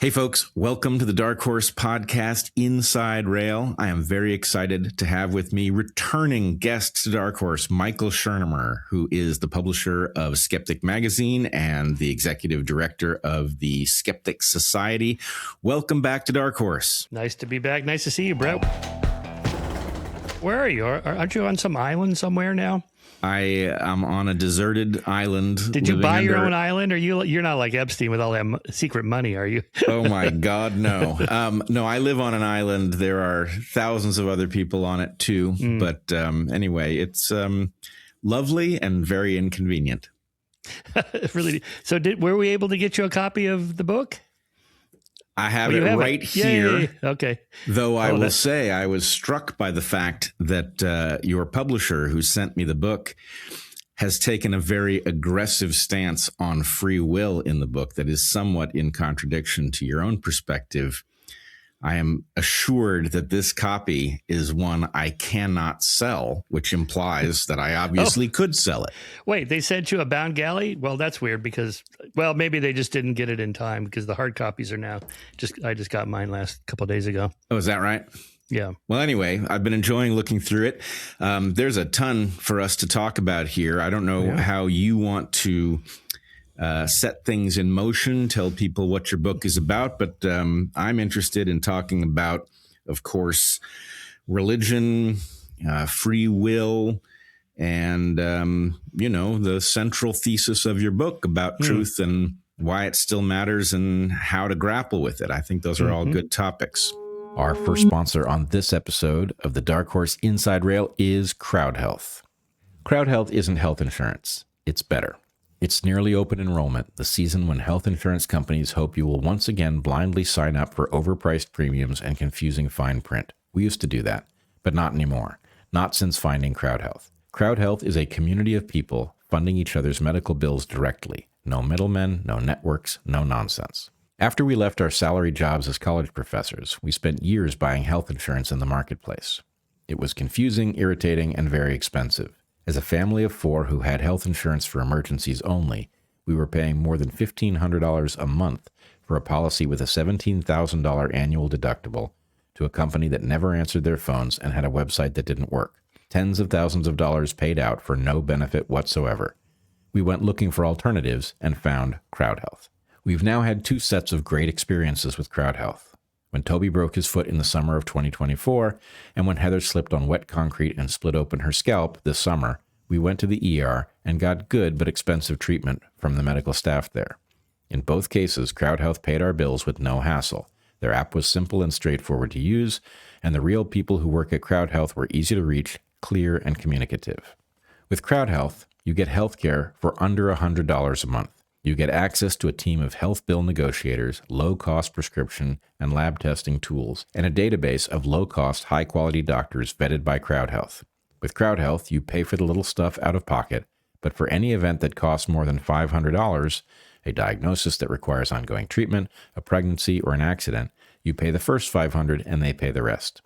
Hey folks, welcome to the DarkHorse podcast, Inside Rail. I am very excited to have with me returning guest to DarkHorse, Michael Shermer, who is the publisher of Skeptic magazine and the executive director of the Skeptics Society. Welcome back to DarkHorse. Nice to be back. Nice to see you, Bret. Where are you? Aren't you on some island somewhere now? I am on a deserted island. Did you buy your own island? Or you're not like Epstein with all that secret money, are you? Oh my God, no. No, I live on an island. There are thousands of other people on it too. But anyway, it's lovely and very inconvenient. Really? So were we able to get you a copy of the book? I have it right here. Yeah. Okay. Though I will say I was struck by the fact that your publisher who sent me the book has taken a very aggressive stance on free will in the book that is somewhat in contradiction to your own perspective. I am assured that this copy is one I cannot sell, which implies that I obviously could sell it. Wait, they sent you a bound galley? Well, that's weird because, well, maybe they just didn't get it in time because the hard copies are now. I just got mine last couple of days ago. Oh, is that right? Yeah. Well, anyway, I've been enjoying looking through it. There's a ton for us to talk about here. I don't know how you want to set things in motion, tell people what your book is about. But I'm interested in talking about, of course, religion, free will, and, the central thesis of your book about truth and why it still matters and how to grapple with it. I think those are all good topics. Our first sponsor on this episode of the DarkHorse Inside Rail is Crowdhealth. Crowdhealth isn't health insurance. It's better. It's nearly open enrollment, the season when health insurance companies hope you will once again blindly sign up for overpriced premiums and confusing fine print. We used to do that, but not anymore. Not since finding Crowdhealth. Crowdhealth is a community of people funding each other's medical bills directly. No middlemen, no networks, no nonsense. After we left our salary jobs as college professors, we spent years buying health insurance in the marketplace. It was confusing, irritating, and very expensive. As a family of 4 who had health insurance for emergencies only, we were paying more than $1,500 a month for a policy with a $17,000 annual deductible to a company that never answered their phones and had a website that didn't work. Tens of thousands of dollars paid out for no benefit whatsoever. We went looking for alternatives and found Crowdhealth. We've now had 2 sets of great experiences with Crowdhealth. When Toby broke his foot in the summer of 2024, and when Heather slipped on wet concrete and split open her scalp this summer, we went to the ER and got good but expensive treatment from the medical staff there. In both cases, Crowdhealth paid our bills with no hassle. Their app was simple and straightforward to use, and the real people who work at Crowdhealth were easy to reach, clear, and communicative. With Crowdhealth, you get health care for under $100 a month. You get access to a team of health bill negotiators, low-cost prescription and lab testing tools, and a database of low-cost, high-quality doctors vetted by Crowdhealth. With Crowdhealth, you pay for the little stuff out of pocket, but for any event that costs more than $500, a diagnosis that requires ongoing treatment, a pregnancy, or an accident, you pay the first $500 and they pay the rest.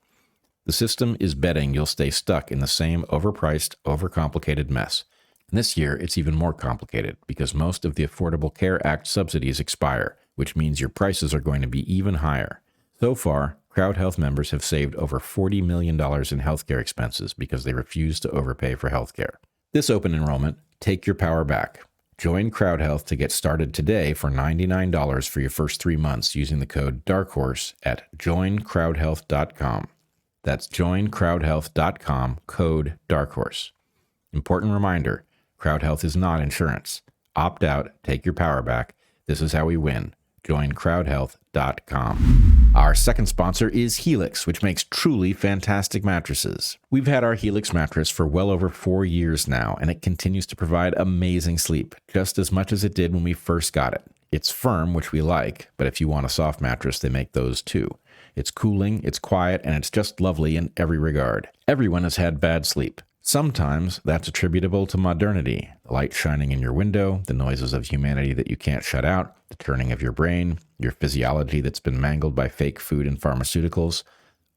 The system is betting you'll stay stuck in the same overpriced, overcomplicated mess. And this year, it's even more complicated because most of the Affordable Care Act subsidies expire, which means your prices are going to be even higher. So far, Crowdhealth members have saved over $40 million in healthcare expenses because they refuse to overpay for healthcare. This open enrollment, take your power back. Join Crowdhealth to get started today for $99 for your first 3 months using the code DARKHORSE at joincrowdhealth.com. That's joincrowdhealth.com, code DARKHORSE. Important reminder, Crowdhealth is not insurance. Opt out, take your power back. This is how we win. Join crowdhealth.com. Our second sponsor is Helix, which makes truly fantastic mattresses. We've had our Helix mattress for well over 4 years now, and it continues to provide amazing sleep, just as much as it did when we first got it. It's firm, which we like, but if you want a soft mattress, they make those too. It's cooling, it's quiet, and it's just lovely in every regard. Everyone has had bad sleep. Sometimes that's attributable to modernity, the light shining in your window, the noises of humanity that you can't shut out, the turning of your brain, your physiology that's been mangled by fake food and pharmaceuticals.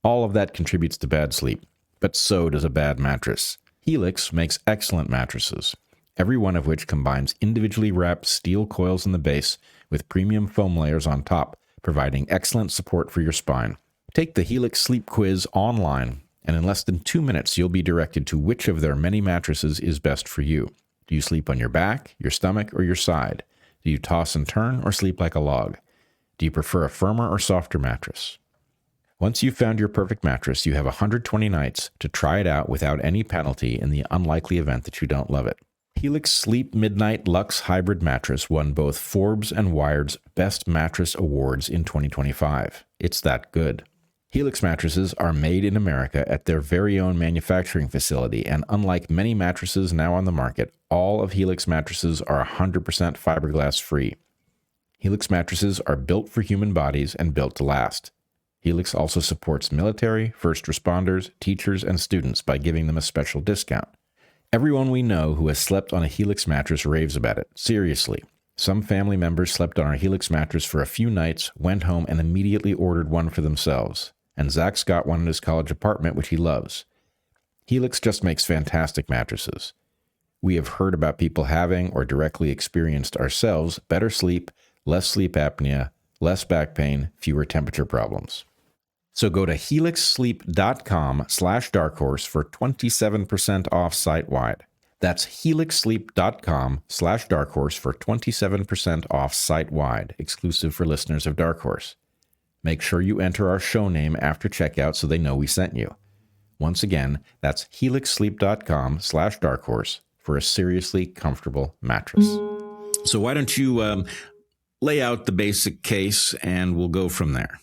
All of that contributes to bad sleep, but so does a bad mattress. Helix makes excellent mattresses, every one of which combines individually wrapped steel coils in the base with premium foam layers on top providing excellent support for your spine. Take the Helix Sleep Quiz online, and in less than 2 minutes, you'll be directed to which of their many mattresses is best for you. Do you sleep on your back, your stomach, or your side? Do you toss and turn or sleep like a log? Do you prefer a firmer or softer mattress? Once you've found your perfect mattress, you have 120 nights to try it out without any penalty in the unlikely event that you don't love it. Helix Sleep Midnight Luxe Hybrid Mattress won both Forbes and Wired's Best Mattress Awards in 2025. It's that good. Helix mattresses are made in America at their very own manufacturing facility, and unlike many mattresses now on the market, all of Helix mattresses are 100% fiberglass free. Helix mattresses are built for human bodies and built to last. Helix also supports military, first responders, teachers, and students by giving them a special discount. Everyone we know who has slept on a Helix mattress raves about it. Seriously. Some family members slept on our Helix mattress for a few nights, went home, and immediately ordered one for themselves. And Zach's got one in his college apartment, which he loves. Helix just makes fantastic mattresses. We have heard about people having or directly experienced ourselves better sleep, less sleep apnea, less back pain, fewer temperature problems. So go to helixsleep.com/darkhorse for 27% off site-wide. That's helixsleep.com/darkhorse for 27% off site-wide, exclusive for listeners of DarkHorse. Make sure you enter our show name after checkout so they know we sent you. Once again, that's helixsleep.com/darkhorse for a seriously comfortable mattress. So why don't you lay out the basic case and we'll go from there.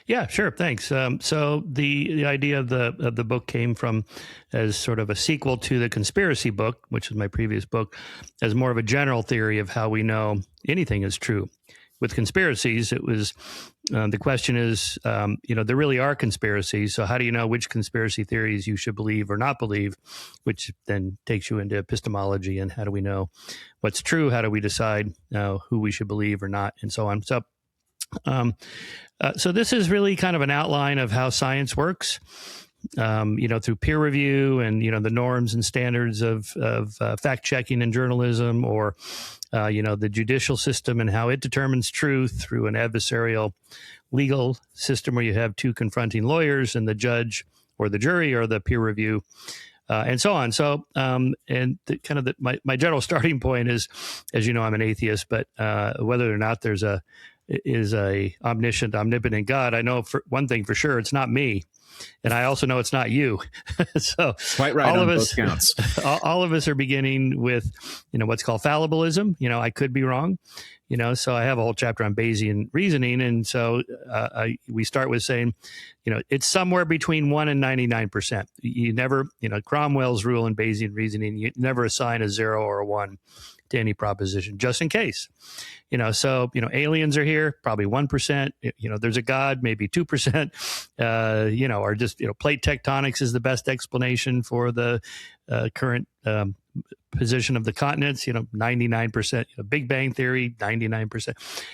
Yeah, sure. Thanks. So the idea of the book came from as sort of a sequel to the conspiracy book, which is my previous book, as more of a general theory of how we know anything is true. With conspiracies, it was the question is, there really are conspiracies. So how do you know which conspiracy theories you should believe or not believe, which then takes you into epistemology and how do we know what's true? How do we decide who we should believe or not, and so on. So this is really kind of an outline of how science works, through peer review and, the norms and standards of fact checking in journalism, or, the judicial system and how it determines truth through an adversarial legal system where you have two confronting lawyers and the judge or the jury or the peer review, and so on. So, my general starting point is, as you know, I'm an atheist, but whether or not there's a omniscient, omnipotent God, I know for one thing for sure, it's not me. And I also know it's not you. So quite right. All of us, counts. all of us are beginning with, what's called fallibilism. I could be wrong. So I have a whole chapter on Bayesian reasoning. And so we start with saying, it's somewhere between 1 and 99%. You never, Cromwell's rule in Bayesian reasoning, you never assign a 0 or a 1 to any proposition, just in case. So aliens are here, probably 1%. There's a God, maybe 2%. Or just plate tectonics is the best explanation for the current position of the continents. 99%. Big Bang Theory, 99%.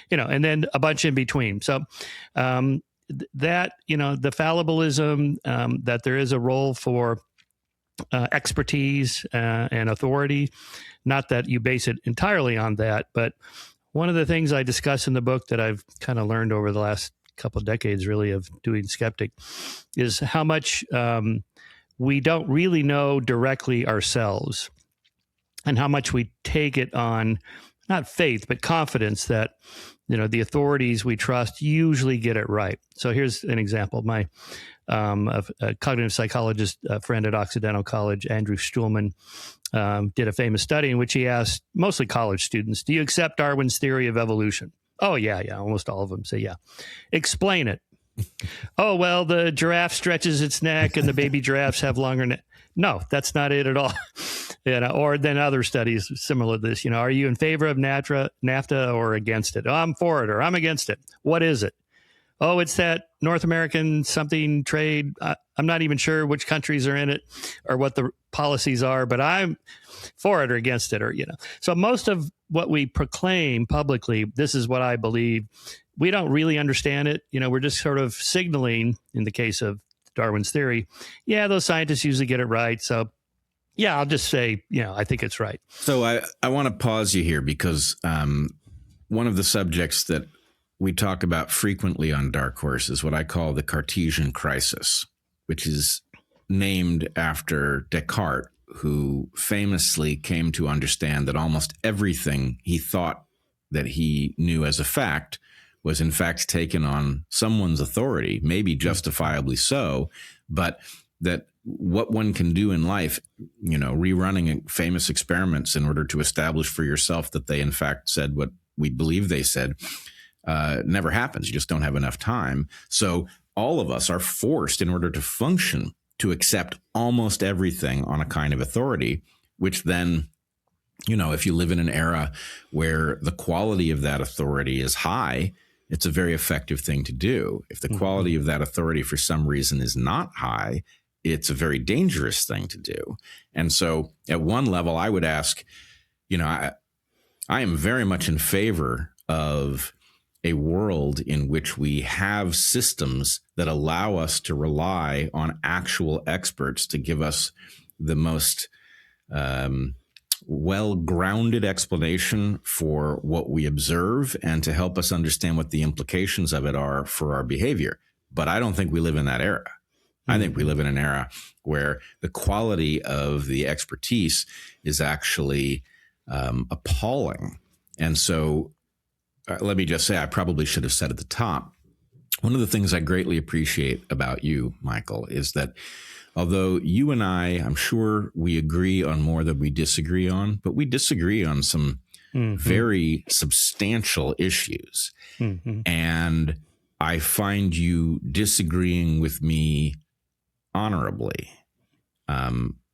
And then a bunch in between. So that the fallibilism, that there is a role for expertise and authority. Not that you base it entirely on that, but one of the things I discuss in the book that I've kind of learned over the last couple of decades, really, of doing Skeptic, is how much we don't really know directly ourselves, and how much we take it on, not faith, but confidence that, the authorities we trust usually get it right. So here's an example. My a cognitive psychologist friend at Occidental College, Andrew Stuhlman, did a famous study in which he asked mostly college students, do you accept Darwin's theory of evolution? Oh, yeah. Almost all of them say, yeah. Explain it. Oh, well, the giraffe stretches its neck and the baby giraffes have longer neck. No, that's not it at all. Or then other studies similar to this, are you in favor of NAFTA or against it? Oh, I'm for it or I'm against it. What is it? Oh, it's that North American something trade. I'm not even sure which countries are in it or what the policies are, but I'm for it or against it, or, So most of what we proclaim publicly, this is what I believe, we don't really understand it. We're just sort of signaling, in the case of Darwin's theory, yeah, those scientists usually get it right. So, yeah, I'll just say, I think it's right. So I want to pause you here because one of the subjects that we talk about frequently on DarkHorse is what I call the Cartesian crisis, which is named after Descartes, who famously came to understand that almost everything he thought that he knew as a fact was in fact taken on someone's authority, maybe justifiably so, but that what one can do in life, rerunning famous experiments in order to establish for yourself that they in fact said what we believe they said, never happens. You just don't have enough time. So all of us are forced, in order to function, to accept almost everything on a kind of authority, which then, if you live in an era where the quality of that authority is high, it's a very effective thing to do. If the quality of that authority for some reason is not high, it's a very dangerous thing to do. And so at one level, I would ask, I am very much in favor of a world in which we have systems that allow us to rely on actual experts to give us the most well-grounded explanation for what we observe and to help us understand what the implications of it are for our behavior. But I don't think we live in that era. I think we live in an era where the quality of the expertise is actually appalling. And so let me just say, I probably should have said at the top, one of the things I greatly appreciate about you, Michael, is that although you and I'm sure we agree on more than we disagree on, but we disagree on some very substantial issues. And I find you disagreeing with me honorably.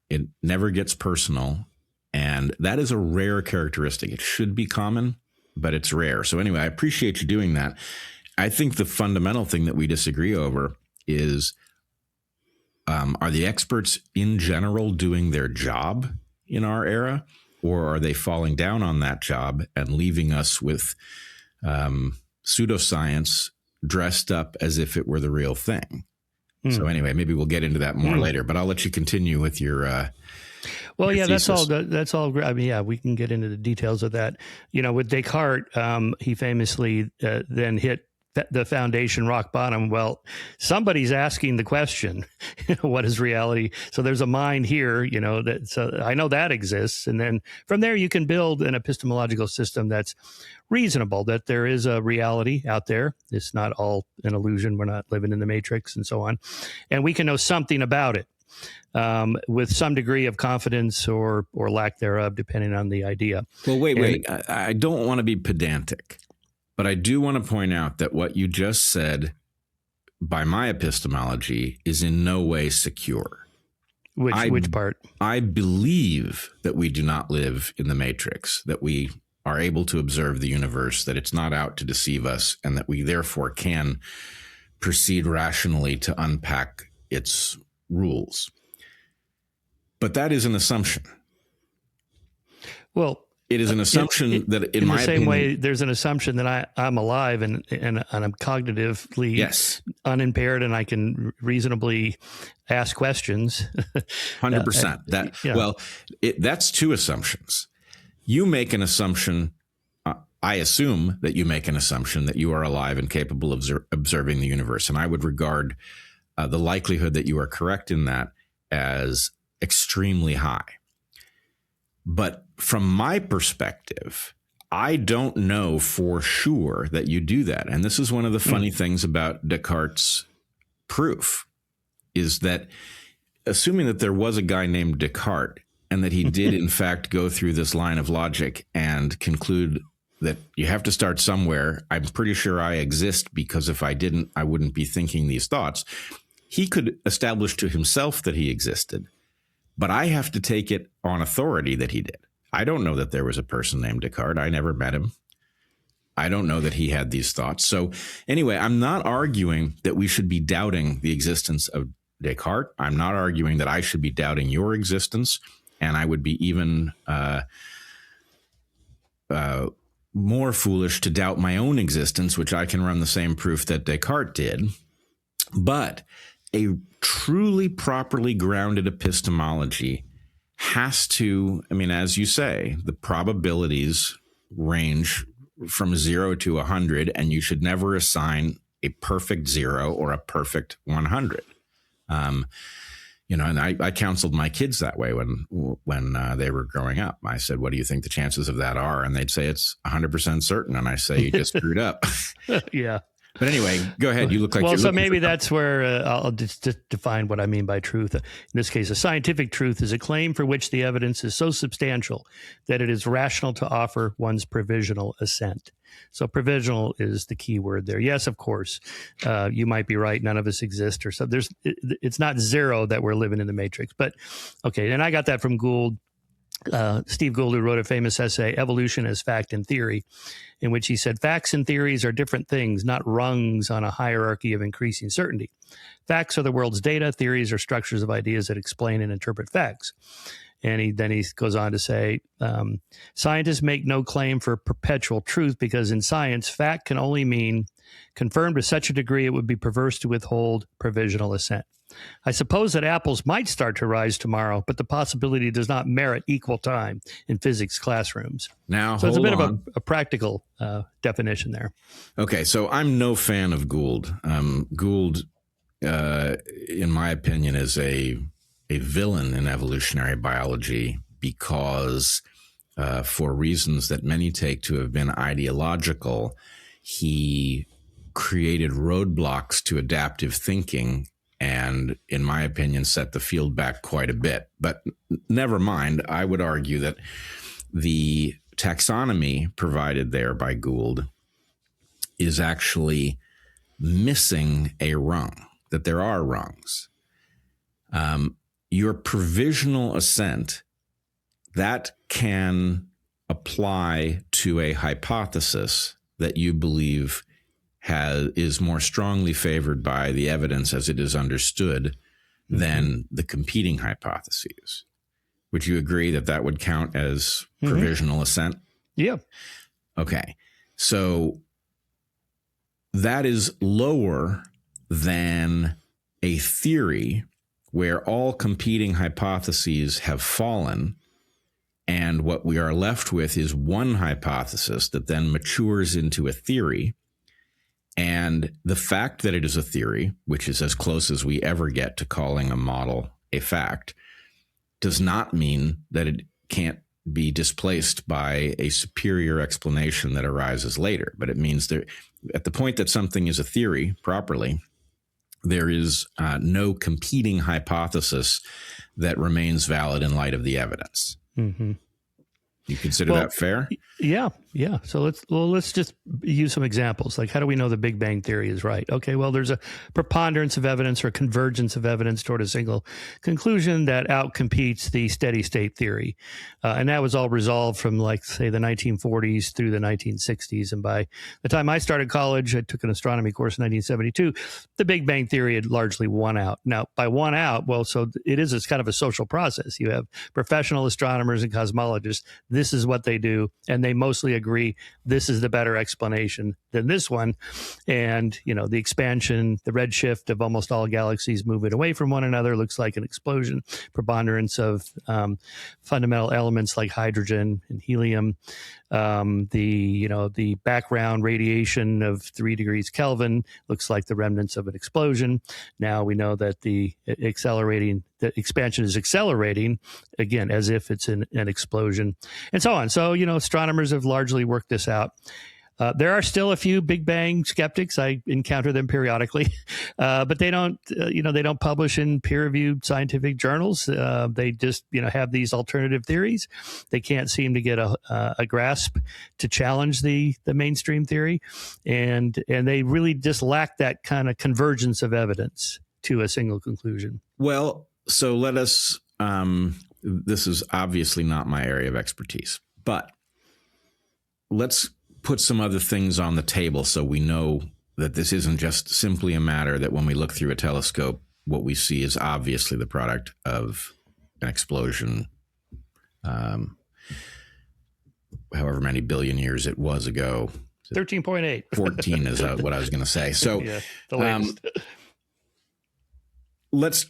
It never gets personal. And that is a rare characteristic. It should be common, but it's rare. So anyway, I appreciate you doing that. I think the fundamental thing that we disagree over is, are the experts in general doing their job in our era, or are they falling down on that job and leaving us with pseudoscience dressed up as if it were the real thing? So anyway, maybe we'll get into that more later, but I'll let you continue with your well, your yeah, thesis. that's all. I mean, yeah, we can get into the details of that. With Descartes, he famously then hit the foundation rock bottom. Well, somebody's asking the question, what is reality? So there's a mind here, so I know that exists. And then from there, you can build an epistemological system that's reasonable, that there is a reality out there. It's not all an illusion. We're not living in the Matrix and so on. And we can know something about it with some degree of confidence or lack thereof, depending on the idea. Well, wait. I don't want to be pedantic, but I do want to point out that what you just said, by my epistemology, is in no way secure. Which part? I believe that we do not live in the Matrix, that we are able to observe the universe, that it's not out to deceive us, and that we therefore can proceed rationally to unpack its rules. But that is an assumption. Well, it is an assumption that, in my the same opinion, way, there's an assumption that I'm alive and I'm cognitively unimpaired and I can reasonably ask questions. 100%. Well, that's two assumptions. You make an assumption. I assume that you make an assumption that you are alive and capable of observing the universe, and I would regard the likelihood that you are correct in that as extremely high. But from my perspective, I don't know for sure that you do that. And this is one of the funny things about Descartes' proof, is that assuming that there was a guy named Descartes and that he did in fact go through this line of logic and conclude that you have to start somewhere. I'm pretty sure I exist because if I didn't, I wouldn't be thinking these thoughts. He could establish to himself that he existed, but I have to take it on authority that he did. I don't know that there was a person named Descartes. I never met him. I don't know that he had these thoughts. So anyway, I'm not arguing that we should be doubting the existence of Descartes. I'm not arguing that I should be doubting your existence. And I would be even more foolish to doubt my own existence, which I can run the same proof that Descartes did. But a truly properly grounded epistemology has to, I mean, as you say, the probabilities range from 0 to 100, and you should never assign a perfect 0 or a perfect 100. And I counseled my kids that way when they were growing up. I said, "What do you think the chances of that are?" And they'd say it's 100% certain. And I say, "You just screwed up." Yeah. But anyway, go ahead. You look like well, you're so maybe that's where I'll just define what I mean by truth. In this case, a scientific truth is a claim for which the evidence is so substantial that it is rational to offer one's provisional assent. So provisional is the key word there. Yes, of course, you might be right. None of us exist, or so. It's not zero that we're living in the matrix. But okay, and I got that from Gould. Steve Gould, who wrote a famous essay, Evolution as Fact and Theory, in which he said, facts and theories are different things, not rungs on a hierarchy of increasing certainty. Facts are the world's data. Theories are structures of ideas that explain and interpret facts. And then he goes on to say, scientists make no claim for perpetual truth because in science, fact can only mean confirmed to such a degree it would be perverse to withhold provisional assent. I suppose that apples might start to rise tomorrow, but the possibility does not merit equal time in physics classrooms. Now, so it's a bit of a practical definition there. Okay, so I'm no fan of Gould. Gould, in my opinion, is a villain in evolutionary biology because for reasons that many take to have been ideological, he created roadblocks to adaptive thinking and, in my opinion, set the field back quite a bit. But never mind, I would argue that the taxonomy provided there by Gould is actually missing a rung, that there are rungs. Your provisional assent, that can apply to a hypothesis that you believe is more strongly favored by the evidence as it is understood than the competing hypotheses. Would you agree that that would count as provisional assent? Yeah. Okay. So that is lower than a theory where all competing hypotheses have fallen, and what we are left with is one hypothesis that then matures into a theory. And the fact that it is a theory, which is as close as we ever get to calling a model a fact, does not mean that it can't be displaced by a superior explanation that arises later. But it means that at the point that something is a theory properly, there is no competing hypothesis that remains valid in light of the evidence. Mm-hmm. You consider that fair? Yeah. So let's just use some examples. Like, how do we know the Big Bang Theory is right? Okay, well, there's a preponderance of evidence or convergence of evidence toward a single conclusion that outcompetes the steady state theory. And that was all resolved from, like, say, the 1940s through the 1960s. And by the time I started college, I took an astronomy course in 1972, the Big Bang Theory had largely won out. Now, by won out, well, so it's kind of a social process. You have professional astronomers and cosmologists. This is what they do, and they mostly agree this is the better explanation than this one. And, the expansion, the redshift of almost all galaxies moving away from one another looks like an explosion, preponderance of fundamental elements like hydrogen and helium. The background radiation of 3 degrees Kelvin looks like the remnants of an explosion. Now we know that the expansion is accelerating, again, as if it's an explosion, and so on. So, astronomers have largely worked this out. There are still a few Big Bang skeptics. I encounter them periodically, but they don't publish in peer-reviewed scientific journals. They just, have these alternative theories. They can't seem to get a grasp to challenge the mainstream theory, and they really just lack that kind of convergence of evidence to a single conclusion. Well, so let us. This is obviously not my area of expertise, but let's put some other things on the table so we know that this isn't just simply a matter that when we look through a telescope, what we see is obviously the product of an explosion, however many billion years it was ago. 13.8. 14 is what I was going to say. So yeah, the latest.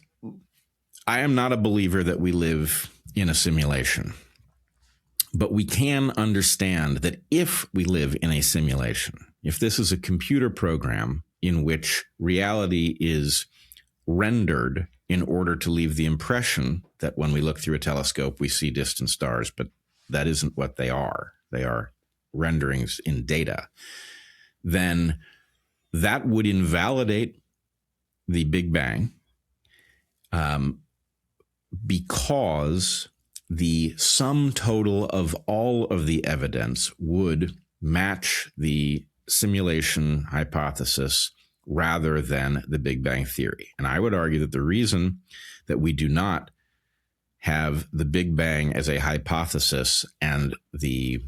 I am not a believer that we live in a simulation. But we can understand that if we live in a simulation, if this is a computer program in which reality is rendered in order to leave the impression that when we look through a telescope, we see distant stars, but that isn't what they are. They are renderings in data. Then that would invalidate the Big Bang because the sum total of all of the evidence would match the simulation hypothesis rather than the Big Bang theory. And I would argue that the reason that we do not have the Big Bang as a hypothesis and the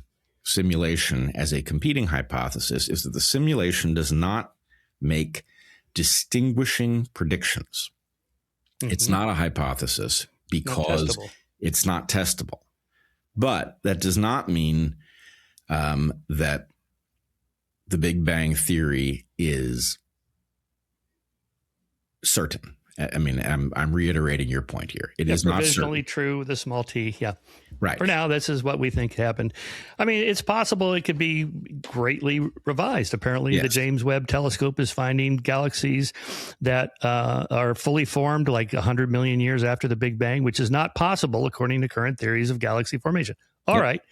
simulation as a competing hypothesis is that the simulation does not make distinguishing predictions. Mm-hmm. It's not a hypothesis because it's not testable. But that does not mean that the Big Bang theory is certain. I mean, I'm reiterating your point here. It is not provisionally true with a small t. Yeah. Right. For now, this is what we think happened. I mean, it's possible it could be greatly revised. Apparently, the James Webb Telescope is finding galaxies that are fully formed like 100 million years after the Big Bang, which is not possible according to current theories of galaxy formation. All right.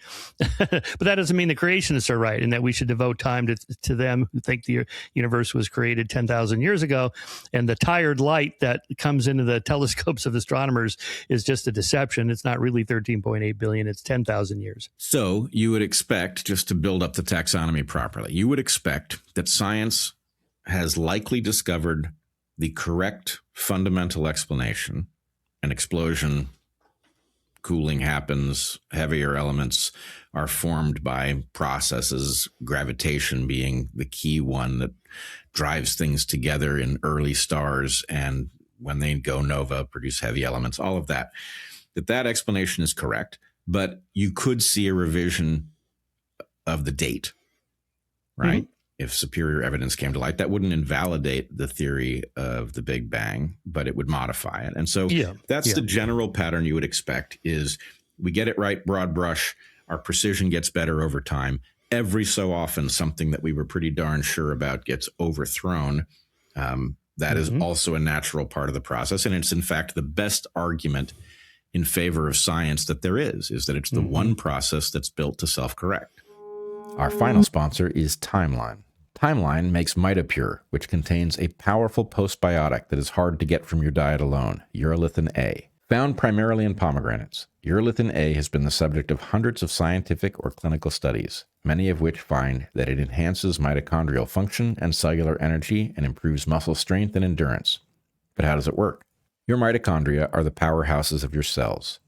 But that doesn't mean the creationists are right and that we should devote time to them who think the universe was created 10,000 years ago. And the tired light that comes into the telescopes of astronomers is just a deception. It's not really 13.8 billion. It's 10,000 years. So you would expect, just to build up the taxonomy properly, you would expect that science has likely discovered the correct fundamental explanation, an explosion, cooling happens, heavier elements are formed by processes, gravitation being the key one that drives things together in early stars, and when they go nova, produce heavy elements, all of that. That explanation is correct, but you could see a revision of the date, right? Mm-hmm. If superior evidence came to light, that wouldn't invalidate the theory of the Big Bang, but it would modify it. And so that's the general pattern you would expect is we get it right, broad brush, our precision gets better over time. Every so often, something that we were pretty darn sure about gets overthrown. That is also a natural part of the process. And it's, in fact, the best argument in favor of science that there is that it's the one process that's built to self-correct. Our final sponsor is Timeline. Timeline makes Mitapure, which contains a powerful postbiotic that is hard to get from your diet alone, urolithin A. Found primarily in pomegranates, urolithin A has been the subject of hundreds of scientific or clinical studies, many of which find that it enhances mitochondrial function and cellular energy and improves muscle strength and endurance. But how does it work? Your mitochondria are the powerhouses of your cells.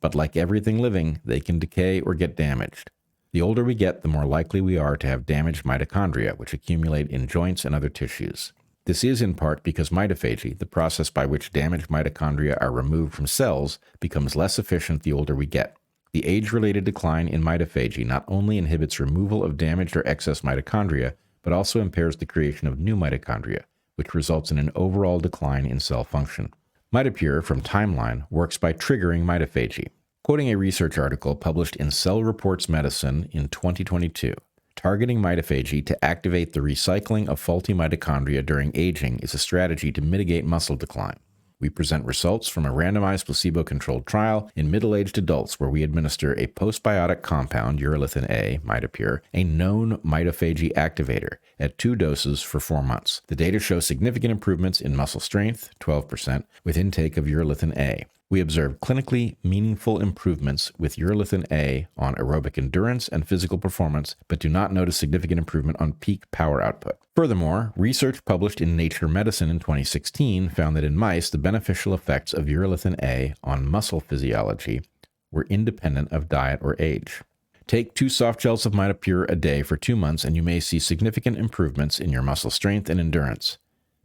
But like everything living, they can decay or get damaged. The older we get, the more likely we are to have damaged mitochondria, which accumulate in joints and other tissues. This is in part because mitophagy, the process by which damaged mitochondria are removed from cells, becomes less efficient the older we get. The age-related decline in mitophagy not only inhibits removal of damaged or excess mitochondria, but also impairs the creation of new mitochondria, which results in an overall decline in cell function. Mitapure from Timeline works by triggering mitophagy. Quoting a research article published in Cell Reports Medicine in 2022, targeting mitophagy to activate the recycling of faulty mitochondria during aging is a strategy to mitigate muscle decline. We present results from a randomized placebo-controlled trial in middle-aged adults where we administer a postbiotic compound, urolithin A, Mitapure, a known mitophagy activator, at 2 doses for 4 months. The data show significant improvements in muscle strength, 12%, with intake of urolithin A. We observed clinically meaningful improvements with urolithin A on aerobic endurance and physical performance, but do not notice significant improvement on peak power output. Furthermore, research published in Nature Medicine in 2016 found that in mice, the beneficial effects of urolithin A on muscle physiology were independent of diet or age. Take 2 soft gels of Mitapure a day for 2 months and you may see significant improvements in your muscle strength and endurance.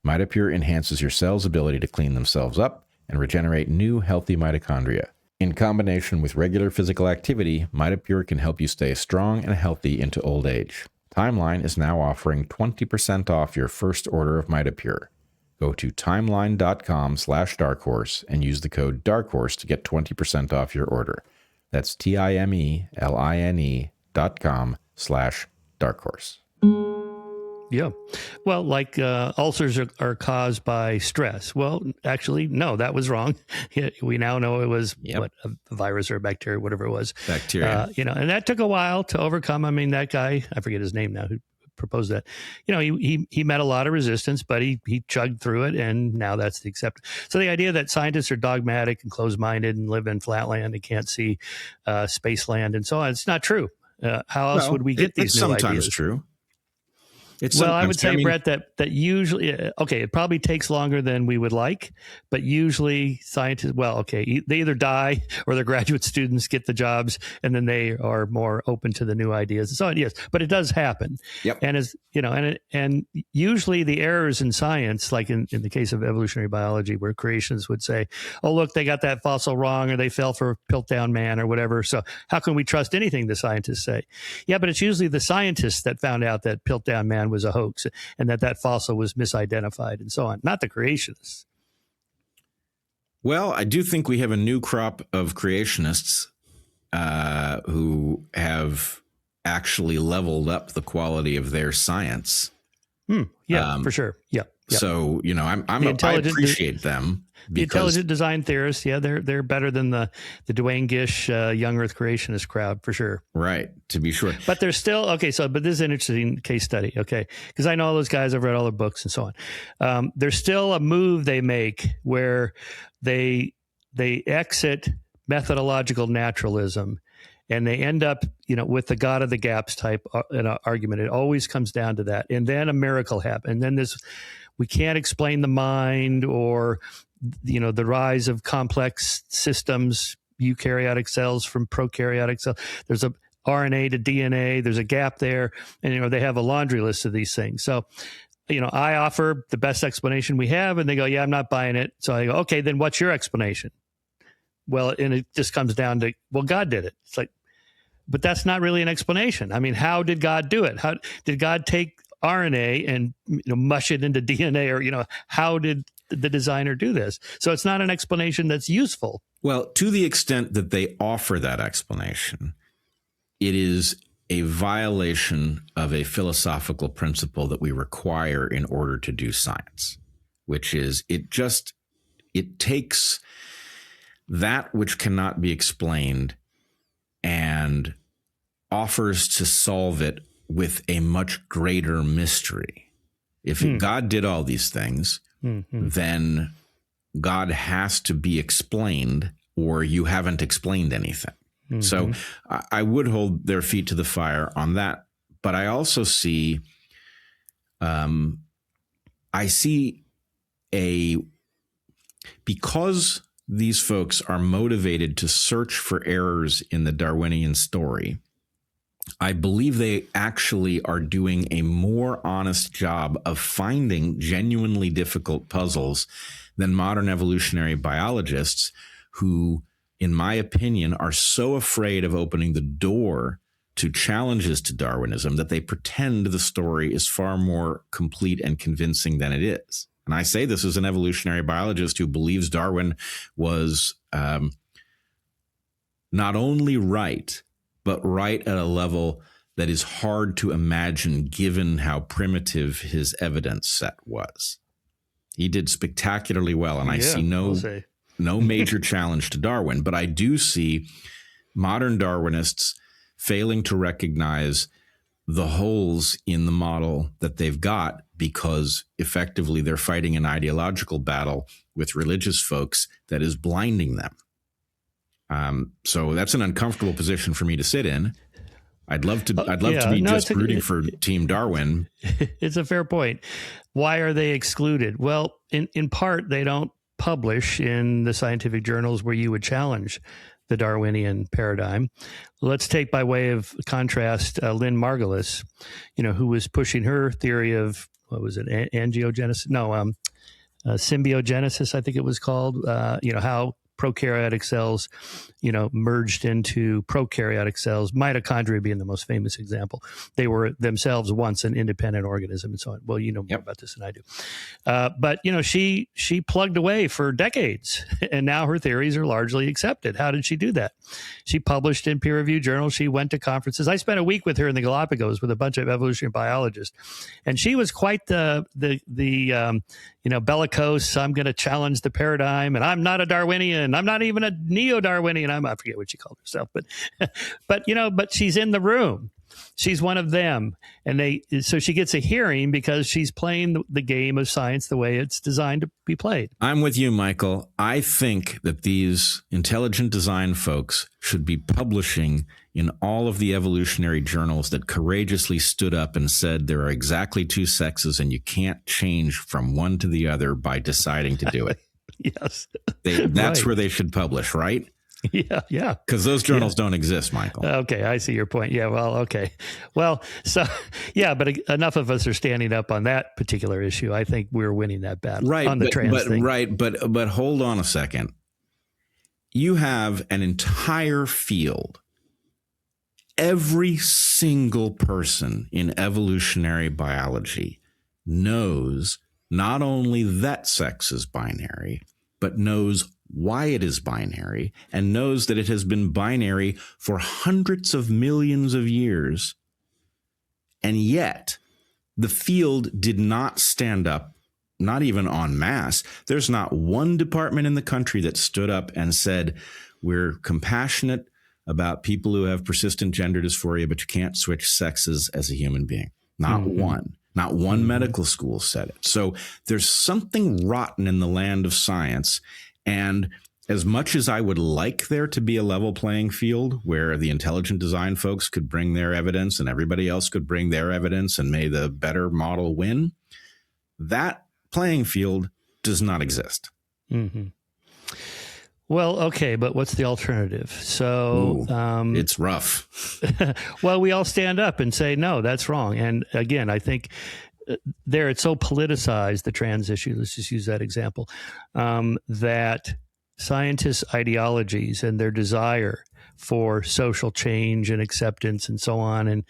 Mitapure enhances your cells' ability to clean themselves up and regenerate new, healthy mitochondria. In combination with regular physical activity, Mitapure can help you stay strong and healthy into old age. Timeline is now offering 20% off your first order of Mitapure. Go to timeline.com/darkhorse and use the code DARKHORSE to get 20% off your order. That's timeline.com/darkhorse. Yeah. Well, like ulcers are caused by stress. Well, actually, no, that was wrong. We now know it was a virus or a bacteria, whatever it was. Bacteria. And that took a while to overcome. I mean, that guy, I forget his name now, who proposed that. He met a lot of resistance, but he chugged through it, and now that's the acceptance. So the idea that scientists are dogmatic and closed-minded and live in flatland and can't see spaceland and so on, it's not true. How else would we get these new ideas? It's sometimes true. I would say, Brett, that usually, it probably takes longer than we would like, but usually scientists, they either die or their graduate students get the jobs, and then they are more open to the new ideas. So yes, but it does happen. Yep. And and usually the errors in science, like in the case of evolutionary biology, where creationists would say, "Oh, look, they got that fossil wrong, or they fell for Piltdown Man, or whatever. So how can we trust anything the scientists say?" Yeah, but it's usually the scientists that found out that Piltdown Man was a hoax and that fossil was misidentified and so on, not the creationists. Well, I do think we have a new crop of creationists who have actually leveled up the quality of their science. For sure. Yeah. So, I appreciate them. The intelligent design theorists, they're better than the Duane Gish young Earth creationist crowd, for sure. Right, to be sure. But they're still, but this is an interesting case study, because I know all those guys, I've read all their books and so on. There's still a move they make where they exit methodological naturalism, and they end up, with the God of the gaps type argument. It always comes down to that. And then a miracle happens. And then we can't explain the mind, or, the rise of complex systems, eukaryotic cells from prokaryotic cells. There's a RNA to DNA. There's a gap there. And, they have a laundry list of these things. So, I offer the best explanation we have, and they go, yeah, I'm not buying it. So I go, okay, then what's your explanation? Well, and it just comes down to, well, God did it. It's like, but that's not really an explanation. I mean, how did God do it? How did God take RNA and mush it into DNA, or how did the designer do this? So it's not an explanation that's useful. Well, to the extent that they offer that explanation, it is a violation of a philosophical principle that we require in order to do science, which is it takes that which cannot be explained and offers to solve it with a much greater mystery. If God did all these things, then God has to be explained, or you haven't explained anything. So I would hold their feet to the fire on that. But I also see, because these folks are motivated to search for errors in the Darwinian story, I believe they actually are doing a more honest job of finding genuinely difficult puzzles than modern evolutionary biologists, who, in my opinion, are so afraid of opening the door to challenges to Darwinism that they pretend the story is far more complete and convincing than it is. And I say this as an evolutionary biologist who believes Darwin was not only right, but right at a level that is hard to imagine given how primitive his evidence set was. He did spectacularly well, and I see no major challenge to Darwin, but I do see modern Darwinists failing to recognize the holes in the model that they've got, because effectively they're fighting an ideological battle with religious folks that is blinding them. So that's an uncomfortable position for me to sit in. I'd love to be rooting for Team Darwin. It's a fair point. Why are they excluded? Well, in part, they don't publish in the scientific journals where you would challenge the Darwinian paradigm. Let's take, by way of contrast, Lynn Margulis, who was pushing her theory of, what was it, angiogenesis? No, symbiogenesis, I think it was called. How prokaryotic cells, merged into prokaryotic cells, mitochondria being the most famous example. They were themselves once an independent organism and so on. Well, you know more about this than I do. But she plugged away for decades, and now her theories are largely accepted. How did she do that? She published in peer-reviewed journals. She went to conferences. I spent a week with her in the Galapagos with a bunch of evolutionary biologists, and she was quite the bellicose. I'm going to challenge the paradigm, and I'm not a Darwinian. I'm not even a neo-Darwinian. I forget what she called herself, but she's in the room. She's one of them, and so she gets a hearing because she's playing the game of science the way it's designed to be played. I'm with you, Michael. I think that these intelligent design folks should be publishing in all of the evolutionary journals that courageously stood up and said there are exactly two sexes and you can't change from one to the other by deciding to do it. Yes. That's right. Where they should publish, right? Yeah. Because those journals don't exist, Michael. Okay, I see your point. Yeah, well, okay. Well, so, yeah, but enough of us are standing up on that particular issue. I think we're winning that battle on the trans thing. Right, but hold on a second. You have an entire field. Every single person in evolutionary biology knows not only that sex is binary, but knows why it is binary and knows that it has been binary for hundreds of millions of years. And yet the field did not stand up, not even en masse. There's not one department in the country that stood up and said, we're compassionate about people who have persistent gender dysphoria, but you can't switch sexes as a human being. Not one. Not one medical school said it. So there's something rotten in the land of science. And as much as I would like there to be a level playing field where the intelligent design folks could bring their evidence and everybody else could bring their evidence and may the better model win, that playing field does not exist. Mm-hmm. Well, okay, but what's the alternative? So it's rough. Well, we all stand up and say, no, that's wrong. And again, I think it's so politicized, the trans issue, let's just use that example, that scientists' ideologies and their desire for social change and acceptance and so on. And,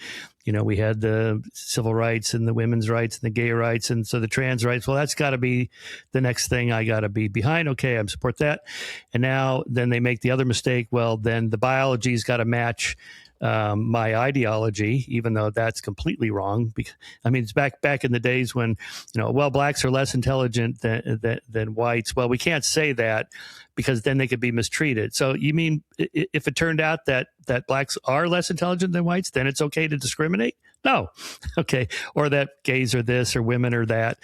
we had the civil rights and the women's rights and the gay rights. And so the trans rights, well, that's got to be the next thing I got to be behind. Okay, I support that. And now then they make the other mistake. Well, then the biology's got to match my ideology, even though that's completely wrong. I mean, it's back in the days when, blacks are less intelligent than whites. Well, we can't say that because then they could be mistreated. So you mean if it turned out that blacks are less intelligent than whites, then it's okay to discriminate? No. Okay. Or that gays are this or women are that.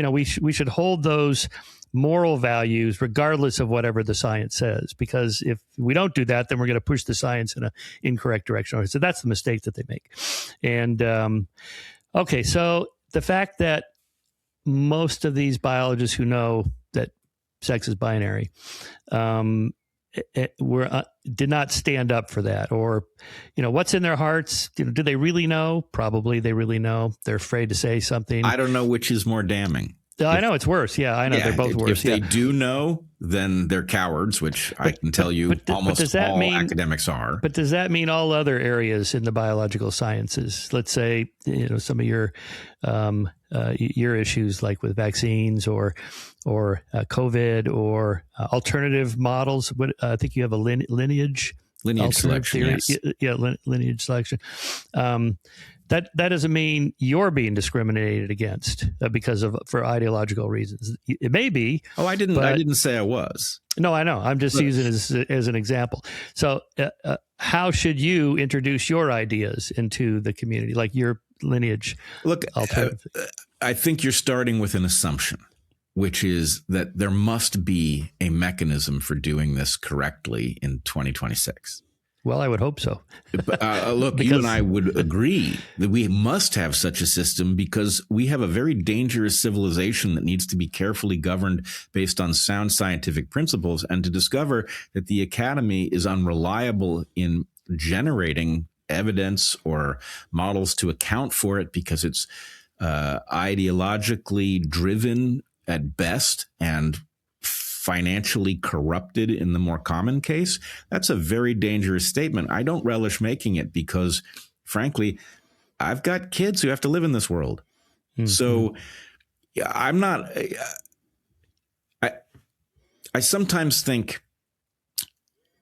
We should hold those moral values regardless of whatever the science says, because if we don't do that, then we're going to push the science in an incorrect direction. So that's the mistake that they make. And okay, so the fact that most of these biologists who know that sex is binary did not stand up for that, or what's in their hearts, do they really know? Probably they really know. They're afraid to say something. I don't know which is more damning. I know it's worse. Yeah, I know they're both worse. If they do know, then they're cowards, which I can tell you almost all academics are. But does that mean all other areas in the biological sciences? Let's say some of your issues, like with vaccines or COVID or alternative models. I think you have a lineage selection. Theory. Yes. Yeah, lineage selection. That doesn't mean you're being discriminated against for ideological reasons. It may be. Oh, I didn't say I was. No, I know. I'm just using it as an example. So how should you introduce your ideas into the community, like your lineage? Look, I think you're starting with an assumption, which is that there must be a mechanism for doing this correctly in 2026. Well, I would hope so. Look, you and I would agree that we must have such a system because we have a very dangerous civilization that needs to be carefully governed based on sound scientific principles. And to discover that the academy is unreliable in generating evidence or models to account for it because it's ideologically driven at best and financially corrupted in the more common case, that's a very dangerous statement. I don't relish making it because, frankly, I've got kids who have to live in this world. Mm-hmm. So I'm not, I sometimes think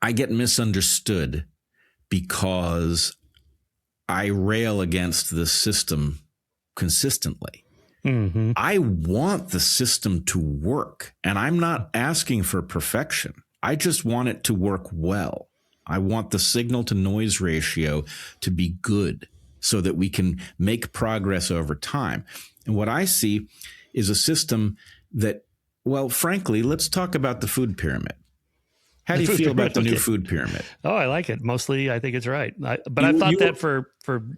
I get misunderstood because I rail against the system consistently. Mm-hmm. I want the system to work, and I'm not asking for perfection. I just want it to work well. I want the signal to noise ratio to be good so that we can make progress over time. And what I see is a system that, well, frankly, let's talk about the food pyramid. How do you feel about the new food pyramid? Oh, I like it. Mostly, I think it's right. But I've thought that for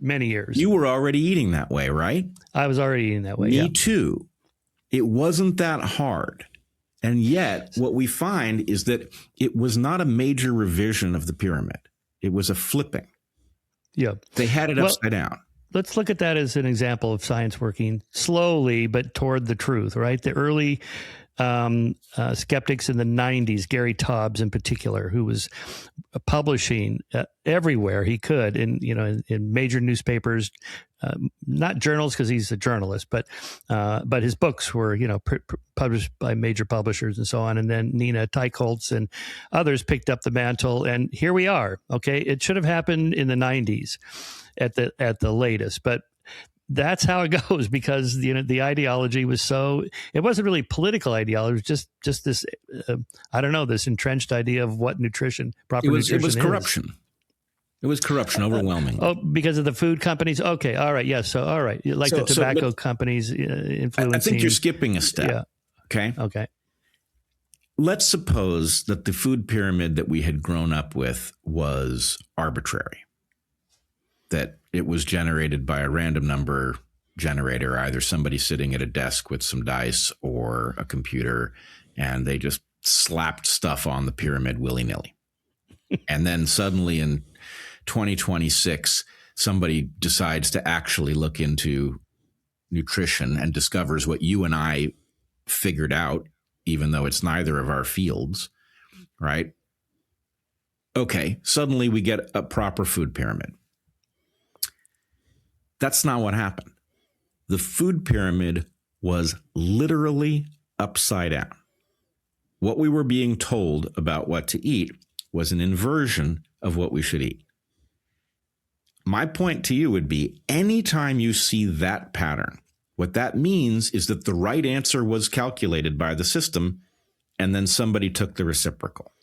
many years. You were already eating that way, right? I was already eating that way, Me too. It wasn't that hard. And yet, what we find is that it was not a major revision of the pyramid. It was a flipping. Yeah. They had it upside down. Let's look at that as an example of science working slowly, but toward the truth, right? The early skeptics in the 90s, Gary Taubes in particular, who was publishing everywhere he could in major newspapers, not journals because he's a journalist, but his books were published by major publishers and so on. And then Nina Teicholz and others picked up the mantle, and here we are. Okay, it should have happened in the 90s at the latest, but that's how it goes because the ideology was it wasn't really political ideology. It was just this this entrenched idea of what nutrition nutrition is. It was corruption. It was corruption overwhelmingly. Because of the food companies. Okay, all right, yes. So all right, like the tobacco companies influencing. I think you're skipping a step. Yeah. Okay. Let's suppose that the food pyramid that we had grown up with was arbitrary. That it was generated by a random number generator, either somebody sitting at a desk with some dice or a computer, and they just slapped stuff on the pyramid willy-nilly. And then suddenly in 2026, somebody decides to actually look into nutrition and discovers what you and I figured out, even though it's neither of our fields, right? Okay, suddenly we get a proper food pyramid. That's not what happened. The food pyramid was literally upside down. What we were being told about what to eat was an inversion of what we should eat. My point to you would be, anytime you see that pattern, what that means is that the right answer was calculated by the system, and then somebody took the reciprocal.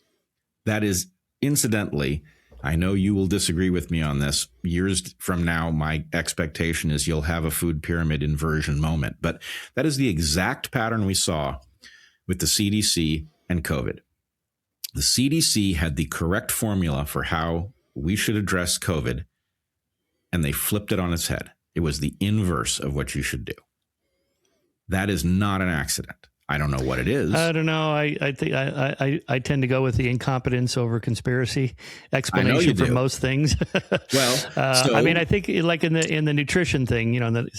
That is, incidentally, I know you will disagree with me on this. Years from now, my expectation is you'll have a food pyramid inversion moment. But that is the exact pattern we saw with the CDC and COVID. The CDC had the correct formula for how we should address COVID, and they flipped it on its head. It was the inverse of what you should do. That is not an accident. I don't know what it is. I don't know. I think I tend to go with the incompetence over conspiracy explanation for most things. Well, I mean, I think like in the nutrition thing,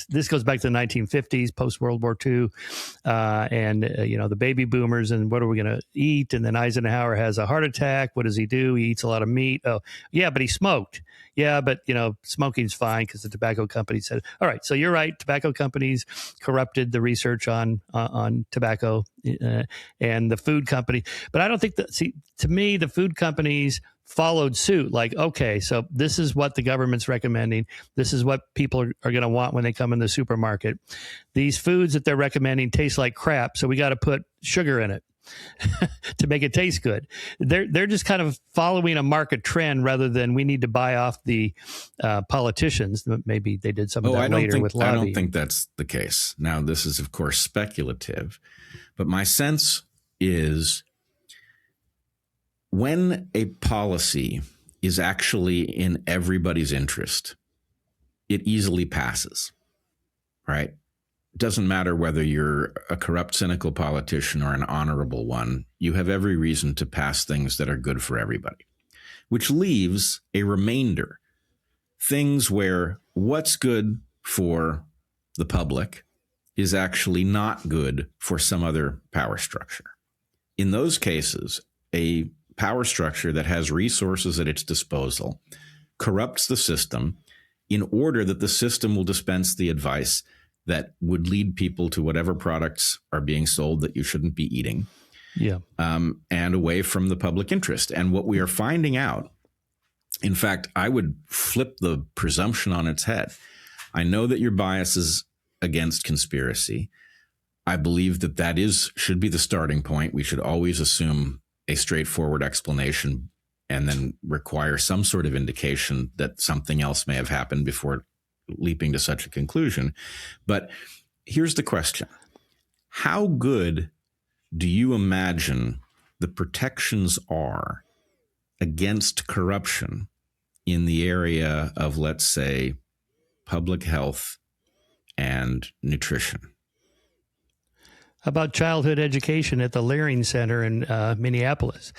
this goes back to the 1950s, post World War II, and the baby boomers and what are we going to eat? And then Eisenhower has a heart attack. What does he do? He eats a lot of meat. Oh, yeah, but he smoked. Yeah, but smoking's fine because the tobacco company said, all right, so you're right. Tobacco companies corrupted the research on tobacco and the food company. But I don't think to me, the food companies followed suit. Like, okay, so this is what the government's recommending. This is what people are going to want when they come in the supermarket. These foods that they're recommending taste like crap, so we got to put sugar in it to make it taste good. They're just kind of following a market trend rather than we need to buy off the politicians. Maybe they did some of that later with lobbying. I don't think that's the case. Now, this is, of course, speculative, but my sense is when a policy is actually in everybody's interest, it easily passes, right? It doesn't matter whether you're a corrupt, cynical politician or an honorable one. You have every reason to pass things that are good for everybody, which leaves a remainder, things where what's good for the public is actually not good for some other power structure. in those cases, a power structure that has resources at its disposal corrupts the system in order that the system will dispense the advice that would lead people to whatever products are being sold that you shouldn't be eating. Yeah. And away from the public interest. And what we are finding out, in fact, I would flip the presumption on its head. I know that your bias is against conspiracy. I believe that should be the starting point. We should always assume a straightforward explanation and then require some sort of indication that something else may have happened before leaping to such a conclusion. But here's the question. How good do you imagine the protections are against corruption in the area of, let's say, public health and nutrition? How about childhood education at the Leering Center in Minneapolis?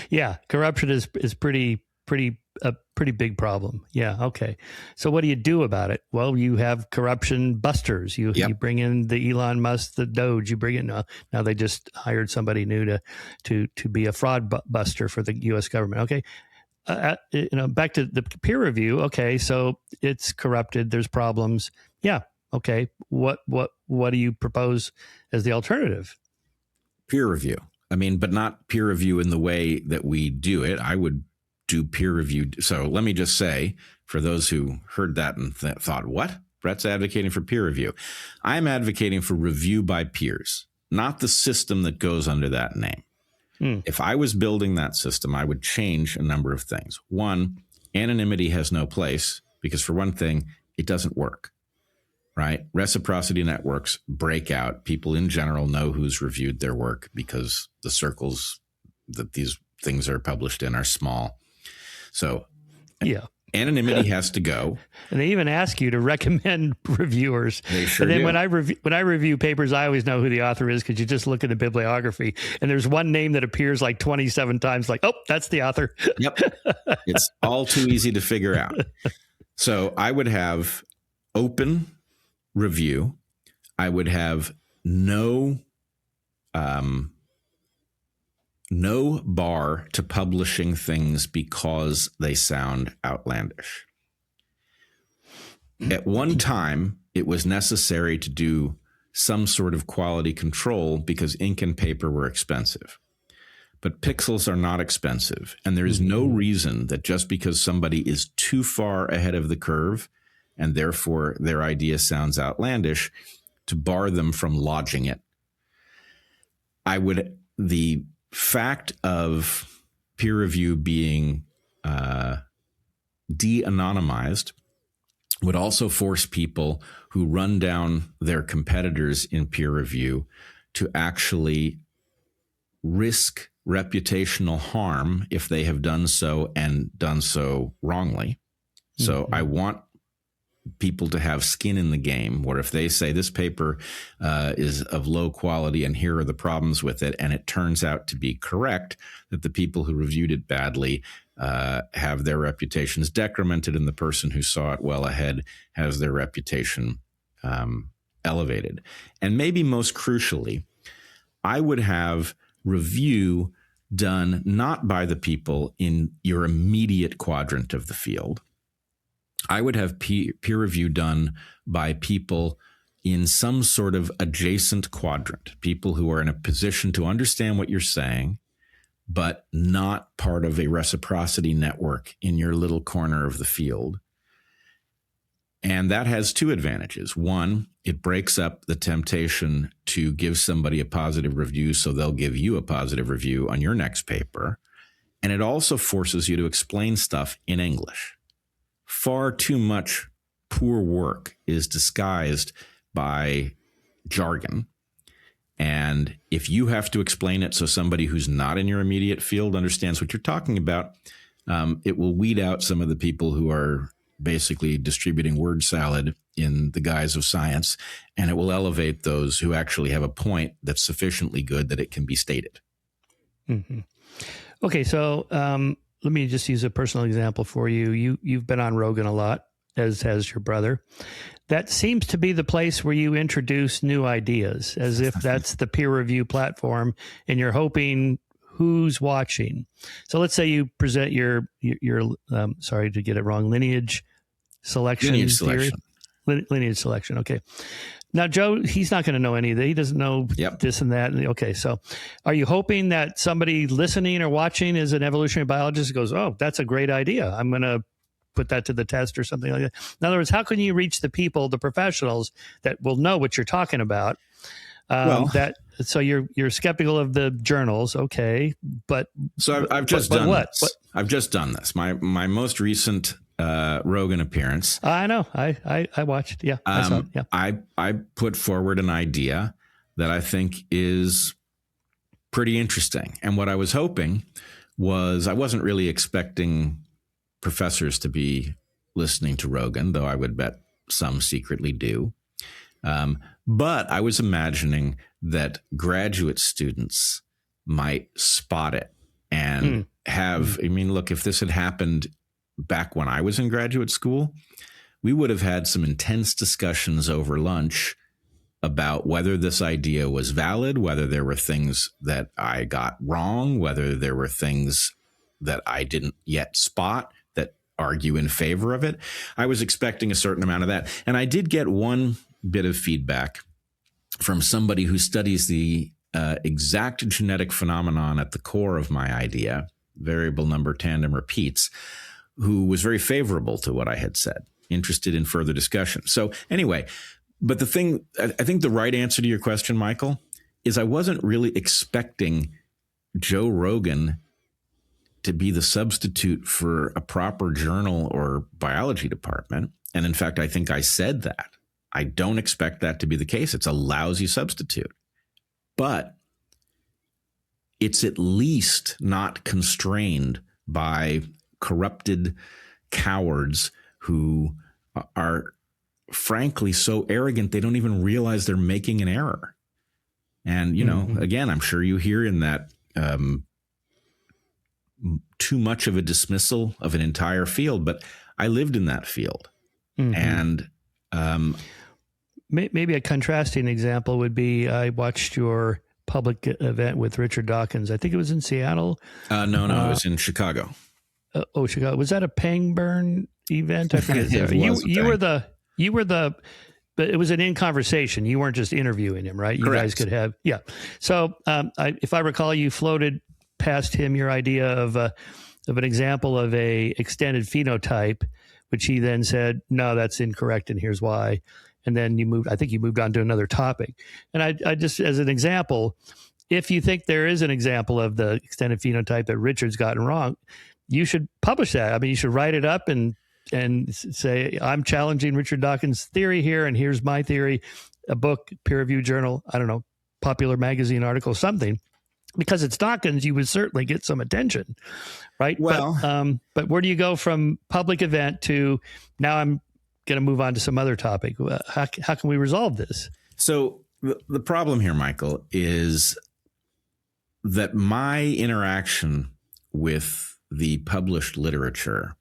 Yeah, corruption is a pretty big problem. Yeah, okay. So what do you do about it? Well, you have corruption busters. You bring in the Elon Musk, the Doge. You bring in now they just hired somebody new to be a fraud buster for the U.S. government. Okay. Back to the peer review. Okay, so it's corrupted. There's problems. Yeah. Okay. What do you propose as the alternative? Peer review. I mean, but not peer review in the way that we do it. I would do peer review. So let me just say, for those who heard that and thought, what? Bret's advocating for peer review. I'm advocating for review by peers, not the system that goes under that name. If I was building that system, I would change a number of things. One, anonymity has no place because, for one thing, it doesn't work, right? Reciprocity networks break out. People in general know who's reviewed their work because the circles that these things are published in are small. So anonymity has to go. And they even ask you to recommend reviewers. They sure and then do. when I review papers, I always know who the author is because you just look at the bibliography and there's one name that appears like 27 times, like, oh, that's the author. Yep. It's all too easy to figure out. So I would have open review. I would have no bar to publishing things because they sound outlandish. At one time, it was necessary to do some sort of quality control because ink and paper were expensive. But pixels are not expensive. And there is no reason that just because somebody is too far ahead of the curve and therefore their idea sounds outlandish, to bar them from lodging it. The fact of peer review being de-anonymized would also force people who run down their competitors in peer review to actually risk reputational harm if they have done so and done so wrongly. So I want people to have skin in the game, where if they say this paper is of low quality and here are the problems with it, and it turns out to be correct, that the people who reviewed it badly have their reputations decremented, and the person who saw it well ahead has their reputation elevated. And maybe most crucially, I would have review done not by the people in your immediate quadrant of the field. I would have peer review done by people in some sort of adjacent quadrant, people who are in a position to understand what you're saying, but not part of a reciprocity network in your little corner of the field. And that has two advantages. One, it breaks up the temptation to give somebody a positive review so they'll give you a positive review on your next paper. And it also forces you to explain stuff in English. Far too much poor work is disguised by jargon. And if you have to explain it so somebody who's not in your immediate field understands what you're talking about, it will weed out some of the people who are basically distributing word salad in the guise of science, and it will elevate those who actually have a point that's sufficiently good that it can be stated. Mm-hmm. Okay, so let me just use a personal example for you. You've been on Rogan a lot, as has your brother. that seems to be the place where you introduce new ideas, as if that's the peer review platform, and you're hoping who's watching. So let's say you present your sorry to get it wrong, lineage selection theory. Lineage selection. Okay. Now, Joe, he's not going to know any of that. He doesn't know this and that. Okay. So are you hoping that somebody listening or watching is an evolutionary biologist who goes, oh, that's a great idea, I'm going to put that to the test or something like that? In other words, how can you reach the people, the professionals that will know what you're talking about? So you're skeptical of the journals, okay? But so I've just done this. I've just done this. My most recent Rogan appearance. I know. I watched. Yeah, I saw it. Yeah. I put forward an idea that I think is pretty interesting, and what I was hoping was I wasn't really expecting professors to be listening to Rogan, though I would bet some secretly do. But I was imagining that graduate students might spot it and have, I mean, look, if this had happened back when I was in graduate school, we would have had some intense discussions over lunch about whether this idea was valid, whether there were things that I got wrong, whether there were things that I didn't yet spot that argue in favor of it. I was expecting a certain amount of that. And I did get one bit of feedback from somebody who studies the exact genetic phenomenon at the core of my idea, variable number tandem repeats, who was very favorable to what I had said, interested in further discussion. So anyway, but the thing, I think the right answer to your question, Michael, is I wasn't really expecting Joe Rogan to be the substitute for a proper journal or biology department. And in fact, I think I said that. I don't expect that to be the case. It's a lousy substitute. But it's at least not constrained by corrupted cowards who are frankly so arrogant they don't even realize they're making an error. And, you know, again, I'm sure you hear in that too much of a dismissal of an entire field, but I lived in that field. And maybe a contrasting example would be I watched your public event with Richard Dawkins. I think it was in Seattle. No, it was in Chicago. Chicago. Was that a Pangburn event? I forget. You were the, but it was an in conversation. You weren't just interviewing him, right? You Correct. guys could have, yeah. So if I recall, you floated past him your idea of an example of a extended phenotype, which he then said, no, that's incorrect, and here's why. And then you moved on to another topic. And I just, as an example, if you think there is an example of the extended phenotype that Richard's gotten wrong, you should publish that. I mean, you should write it up and say, I'm challenging Richard Dawkins' theory here, and here's my theory, a book, peer-reviewed journal, I don't know, popular magazine article, something. Because it's Dawkins, you would certainly get some attention, right? Well, but where do you go from public event to now I'm going to move on to some other topic? How can we resolve this? So the problem here, Michael, is that my interaction with the published literature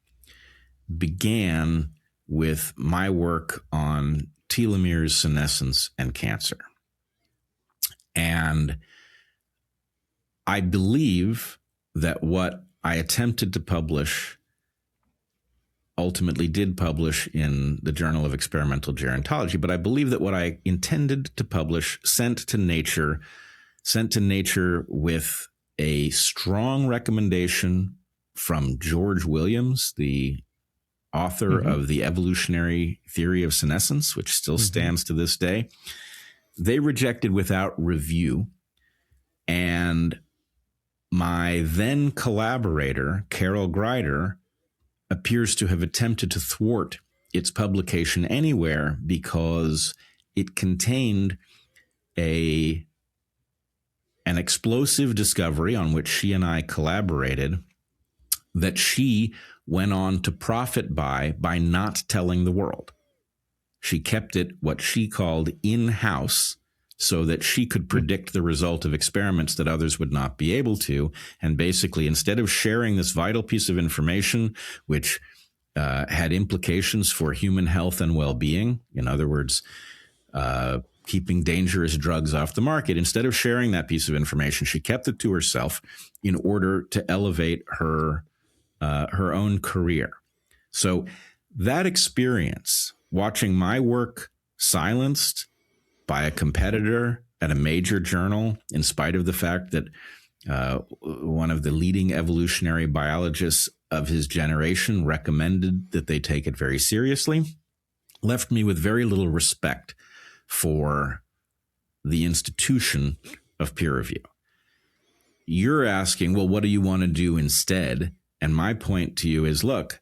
began with my work on telomeres, senescence, and cancer. And I believe that what I attempted to publish ultimately did publish in the Journal of Experimental Gerontology, but I believe that what I intended to publish sent to Nature with a strong recommendation from George Williams, the author of The Evolutionary Theory of Senescence, which still stands to this day. They rejected without review. And my then collaborator, Carol Greider, appears to have attempted to thwart its publication anywhere because it contained an explosive discovery on which she and I collaborated that she went on to profit by not telling the world. She kept it what she called in-house so that she could predict the result of experiments that others would not be able to. And basically, instead of sharing this vital piece of information, which had implications for human health and well-being. In other words, keeping dangerous drugs off the market. Instead of sharing that piece of information, she kept it to herself in order to elevate her own career. So that experience, watching my work silenced by a competitor at a major journal, in spite of the fact that one of the leading evolutionary biologists of his generation recommended that they take it very seriously, left me with very little respect for the institution of peer review. You're asking, well, what do you want to do instead? And my point to you is, look,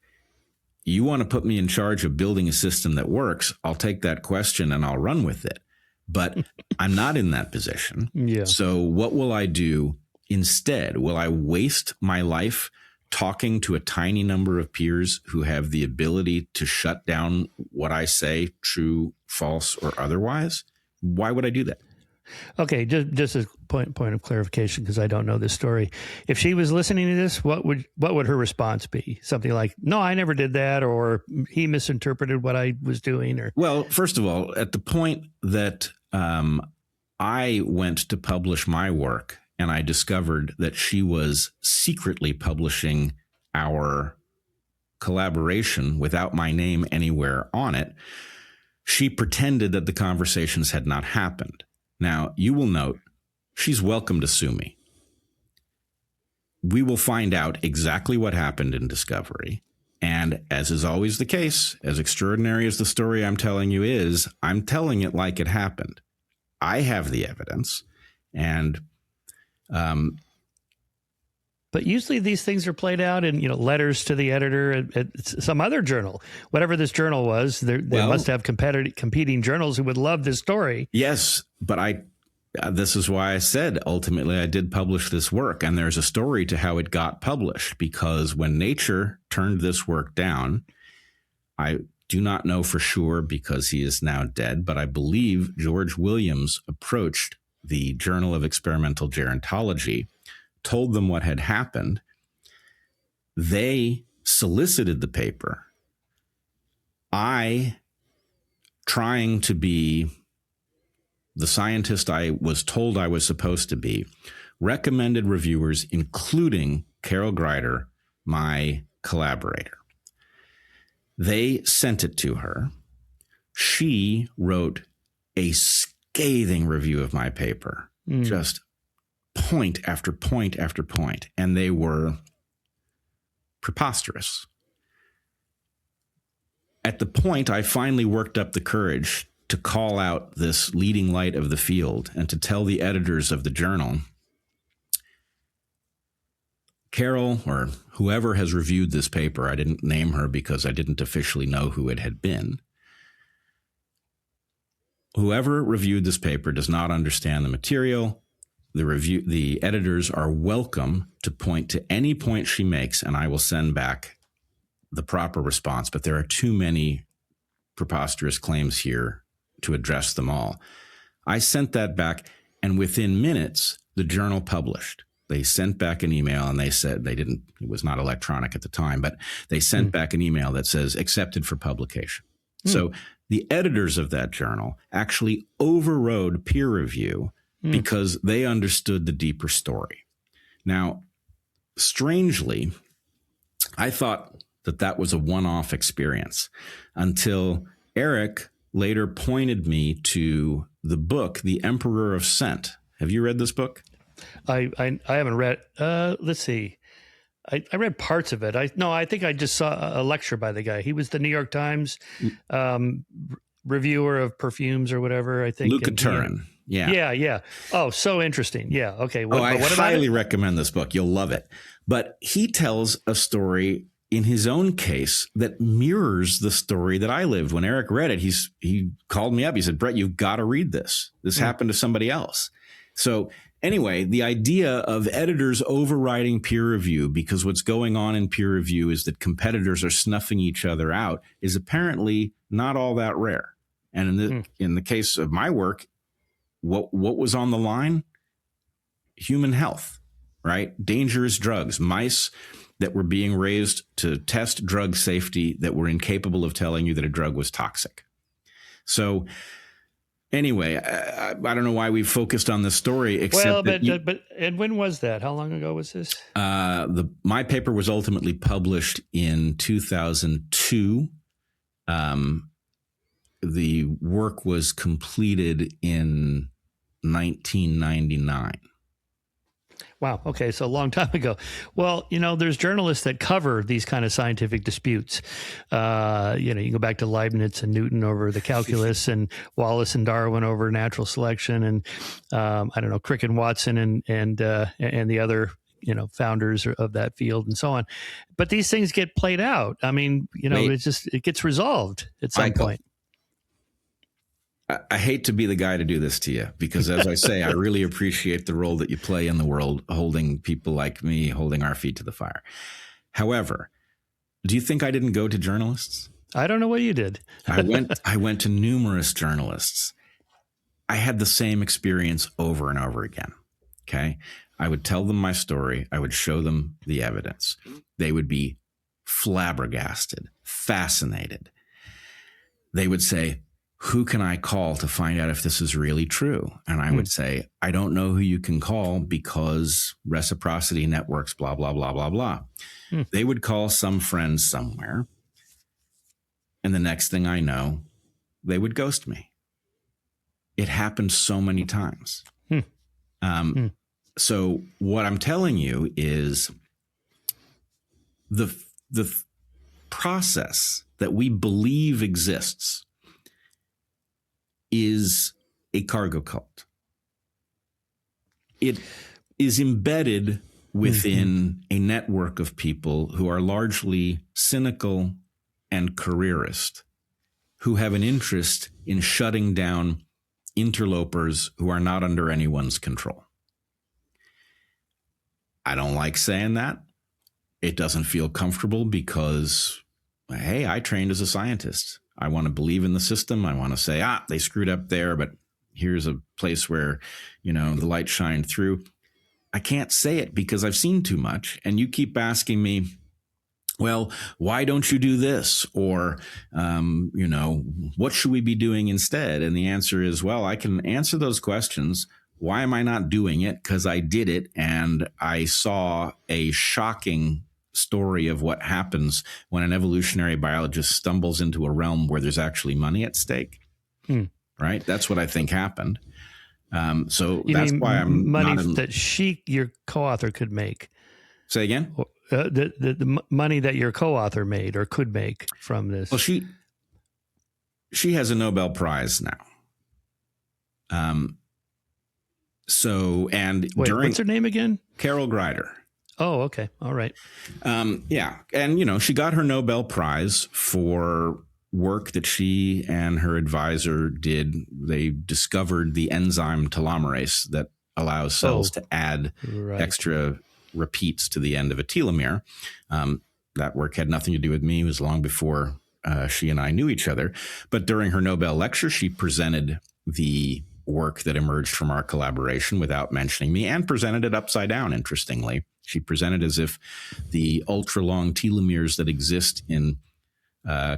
you want to put me in charge of building a system that works, I'll take that question and I'll run with it. But I'm not in that position. Yeah. So what will I do instead? Will I waste my life talking to a tiny number of peers who have the ability to shut down what I say, true, false, or otherwise? Why would I do that? Okay, just a point of clarification, because I don't know this story. If she was listening to this, what would her response be? Something like, "No, I never did that," or "He misinterpreted what I was doing," or well, first of all, at the point that I went to publish my work, and I discovered that she was secretly publishing our collaboration without my name anywhere on it, she pretended that the conversations had not happened. Now, you will note, she's welcome to sue me. We will find out exactly what happened in discovery. And as is always the case, as extraordinary as the story I'm telling you is, I'm telling it like it happened. I have the evidence. And but usually these things are played out in, letters to the editor at some other journal. Whatever this journal was, they must have competing journals who would love this story. Yes, but this is why I said ultimately I did publish this work, and there's a story to how it got published, because when Nature turned this work down, I do not know for sure because he is now dead, but I believe George Williams approached the Journal of Experimental Gerontology, told them what had happened. They solicited the paper. I, trying to be the scientist I was told I was supposed to be, recommended reviewers, including Carol Greider, my collaborator. They sent it to her. She wrote a scathing review of my paper, just point after point after point, and they were preposterous. At the point I finally worked up the courage to call out this leading light of the field and to tell the editors of the journal, Carol, or whoever has reviewed this paper, I didn't name her because I didn't officially know who it had been. Whoever reviewed this paper does not understand the material. The editors are welcome to point to any point she makes, and I will send back the proper response. But there are too many preposterous claims here to address them all. I sent that back, and within minutes, the journal published. They sent back an email, and they said it was not electronic at the time, but they sent back an email that says accepted for publication. So the editors of that journal actually overrode peer review because they understood the deeper story. Now, strangely, I thought that was a one-off experience until Eric later pointed me to the book, The Emperor of Scent. Have you read this book? I haven't read. Let's see. I read parts of it. I think I just saw a lecture by the guy. He was the New York Times reviewer of perfumes or whatever, I think. Luca Turin. Yeah. Oh, so interesting. Yeah. Okay. I highly recommend this book. You'll love it. But he tells a story in his own case that mirrors the story that I lived. When Eric read it, he called me up. He said, "Bret, you've got to read this. This happened to somebody else." So anyway, the idea of editors overriding peer review because what's going on in peer review is that competitors are snuffing each other out is apparently not all that rare. And in the case of my work, what was on the line? Human health. right? Dangerous drugs, mice that were being raised to test drug safety that were incapable of telling you that a drug was toxic. So anyway, I don't know why we focused on this story, except but and when was that? How long ago was this? My paper was ultimately published in 2002. The work was completed in 1999. Wow. Okay. So a long time ago. Well, there's journalists that cover these kind of scientific disputes. You can go back to Leibniz and Newton over the calculus and Wallace and Darwin over natural selection. And, Crick and Watson and the other, founders of that field and so on. But these things get played out. I mean, it gets resolved at some point. I hate to be the guy to do this to you because, as I say, I really appreciate the role that you play in the world, holding people like me, holding our feet to the fire. However, do you think I didn't go to journalists? I don't know what you did. I went to numerous journalists. I had the same experience over and over again. Okay. I would tell them my story. I would show them the evidence. They would be flabbergasted, fascinated. They would say, who can I call to find out if this is really true? And I would say, I don't know who you can call because reciprocity networks, blah, blah, blah, blah, blah. They would call some friend somewhere. And the next thing I know, they would ghost me. It happened so many times. So what I'm telling you is the process that we believe exists is a cargo cult. It is embedded within a network of people who are largely cynical and careerist, who have an interest in shutting down interlopers who are not under anyone's control. I don't like saying that. It doesn't feel comfortable because, hey, I trained as a scientist. I want to believe in the system. I want to say, they screwed up there, but here's a place where, the light shined through. I can't say it because I've seen too much. And you keep asking me, well, why don't you do this? Or, what should we be doing instead? And the answer is, well, I can answer those questions. Why am I not doing it? Because I did it and I saw a shocking story of what happens when an evolutionary biologist stumbles into a realm where there's actually money at stake. Right? That's what I think happened. So that's why I'm money that your co-author could make. Say again? The money that your co-author made or could make from this. Well, she has a Nobel Prize now. What's her name again? Carol Greider. Oh, okay. All right. Yeah. And, she got her Nobel Prize for work that she and her advisor did. They discovered the enzyme telomerase that allows cells to add extra repeats to the end of a telomere. That work had nothing to do with me. It was long before she and I knew each other. But during her Nobel lecture, she presented the work that emerged from our collaboration without mentioning me and presented it upside down, interestingly. She presented as if the ultra-long telomeres that exist in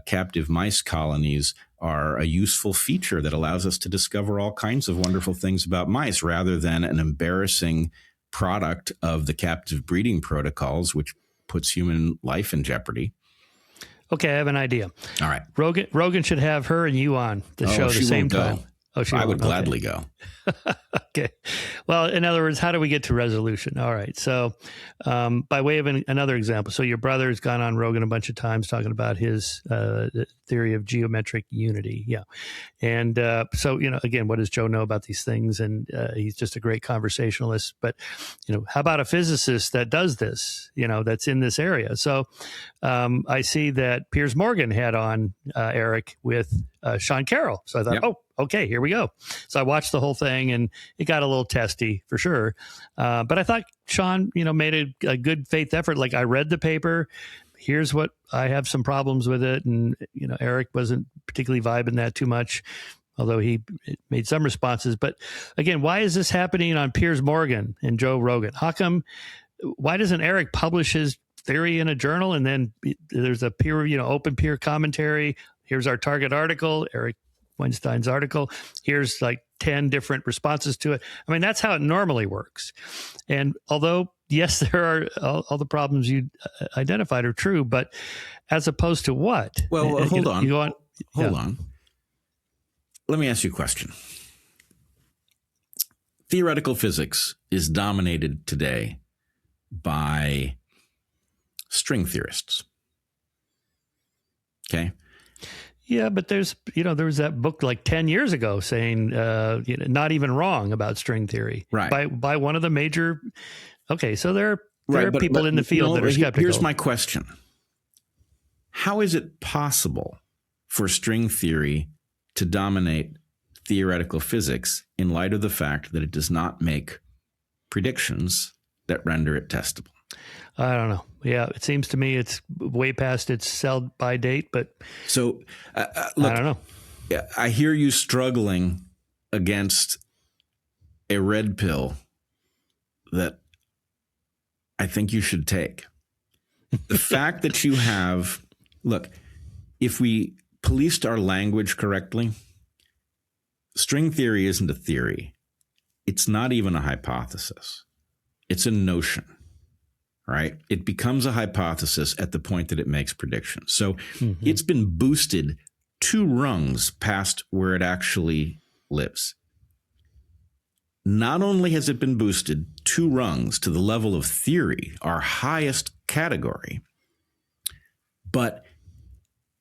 captive mice colonies are a useful feature that allows us to discover all kinds of wonderful things about mice rather than an embarrassing product of the captive breeding protocols, which puts human life in jeopardy. Okay, I have an idea. All right. Rogan should have her and you on the show at the same time. I would gladly go. Okay. Well, in other words, how do we get to resolution? All right. So by way of another example, so your brother's gone on Rogan a bunch of times talking about his theory of geometric unity. Yeah. And so, again, what does Joe know about these things? And he's just a great conversationalist. But, how about a physicist that does this, that's in this area? So I see that Piers Morgan had on Eric with Sean Carroll. So I thought, okay, here we go. So I watched the whole thing and it got a little testy for sure. But I thought Sean, made a good faith effort. Like I read the paper. Here's what I have some problems with it. And, Eric wasn't particularly vibing that too much. although he made some responses. But again, why is this happening on Piers Morgan and Joe Rogan? Why doesn't Eric publish his theory in a journal and then there's a peer review, open peer commentary? Here's our target article, Eric Weinstein's article. Here's like 10 different responses to it. I mean, that's how it normally works. And although, yes, there are all the problems you identified are true, but as opposed to what? Well, hold on. Hold on. Let me ask you a question. Theoretical physics is dominated today by string theorists. Okay. Yeah, but there was that book like 10 years ago saying not even wrong about string theory, right? By one of the major. Okay, so there are people in the field that are skeptical. Here's my question: how is it possible for string theory to dominate theoretical physics in light of the fact that it does not make predictions that render it testable? I don't know. Yeah, it seems to me it's way past its sell-by date, but so look, I don't know. I hear you struggling against a red pill that I think you should take. The fact that you have, look, if we policed our language correctly, string theory isn't a theory. It's not even a hypothesis. It's a notion. Right? It becomes a hypothesis at the point that it makes predictions. So it's been boosted 2 rungs past where it actually lives. Not only has it been boosted 2 rungs to the level of theory, our highest category, but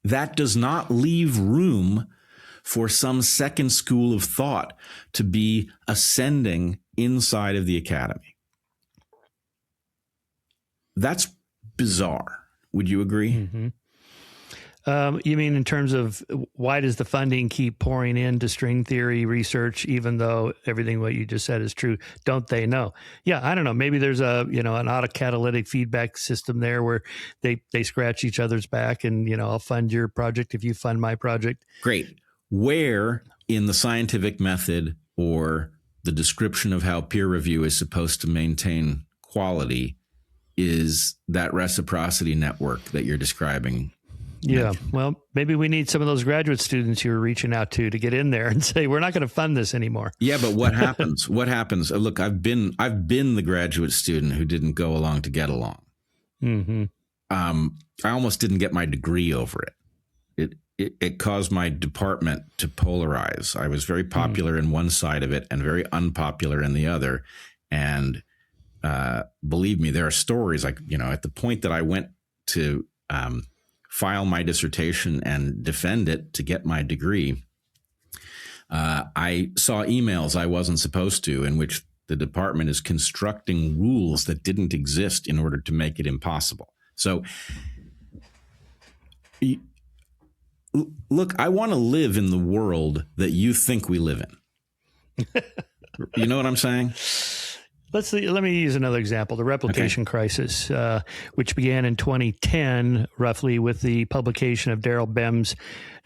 that does not leave room for some second school of thought to be ascending inside of the academy. That's bizarre. Would you agree? Mm-hmm. You mean in terms of why does the funding keep pouring into string theory research, even though everything what you just said is true? Don't they know? Yeah, I don't know. Maybe there's an autocatalytic feedback system there where they scratch each other's back and, I'll fund your project if you fund my project. Great. Where in the scientific method or the description of how peer review is supposed to maintain quality is that reciprocity network that you're describing? Yeah, well, maybe we need some of those graduate students you're reaching out to get in there and say, we're not going to fund this anymore. Yeah, but what happens? What happens? Look, I've been the graduate student who didn't go along to get along. Mm-hmm. I almost didn't get my degree over it. It caused my department to polarize. I was very popular in one side of it and very unpopular in the other. And believe me, there are stories like, at the point that I went to file my dissertation and defend it to get my degree, I saw emails I wasn't supposed to, in which the department is constructing rules that didn't exist in order to make it impossible. So, look, I want to live in the world that you think we live in. You know what I'm saying? Let me use another example, the replication crisis, which began in 2010, roughly, with the publication of Daryl Bem's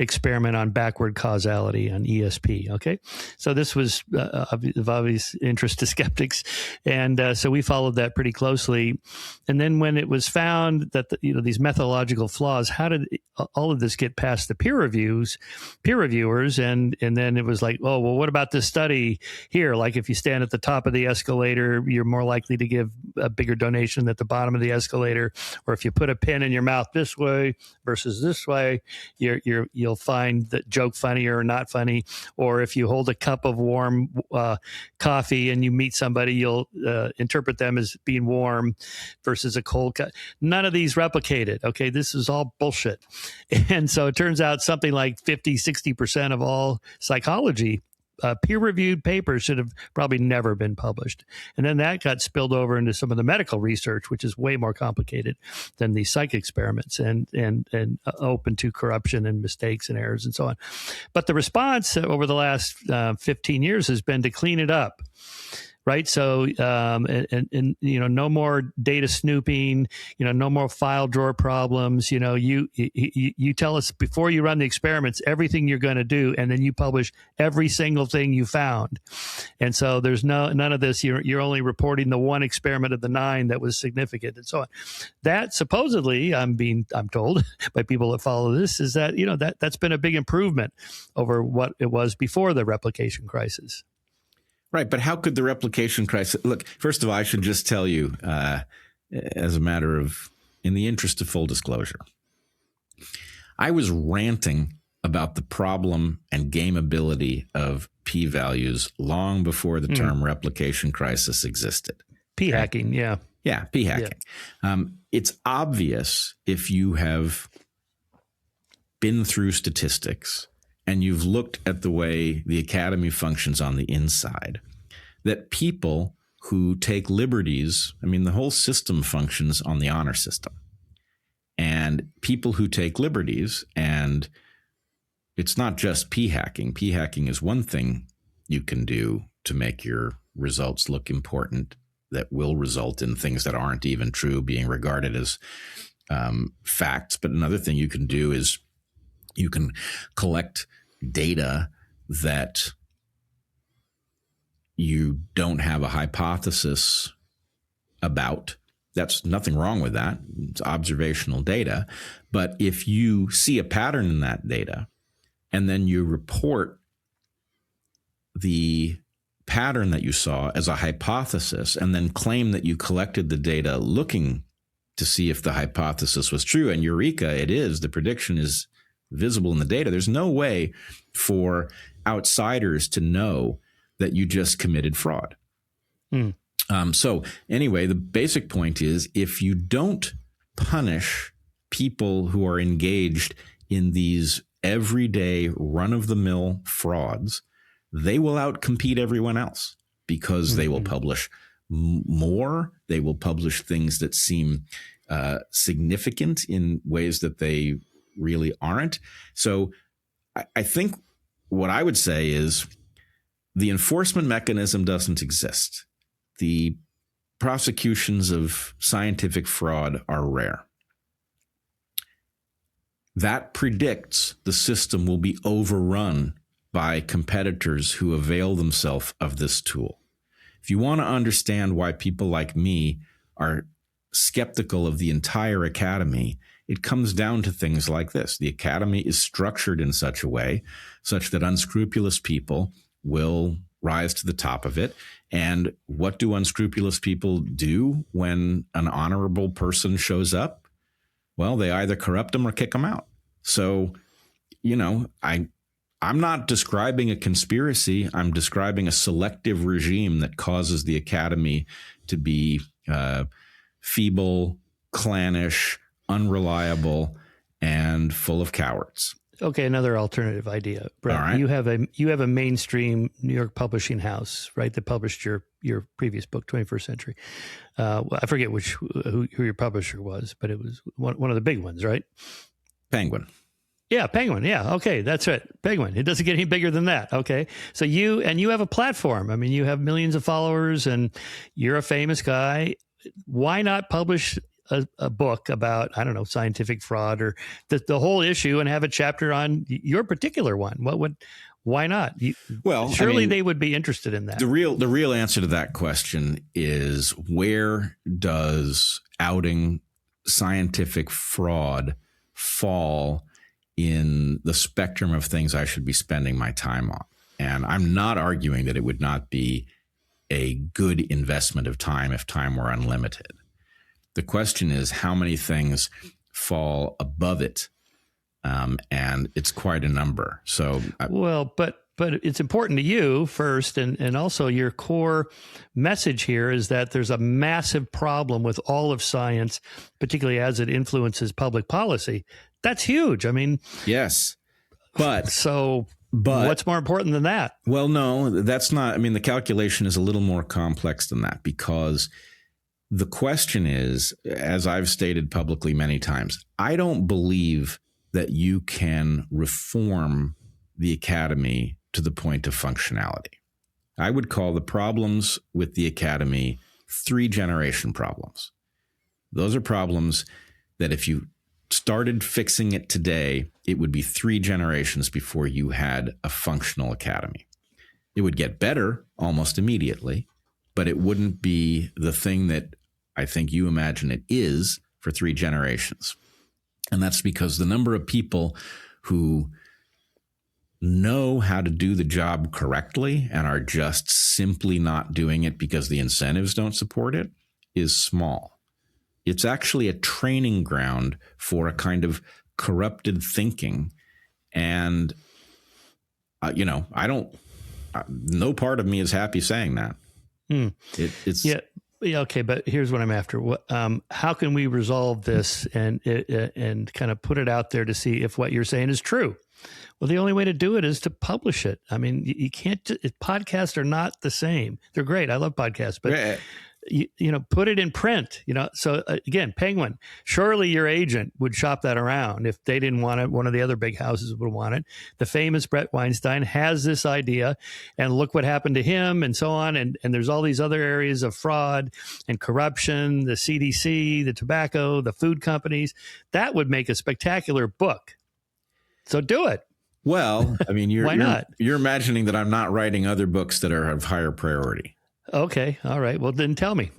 experiment on backward causality on ESP. Okay, so this was of obvious interest to skeptics, and so we followed that pretty closely. And then when it was found that these methodological flaws, how did all of this get past the peer reviewers, and then it was like, oh well, what about this study here? Like if you stand at the top of the escalator, you're more likely to give a bigger donation at the bottom of the escalator, or if you put a pin in your mouth this way versus this way, you'll find that joke funny or not funny. Or if you hold a cup of warm coffee and you meet somebody, you'll interpret them as being warm versus a cold cup. None of these replicated. Okay, this is all bullshit. And so it turns out something like 50-60% of all psychology peer-reviewed papers should have probably never been published. And then that got spilled over into some of the medical research, which is way more complicated than these psych experiments and open to corruption and mistakes and errors and so on. But the response over the last 15 years has been to clean it up. right? So, and no more data snooping, no more file drawer problems. You tell us before you run the experiments everything you're going to do, and then you publish every single thing you found. And so there's none of this. You're only reporting the one experiment of the 9 that was significant, and so on. That supposedly, I'm told by people that follow this, is that that's been a big improvement over what it was before the replication crisis. Right, but how could the replication crisis look? First of all, I should just tell you, as a matter of, in the interest of full disclosure, I was ranting about the problem and gameability of p-values long before the term replication crisis existed. P-hacking, yeah. Yeah, p-hacking. Yeah. It's obvious if you have been through statistics and you've looked at the way the academy functions on the inside, that people who take liberties, the whole system functions on the honor system. And people who take liberties, and it's not just p-hacking. P-hacking is one thing you can do to make your results look important that will result in things that aren't even true being regarded as facts. But another thing you can do is you can collect data that you don't have a hypothesis about. That's nothing wrong with that. It's observational data. But if you see a pattern in that data and then you report the pattern that you saw as a hypothesis and then claim that you collected the data looking to see if the hypothesis was true, and eureka, it is, the prediction is visible in the data, there's no way for outsiders to know that you just committed fraud. So anyway, the basic point is, if you don't punish people who are engaged in these everyday run-of-the-mill frauds, they will outcompete everyone else because they will publish more. They will publish things that seem significant in ways that they really aren't. So I think what I would say is the enforcement mechanism doesn't exist. The prosecutions of scientific fraud are rare. That predicts the system will be overrun by competitors who avail themselves of this tool. If you want to understand why people like me are skeptical of the entire academy, it comes down to things like this. The academy is structured in such a way such that unscrupulous people will rise to the top of it. And what do unscrupulous people do when an honorable person shows up? Well, they either corrupt them or kick them out. So, I'm not describing a conspiracy. I'm describing a selective regime that causes the academy to be feeble, clannish, unreliable, and full of cowards. Okay, another alternative idea, Bret. All right. You have a mainstream New York publishing house, right, that published your previous book, 21st Century. I forget who your publisher was, but it was one of the big ones, right? Penguin. Yeah, Penguin. Yeah, okay, that's right. Penguin. It doesn't get any bigger than that. Okay, so you have a platform. You have millions of followers, and you're a famous guy. Why not publish a book about, I don't know, scientific fraud or the whole issue, and have a chapter on your particular one? Why not? Surely they would be interested in that. The real answer to that question is, where does outing scientific fraud fall in the spectrum of things I should be spending my time on? And I'm not arguing that it would not be a good investment of time if time were unlimited. The question is, how many things fall above it? And it's quite a number. So, but it's important to you first, and also your core message here is that there's a massive problem with all of science, particularly as it influences public policy. That's huge. Yes, but what's more important than that? Well, no, that's not. The calculation is a little more complex than that, because the question is, as I've stated publicly many times, I don't believe that you can reform the academy to the point of functionality. I would call the problems with the academy 3-generation problems. Those are problems that if you started fixing it today, it would be 3 generations before you had a functional academy. It would get better almost immediately, but it wouldn't be the thing that I think you imagine it is for 3 generations. And that's because the number of people who know how to do the job correctly and are just simply not doing it because the incentives don't support it is small. It's actually a training ground for a kind of corrupted thinking. And, no part of me is happy saying that. It's yeah. Okay, but here's what I'm after. How can we resolve this and kind of put it out there to see if what you're saying is true? Well, the only way to do it is to publish it. I mean, you can't. Podcasts are not the same. They're great. I love podcasts, but put it in print. So again, Penguin. Surely your agent would shop that around if they didn't want it. One of the other big houses would want it. The famous Bret Weinstein has this idea, and look what happened to him, and so on. And there's all these other areas of fraud and corruption. The CDC, the tobacco, the food companies. That would make a spectacular book. So do it. Well, I mean, Why not? You're imagining that I'm not writing other books that are of higher priority. Okay. All right. Well, then tell me.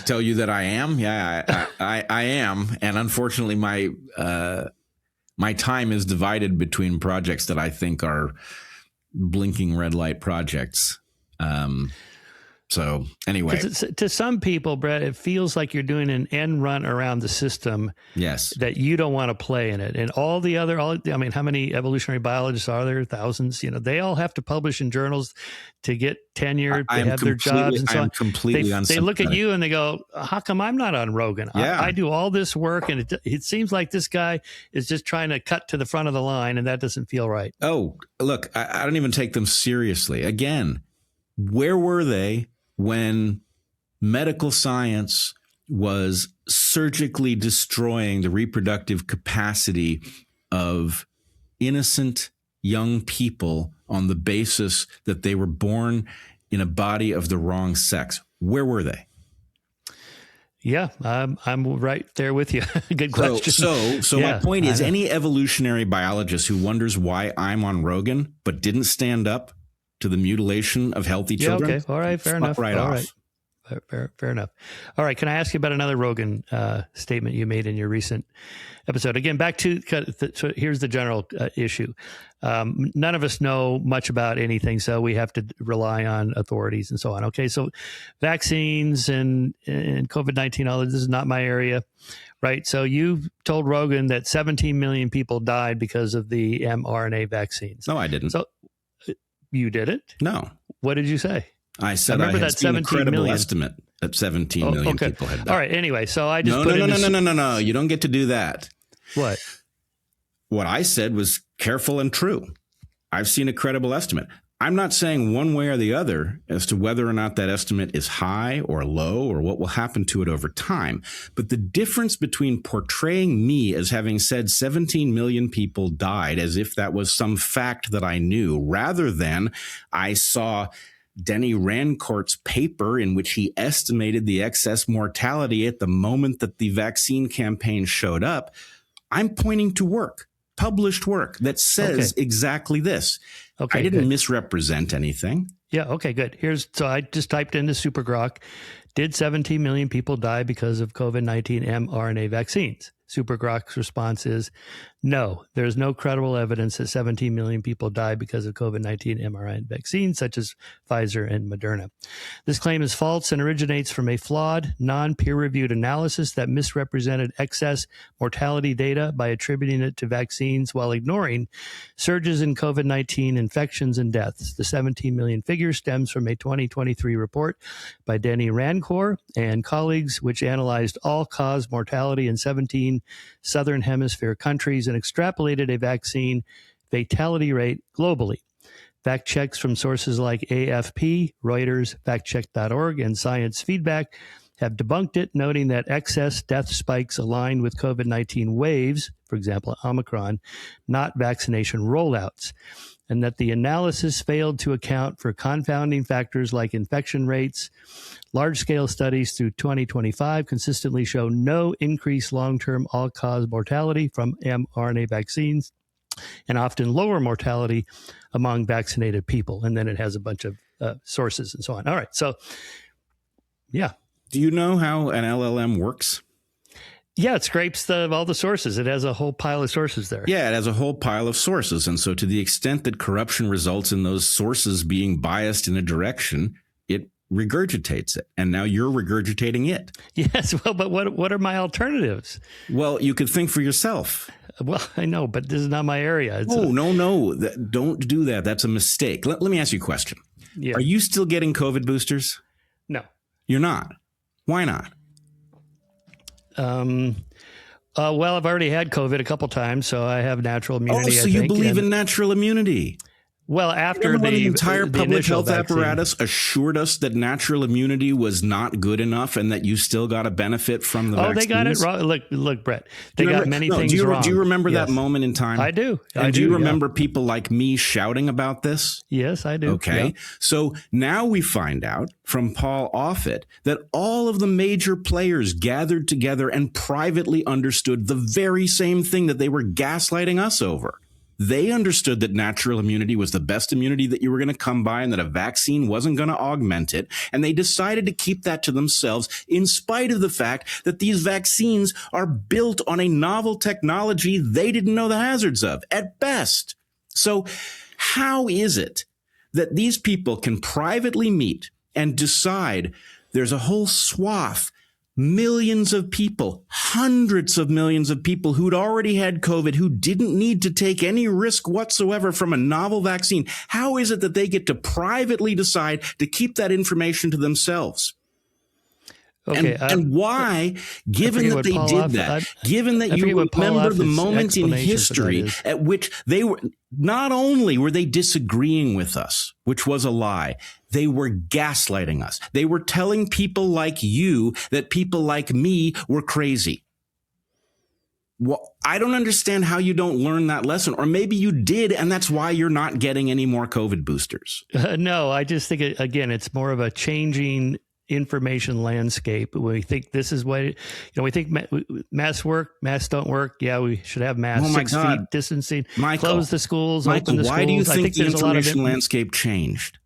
Tell you that I am? Yeah, I am. And unfortunately, my time is divided between projects that I think are blinking red light projects. So anyway, to some people, Bret, it feels like you're doing an end run around the system. Yes, that you don't want to play in it, and how many evolutionary biologists are there? Thousands. They all have to publish in journals to get tenure, to have their jobs, and so on. They look at you and they go, "How come I'm not on Rogan? Yeah. I do all this work, and it seems like this guy is just trying to cut to the front of the line, and that doesn't feel right." Oh, look, I don't even take them seriously. Again, where were they when medical science was surgically destroying the reproductive capacity of innocent young people on the basis that they were born in a body of the wrong sex? Where were they? Yeah, I'm right there with you. Good question. So my point is, any evolutionary biologist who wonders why I'm on Rogan but didn't stand up to the mutilation of healthy children. Okay. All right. Fair enough. Right all off. Right. Fair enough. All right. Can I ask you about another Rogan statement you made in your recent episode? Again, back to so here's the general issue. None of us know much about anything, so we have to rely on authorities and so on. Okay. So vaccines and COVID-19, all this is not my area. Right. So you told Rogan that 17 million people died because of the mRNA vaccines. No, I didn't. So you didn't? No. What did you say? I said I had seen a credible estimate that 17 million people had died. All right. Anyway, so I just No. You don't get to do that. What? What I said was careful and true. I've seen a credible estimate. I'm not saying one way or the other as to whether or not that estimate is high or low or what will happen to it over time. But the difference between portraying me as having said 17 million people died as if that was some fact that I knew, rather than I saw Denny Rancourt's paper in which he estimated the excess mortality at the moment that the vaccine campaign showed up, I'm pointing to published work that says exactly this. Okay, I didn't misrepresent anything. Yeah. Okay, good. So I just typed into Supergrok. Did 17 million people die because of COVID-19 mRNA vaccines? Supergrok's response is no. There's no credible evidence that 17 million people died because of COVID-19 mRNA vaccines, such as Pfizer and Moderna. This claim is false and originates from a flawed, non-peer-reviewed analysis that misrepresented excess mortality data by attributing it to vaccines while ignoring surges in COVID-19 infections and deaths. The 17 million figure stems from a 2023 report by Denny Rancourt and colleagues, which analyzed all-cause mortality in 17 Southern Hemisphere countries and extrapolated a vaccine fatality rate globally. Fact checks from sources like AFP, Reuters, factcheck.org, and Science Feedback have debunked it, noting that excess death spikes aligned with COVID-19 waves, for example, Omicron, not vaccination rollouts, and that the analysis failed to account for confounding factors like infection rates. Large-scale studies through 2025 consistently show no increased long-term all-cause mortality from mRNA vaccines and often lower mortality among vaccinated people. And then it has a bunch of sources and so on. All right. So, yeah. Do you know how an LLM works? Yeah, it scrapes all the sources. It has a whole pile of sources there. Yeah, it has a whole pile of sources. And so to the extent that corruption results in those sources being biased in a direction, it regurgitates it. And now you're regurgitating it. Yes. Well, but what are my alternatives? Well, you could think for yourself. Well, I know, but this is not my area. No. Don't do that. That's a mistake. Let me ask you a question. Yeah. Are you still getting COVID boosters? No. You're not. Why not? Well, I've already had COVID a couple times, so I have natural immunity. Oh, so you believe in natural immunity? Well, after the entire public health vaccine apparatus assured us that natural immunity was not good enough and that you still got a benefit from the vaccines. They got it wrong. Look, Brett, they got many things wrong. Do you remember Yes. that moment in time? I do. And do you remember people like me shouting about this? Yes, I do. Okay. Yeah. So now we find out from Paul Offit that all of the major players gathered together and privately understood the very same thing that they were gaslighting us over. They understood that natural immunity was the best immunity that you were going to come by and that a vaccine wasn't going to augment it. And they decided to keep that to themselves in spite of the fact that these vaccines are built on a novel technology they didn't know the hazards of at best. So how is it that these people can privately meet and decide there's a whole swath, millions of people, hundreds of millions of people who'd already had COVID, who didn't need to take any risk whatsoever from a novel vaccine? How is it that they get to privately decide to keep that information to themselves? Okay, and why, given that they did that, given that you remember the moment in history at which they were, not only were they disagreeing with us, which was a lie, they were gaslighting us. They were telling people like you that people like me were crazy. Well, I don't understand how you don't learn that lesson. Or maybe you did, and that's why you're not getting any more COVID boosters. No, I just think, again, it's more of a changing information landscape. We think this is what, we think masks work, masks don't work. Yeah, we should have masks. Oh my 6 God. feet distancing, Michael, close the schools, Michael, open the schools. why do you think the there's a lot of information landscape changed?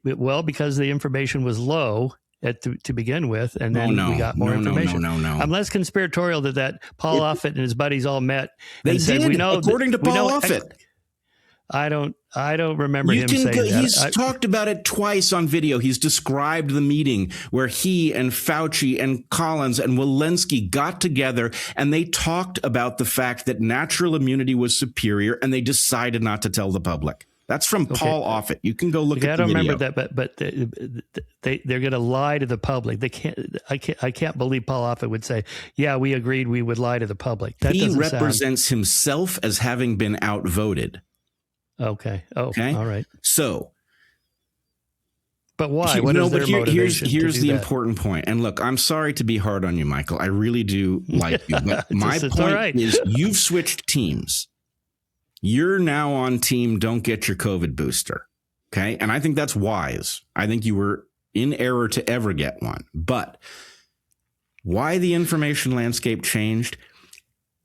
Well, because the information was low to begin with, and then we got more information. No. I'm less conspiratorial that Paul Offit and his buddies all met. They and said, did, we know according to Paul Offit. I don't remember him saying that. He's talked about it twice on video. He's described the meeting where he and Fauci and Collins and Walensky got together and they talked about the fact that natural immunity was superior and they decided not to tell the public. That's from Paul Offit. You can go look at the video. I don't remember that, but they're going to lie to the public. They can't. I can't believe Paul Offit would say, "Yeah, we agreed we would lie to the public." That he represents himself as having been outvoted. Okay. Oh, okay. All right. So, but why? What is their motivation? Here's the important point. And look, I'm sorry to be hard on you, Michael. I really do like you. But my point is you've switched teams. You're now on team don't get your COVID booster. Okay. And I think that's wise. I think you were in error to ever get one. But why the information landscape changed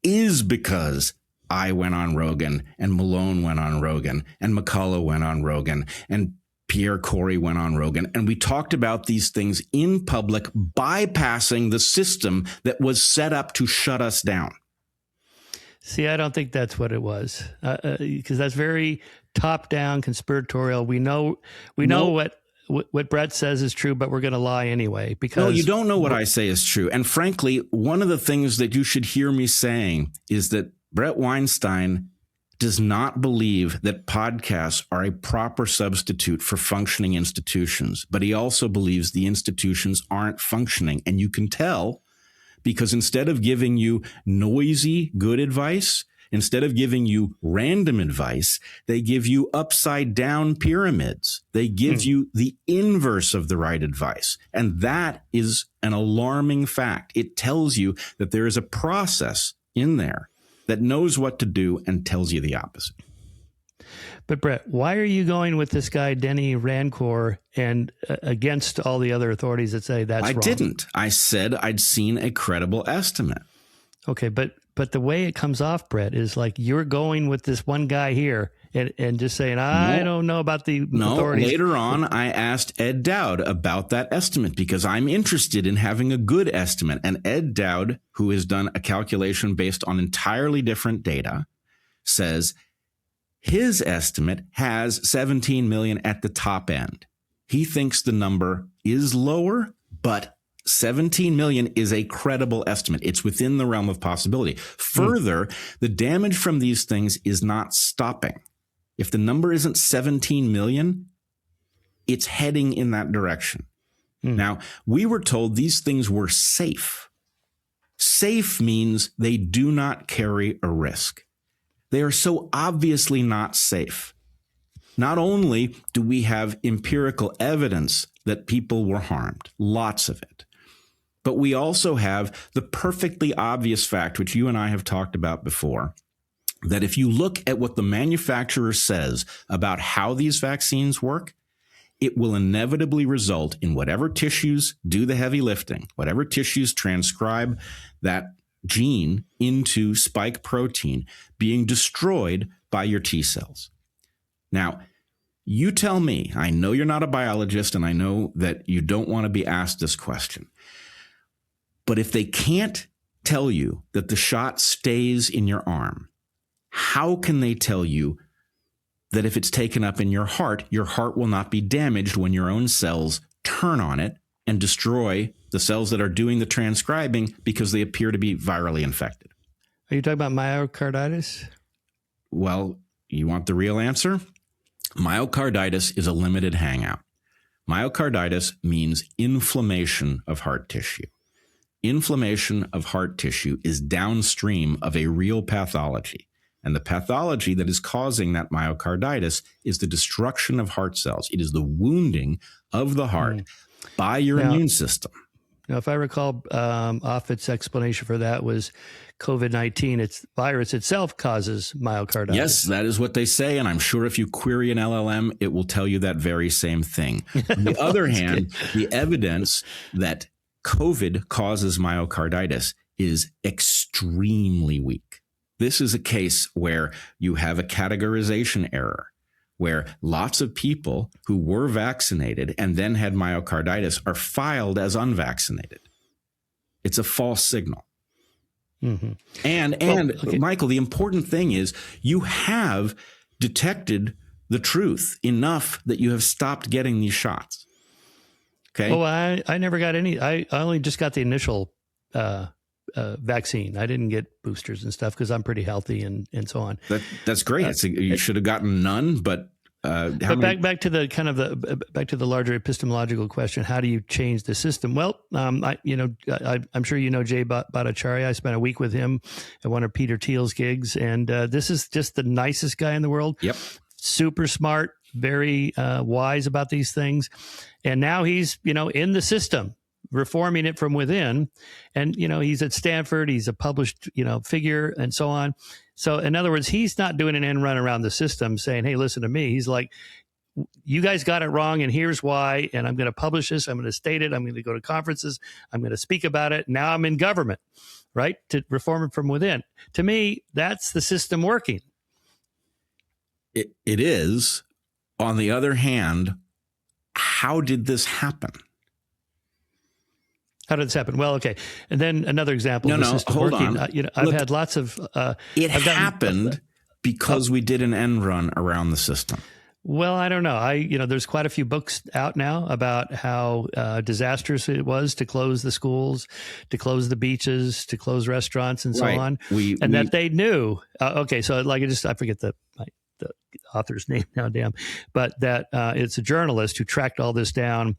is because I went on Rogan and Malone went on Rogan and McCullough went on Rogan and Pierre Corey went on Rogan. And we talked about these things in public, bypassing the system that was set up to shut us down. See, I don't think that's what it was, because that's very top-down, conspiratorial. We know what Bret says is true, but we're going to lie anyway. Because no, you don't know what I say is true. And frankly, one of the things that you should hear me saying is that Bret Weinstein does not believe that podcasts are a proper substitute for functioning institutions, but he also believes the institutions aren't functioning. And you can tell because instead of giving you noisy, good advice, Instead of giving you random advice, they give you upside down pyramids. They give you the inverse of the right advice. And that is an alarming fact. It tells you that there is a process in there that knows what to do and tells you the opposite. But Bret, why are you going with this guy, Denny Rancourt, and against all the other authorities that say that's wrong? I didn't. I said I'd seen a credible estimate. Okay, but the way it comes off, Bret, is like you're going with this one guy here and just saying, I don't know about the authorities. Later on, I asked Ed Dowd about that estimate because I'm interested in having a good estimate. And Ed Dowd, who has done a calculation based on entirely different data, says his estimate has 17 million at the top end. He thinks the number is lower, but 17 million is a credible estimate. It's within the realm of possibility. Further, the damage from these things is not stopping. If the number isn't 17 million, it's heading in that direction. Now, we were told these things were safe. Safe means they do not carry a risk. They are so obviously not safe. Not only do we have empirical evidence that people were harmed, lots of it, but we also have the perfectly obvious fact, which you and I have talked about before, that if you look at what the manufacturer says about how these vaccines work, it will inevitably result in whatever tissues do the heavy lifting, whatever tissues transcribe that gene into spike protein being destroyed by your T cells. Now, you tell me, I know you're not a biologist and I know that you don't want to be asked this question, but if they can't tell you that the shot stays in your arm, how can they tell you that if it's taken up in your heart will not be damaged when your own cells turn on it and destroy the cells that are doing the transcribing because they appear to be virally infected? Are you talking about myocarditis? Well, you want the real answer? Myocarditis is a limited hangout. Myocarditis means inflammation of heart tissue. Inflammation of heart tissue is downstream of a real pathology. And the pathology that is causing that myocarditis is the destruction of heart cells. It is the wounding of the heart by your immune system. Now, if I recall, Offit's explanation for that was COVID-19, its virus itself causes myocarditis. Yes, that is what they say. And I'm sure if you query an LLM, it will tell you that very same thing. On the other hand, the evidence that COVID causes myocarditis is extremely weak. This is a case where you have a categorization error, where lots of people who were vaccinated and then had myocarditis are filed as unvaccinated. It's a false signal. And Michael, the important thing is you have detected the truth enough that you have stopped getting these shots. Okay. Oh, I never got any. I only just got the initial vaccine. I didn't get boosters and stuff because I'm pretty healthy and so on. That's great. You should have gotten none, but back to the larger epistemological question: how do you change the system? Well, I'm sure you know Jay Bhattacharya. I spent a week with him at one of Peter Thiel's gigs, and this is just the nicest guy in the world. Yep, super smart, very wise about these things, and now he's in the system, reforming it from within. And, he's at Stanford, he's a published, figure and so on. So in other words, he's not doing an end run around the system saying, hey, listen to me. He's like, you guys got it wrong and here's why. And I'm going to publish this. I'm going to state it. I'm going to go to conferences. I'm going to speak about it. Now I'm in government, right? To reform it from within. To me, that's the system working. It is. On the other hand, how did this happen? How did this happen? Well, okay. And then another example. Hold on. I've had lots of... happened because we did an end run around the system. Well, I don't know. There's quite a few books out now about how disastrous it was to close the schools, to close the beaches, to close restaurants and so on. That they knew. Okay. So I forget the author's name now, damn. But that it's a journalist who tracked all this down.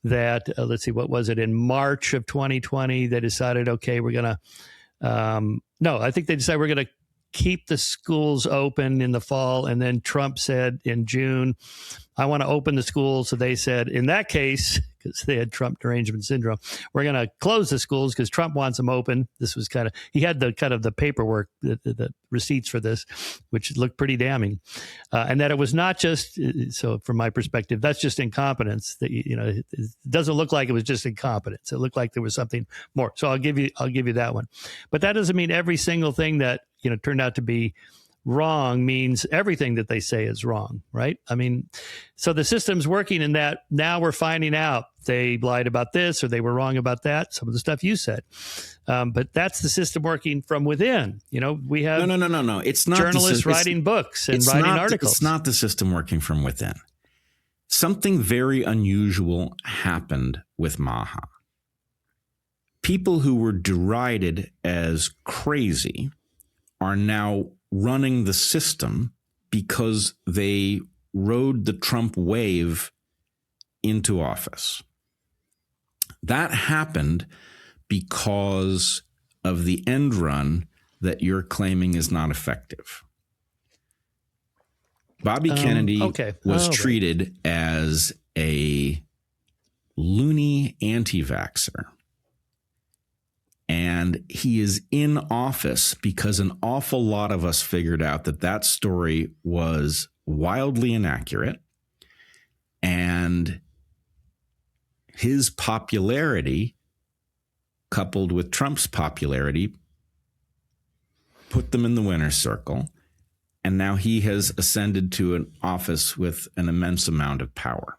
That let's see, what was it in March of 2020? They decided, okay, we're gonna. I think they decided we're gonna keep the schools open in the fall. And then Trump said in June, I want to open the schools. So they said, in that case, because they had Trump derangement syndrome, we're going to close the schools because Trump wants them open. This was he had the paperwork, the receipts for this, which looked pretty damning. And that it was not just, so from my perspective, that's just incompetence. That, it doesn't look like it was just incompetence. It looked like there was something more. So I'll give you that one. But that doesn't mean every single thing that, turned out to be wrong means everything that they say is wrong, right? I mean, so the system's working in that now we're finding out they lied about this or they were wrong about that, some of the stuff you said. But that's the system working from within. We have no. It's not journalists writing books and writing articles. It's not the system working from within. Something very unusual happened with Maha. People who were derided as crazy are now running the system because they rode the Trump wave into office. That happened because of the end run that you're claiming is not effective. Bobby Kennedy was treated as a loony anti-vaxxer. And he is in office because an awful lot of us figured out that story was wildly inaccurate. And his popularity, coupled with Trump's popularity, put them in the winner's circle. And now he has ascended to an office with an immense amount of power.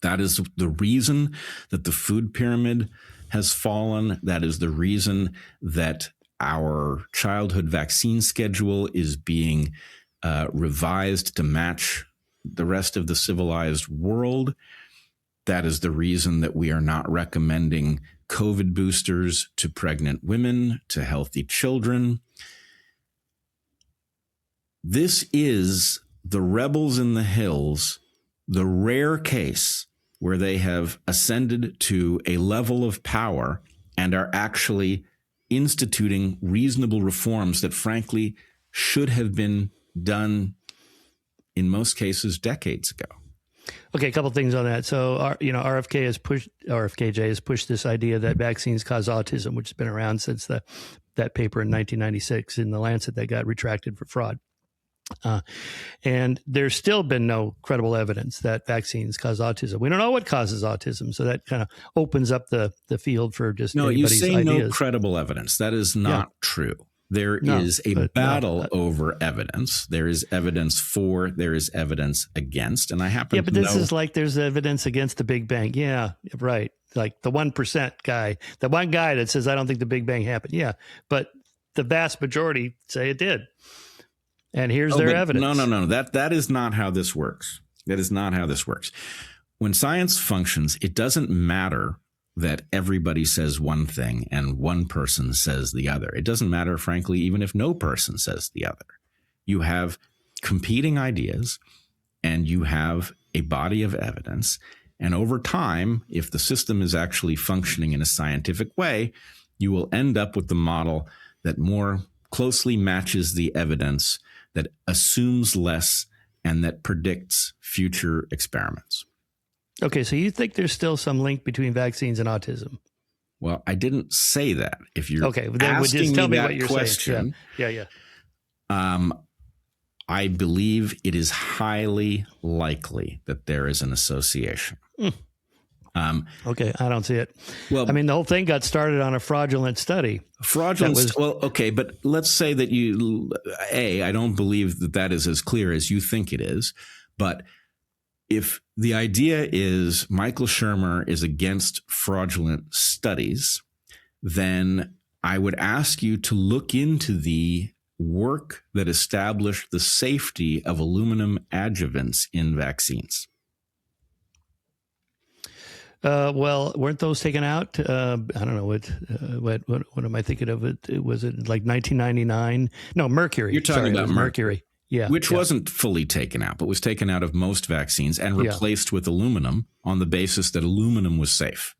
That is the reason that the food pyramid has fallen. That is the reason that our childhood vaccine schedule is being revised to match the rest of the civilized world. That is the reason that we are not recommending COVID boosters to pregnant women, to healthy children. This is the rebels in the hills, the rare case where they have ascended to a level of power and are actually instituting reasonable reforms that, frankly, should have been done in most cases decades ago. Okay, a couple of things on that. So, RFKJ has pushed this idea that vaccines cause autism, which has been around since that paper in 1996 in The Lancet that got retracted for fraud. And there's still been no credible evidence that vaccines cause autism. We don't know what causes autism, so that kind of opens up the field for just anybody's ideas. No credible evidence. That is not true. There is a battle over evidence. There is evidence for, there is evidence against, and I happen to know. Yeah, but this is like there's evidence against the Big Bang. Yeah, right. Like the 1% guy, the one guy that says, I don't think the Big Bang happened. Yeah, but the vast majority say it did. And here's their evidence. No. That is not how this works. That is not how this works. When science functions, it doesn't matter that everybody says one thing and one person says the other. It doesn't matter, frankly, even if no person says the other. You have competing ideas and you have a body of evidence. And over time, if the system is actually functioning in a scientific way, you will end up with the model that more closely matches the evidence, that assumes less, and that predicts future experiments. Okay, so you think there's still some link between vaccines and autism? Well, I didn't say that. If you're then asking just tell me that what you're question, saying. Yeah. I believe it is highly likely that there is an association. Okay, I don't see it. Well, I mean, the whole thing got started on a fraudulent study. But let's say that I don't believe that is as clear as you think it is. But if the idea is Michael Shermer is against fraudulent studies, then I would ask you to look into the work that established the safety of aluminum adjuvants in vaccines. Well, weren't those taken out? I don't know what am I thinking of? Was it like 1999? No, mercury. You're talking about mercury. Yeah, which wasn't fully taken out, but was taken out of most vaccines and replaced with aluminum on the basis that aluminum was safe.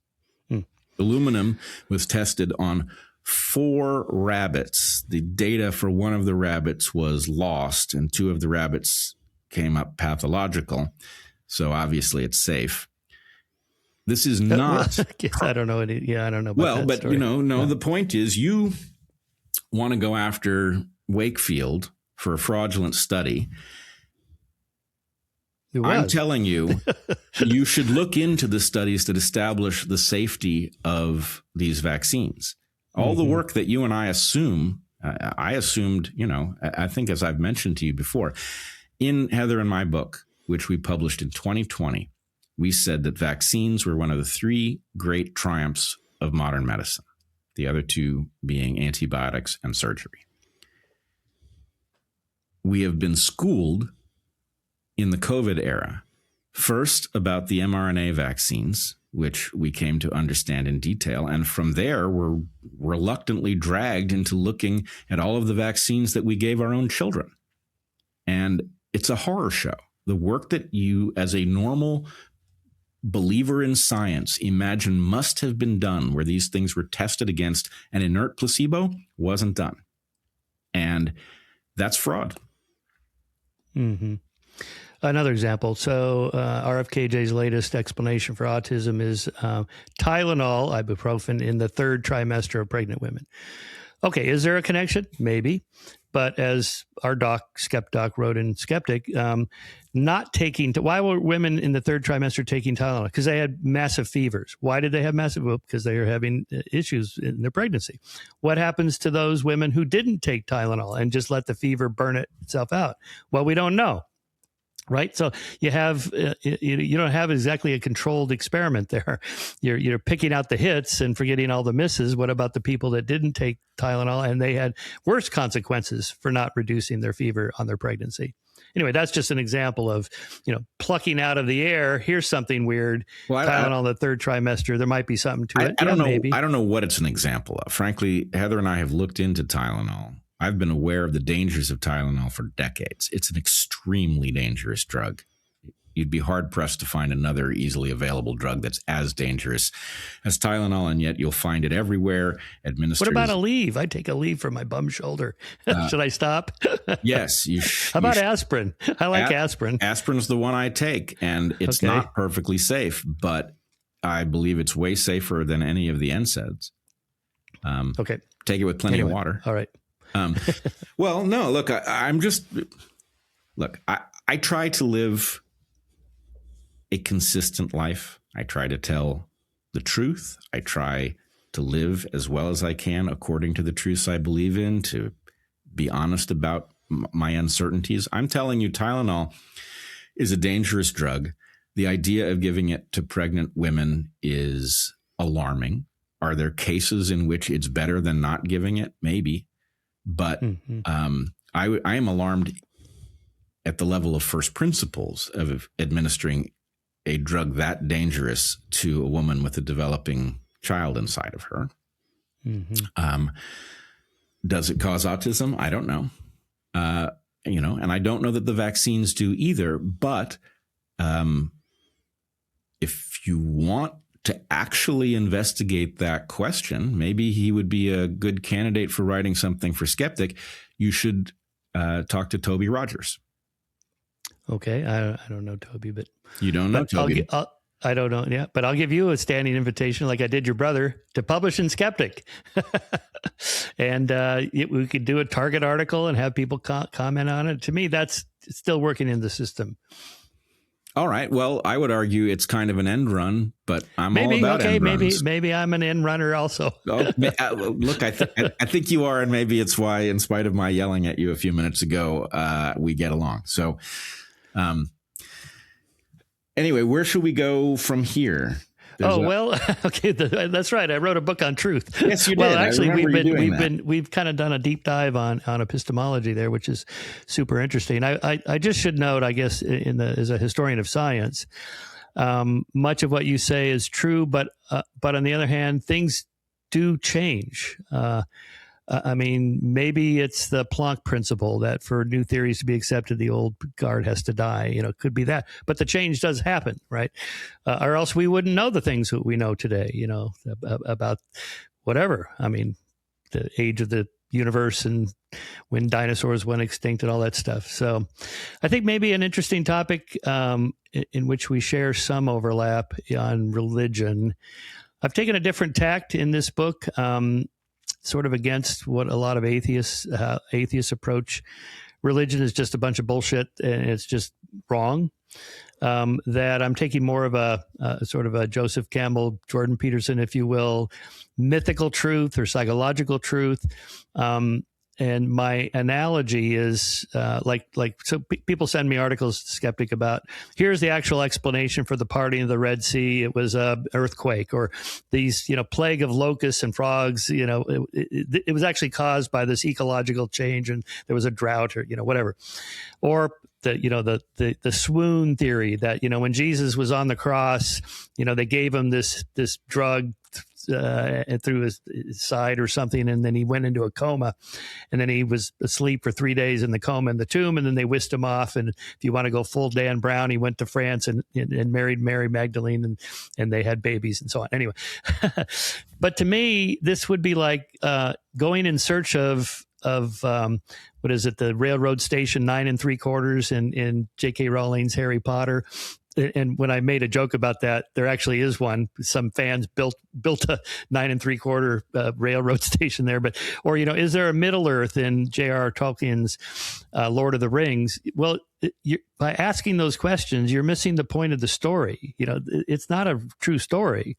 Aluminum was tested on 4 rabbits. The data for one of the rabbits was lost, and 2 of the rabbits came up pathological. So obviously it's safe. This is not. I don't know any. Yeah, I don't know. About that story. The point is, you want to go after Wakefield for a fraudulent study. I'm telling you, you should look into the studies that establish the safety of these vaccines. All the work that you and I assume, I assumed, I think as I've mentioned to you before, in Heather and my book, which we published in 2020, we said that vaccines were one of the 3 great triumphs of modern medicine, the other 2 being antibiotics and surgery. We have been schooled in the COVID era, first about the mRNA vaccines, which we came to understand in detail. And from there, we're reluctantly dragged into looking at all of the vaccines that we gave our own children. And it's a horror show. The work that you, as a normal believer in science, imagine must have been done where these things were tested against an inert placebo wasn't done. And that's fraud. Mm-hmm. Another example. So RFKJ's latest explanation for autism is Tylenol, ibuprofen, in the 3rd trimester of pregnant women. Okay, is there a connection? Maybe. But as our doc, Skepdoc, wrote in Skeptic, not taking, why were women in the 3rd trimester taking Tylenol? Because they had massive fevers. Why did they have massive? Well, because they were having issues in their pregnancy. What happens to those women who didn't take Tylenol and just let the fever burn itself out? Well, we don't know. Right. So you have you don't have exactly a controlled experiment there. You're picking out the hits and forgetting all the misses. What about the people that didn't take Tylenol and they had worse consequences for not reducing their fever on their pregnancy? Anyway, that's just an example of, plucking out of the air. Here's something weird. Well, Tylenol in the 3rd trimester. There might be something to it. I don't know. Maybe. I don't know what it's an example of. Frankly, Heather and I have looked into Tylenol. I've been aware of the dangers of Tylenol for decades. It's an extremely dangerous drug. You'd be hard-pressed to find another easily available drug that's as dangerous as Tylenol, and yet you'll find it everywhere. What about a leave? I take a leave for my bum shoulder. Should I stop? Yes. How about aspirin? I like aspirin. Aspirin's the one I take, and it's not perfectly safe, but I believe it's way safer than any of the NSAIDs. Okay. Take it with plenty of water. All right. Well, no, look, I try to live a consistent life. I try to tell the truth. I try to live as well as I can according to the truths I believe in, to be honest about my uncertainties. I'm telling you, Tylenol is a dangerous drug. The idea of giving it to pregnant women is alarming. Are there cases in which it's better than not giving it? Maybe. But I am alarmed at the level of first principles of administering a drug that dangerous to a woman with a developing child inside of her. Does it cause autism? I don't know. And I don't know that the vaccines do either. But if you want to actually investigate that question, maybe he would be a good candidate for writing something for Skeptic. You should talk to Toby Rogers. Okay. I don't know Toby, but you don't know Toby. I don't know. Yeah. But I'll give you a standing invitation, like I did your brother, to publish in Skeptic. And we could do a Target article and have people comment on it. To me, that's still working in the system. All right. Well, I would argue it's kind of an end run, but I'm all about end runs. Maybe I'm an end runner also. Look, I think you are, and maybe it's why, in spite of my yelling at you a few minutes ago, we get along. So, anyway, where should we go from here? Okay, that's right. I wrote a book on truth. Yes, you did. Well, actually, we've kind of done a deep dive on epistemology there, which is super interesting. I just should note, I guess, as a historian of science, much of what you say is true, but on the other hand, things do change. I mean, maybe it's the Planck principle that for new theories to be accepted, the old guard has to die. It could be that. But the change does happen, right? Or else we wouldn't know the things that we know today, about whatever. I mean, the age of the universe and when dinosaurs went extinct and all that stuff. So I think maybe an interesting topic in which we share some overlap on religion. I've taken a different tact in this book, sort of against what a lot of atheists approach. Religion is just a bunch of bullshit and it's just wrong. That I'm taking more of a sort of a Joseph Campbell, Jordan Peterson, if you will, mythical truth or psychological truth. And my analogy is people send me articles, Skeptic, about here's the actual explanation for the parting of the Red Sea. It was a earthquake, or these, plague of locusts and frogs. It was actually caused by this ecological change, and there was a drought, or whatever. Or the swoon theory that when Jesus was on the cross, they gave him this drug through his side or something, and then he went into a coma, and then he was asleep for 3 days in the coma in the tomb, and then they whisked him off. And if you want to go full Dan Brown, he went to France and married Mary Magdalene, and they had babies and so on. Anyway, but to me, this would be like going in search of what is it? The railroad station 9 3/4 in J.K. Rowling's Harry Potter. And when I made a joke about that, there actually is one. Some fans built a 9 3/4 railroad station there. But, or, is there a Middle Earth in J.R.R. Tolkien's Lord of the Rings? Well, by asking those questions, you're missing the point of the story. It's not a true story.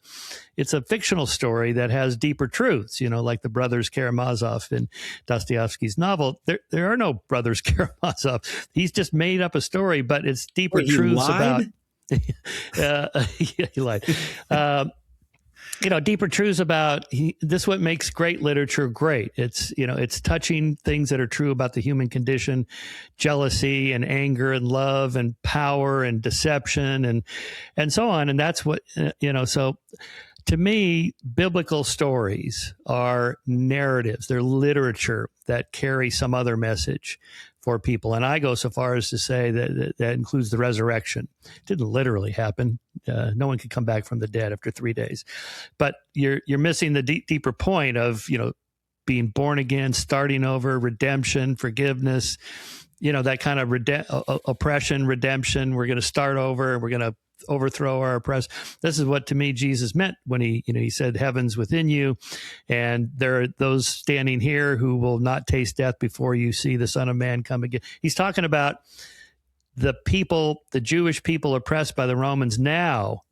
It's a fictional story that has deeper truths, like the brothers Karamazov in Dostoevsky's novel. There are no brothers Karamazov. He's just made up a story, but it's deeper truths about... he lied. Deeper truths about this. What makes great literature great? It's touching things that are true about the human condition, jealousy and anger and love and power and deception and so on. And that's what So to me, biblical stories are narratives. They're literature that carry some other message for people. And I go so far as to say that includes the resurrection. It didn't literally happen. No one could come back from the dead after 3 days. But you're missing the deeper point of, being born again, starting over, redemption, forgiveness, that kind of oppression, redemption. We're going to start over, and we're going to overthrow our oppressor. This is what, to me, Jesus meant when he said, heaven's within you, and there are those standing here who will not taste death before you see the Son of Man come again. He's talking about the Jewish people oppressed by the Romans now.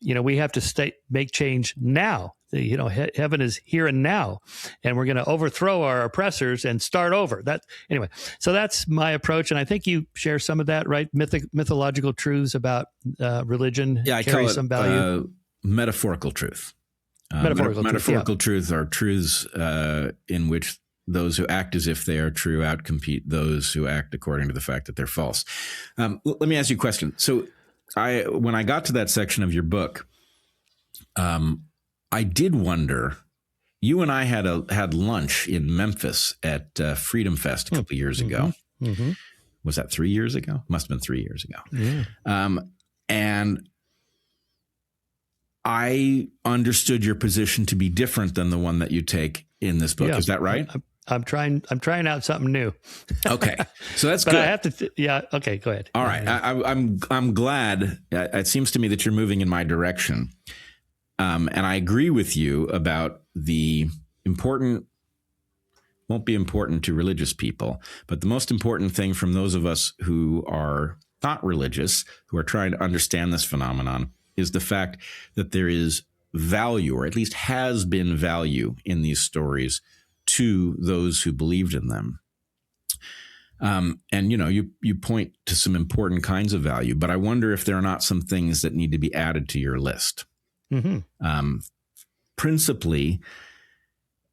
We have to make change now. Heaven is here and now, and we're going to overthrow our oppressors and start over. Anyway. So that's my approach, and I think you share some of that, right? Mythological truths about religion. Yeah, I carry call it some value. Metaphorical truth. Metaphorical truths are truths in which those who act as if they are true outcompete those who act according to the fact that they're false. Let me ask you a question. So, when I got to that section of your book, I did wonder. You and I had lunch in Memphis at Freedom Fest a couple years ago. Mm-hmm. Was that 3 years ago? Must have been 3 years ago. Yeah. And I understood your position to be different than the one that you take in this book. Yeah. Is that right? I'm trying out something new. Okay, so that's but good. I have to. Yeah. Okay. Go ahead. All right. I'm glad. It seems to me that you're moving in my direction. And I agree with you about the important, won't be important to religious people, but the most important thing from those of us who are not religious, who are trying to understand this phenomenon, is the fact that there is value, or at least has been value, in these stories to those who believed in them. And, you point to some important kinds of value, but I wonder if there are not some things that need to be added to your list. Mm-hmm. Principally,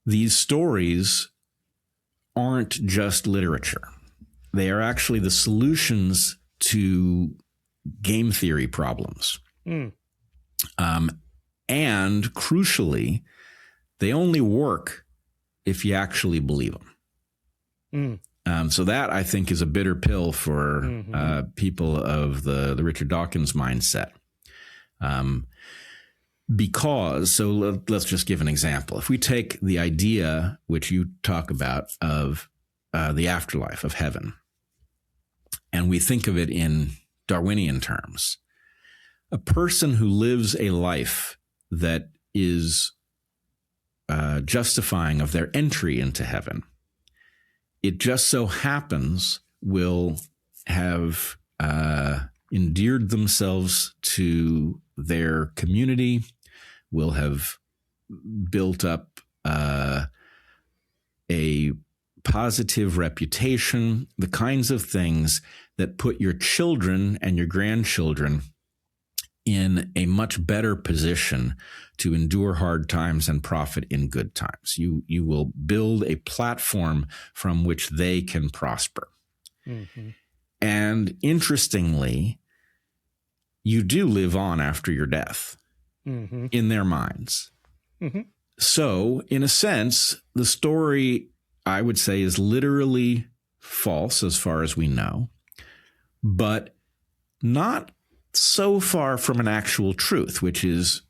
these stories aren't just literature. They are actually the solutions to game theory problems. And crucially, they only work if you actually believe them. So that, I think, is a bitter pill for people of the Richard Dawkins mindset. Because, so let's just give an example. If we take the idea, which you talk about, of the afterlife, of heaven, and we think of it in Darwinian terms, a person who lives a life that is justifying of their entry into heaven, it just so happens will have endeared themselves to their community, will have built up a positive reputation, the kinds of things that put your children and your grandchildren in a much better position to endure hard times and profit in good times. You will build a platform from which they can prosper. Mm-hmm. And interestingly, you do live on after your death, mm-hmm. in their minds. Mm-hmm. So, in a sense, the story, I would say, is literally false as far as we know, but not so far from an actual truth, which is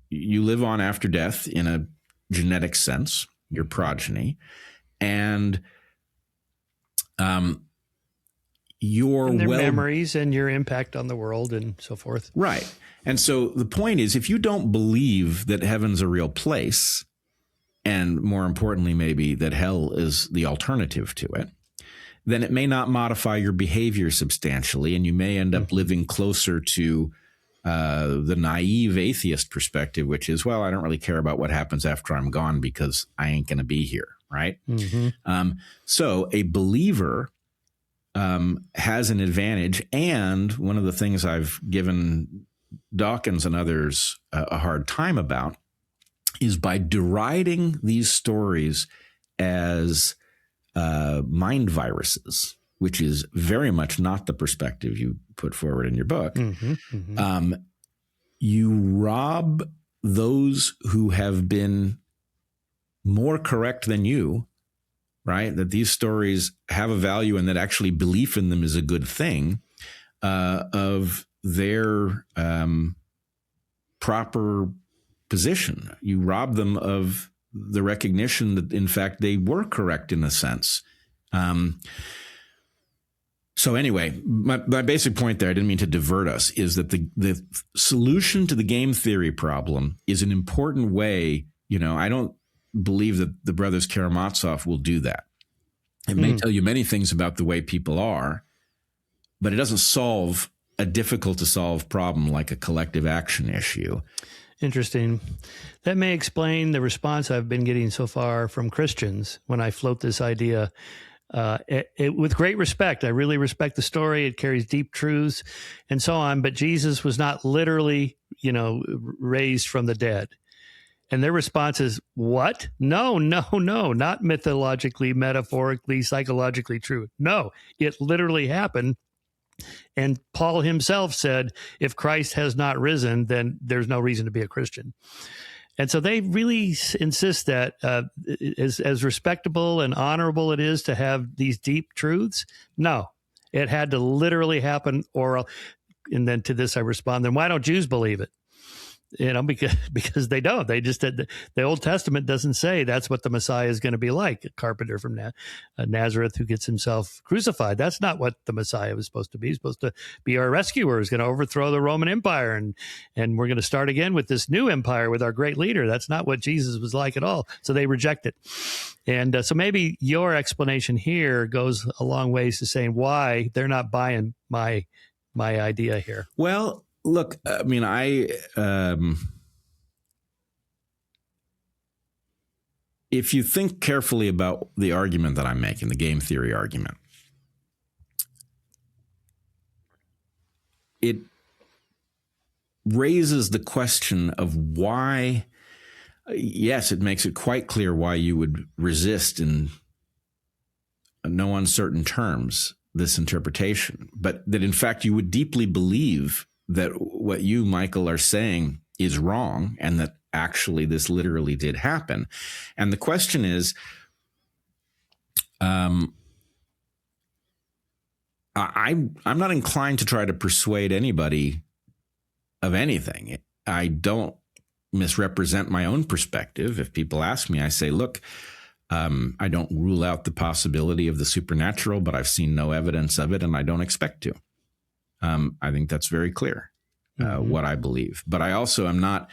you live on after death in a genetic sense, your progeny, and your and their memories and your impact on the world and so forth. Right. And so the point is, if you don't believe that heaven's a real place, and more importantly, maybe that hell is the alternative to it, then it may not modify your behavior substantially, and you may end up living closer to the naive atheist perspective, which is, well, I don't really care about what happens after I'm gone because I ain't going to be here, right? Mm-hmm. So a believer has an advantage, and one of the things I've given Dawkins and others a hard time about is by deriding these stories as mind viruses, which is very much not the perspective you put forward in your book. Mm-hmm, mm-hmm. You rob those who have been more correct than you, right? That these stories have a value and that actually belief in them is a good thing, of their proper position. You rob them of the recognition that, in fact, they were correct in a sense. So anyway, my basic point there, I didn't mean to divert us, is that the solution to the game theory problem is an important way. I don't believe that the brothers Karamazov will do that. It may tell you many things about the way people are, but it doesn't solve a difficult to solve problem like a collective action issue. Interesting. That may explain the response I've been getting so far from Christians when I float this idea. With great respect, I really respect the story. It carries deep truths and so on. But Jesus was not literally, raised from the dead. And their response is, what? No, not mythologically, metaphorically, psychologically true. No, it literally happened. And Paul himself said, if Christ has not risen, then there's no reason to be a Christian. And so they really insist that as respectable and honorable it is to have these deep truths, no, it had to literally happen. And then to this I respond, then why don't Jews believe it? Because they don't. They just the Old Testament doesn't say that's what the Messiah is going to be like, a carpenter from Nazareth who gets himself crucified. That's not what the Messiah was supposed to be. He's supposed to be our rescuer. He's going to overthrow the Roman Empire, and we're going to start again with this new empire with our great leader. That's not what Jesus was like at all. So they reject it. And so maybe your explanation here goes a long ways to saying why they're not buying my idea here. Well, look, I mean, if you think carefully about the argument that I'm making, the game theory argument, it raises the question of why, yes, it makes it quite clear why you would resist in no uncertain terms this interpretation, but that in fact you would deeply believe that what you, Michael, are saying is wrong and that actually this literally did happen. And the question is, I'm not inclined to try to persuade anybody of anything. I don't misrepresent my own perspective. If people ask me, I say, look, I don't rule out the possibility of the supernatural, but I've seen no evidence of it, and I don't expect to. I think that's very clear, what I believe. But I also am not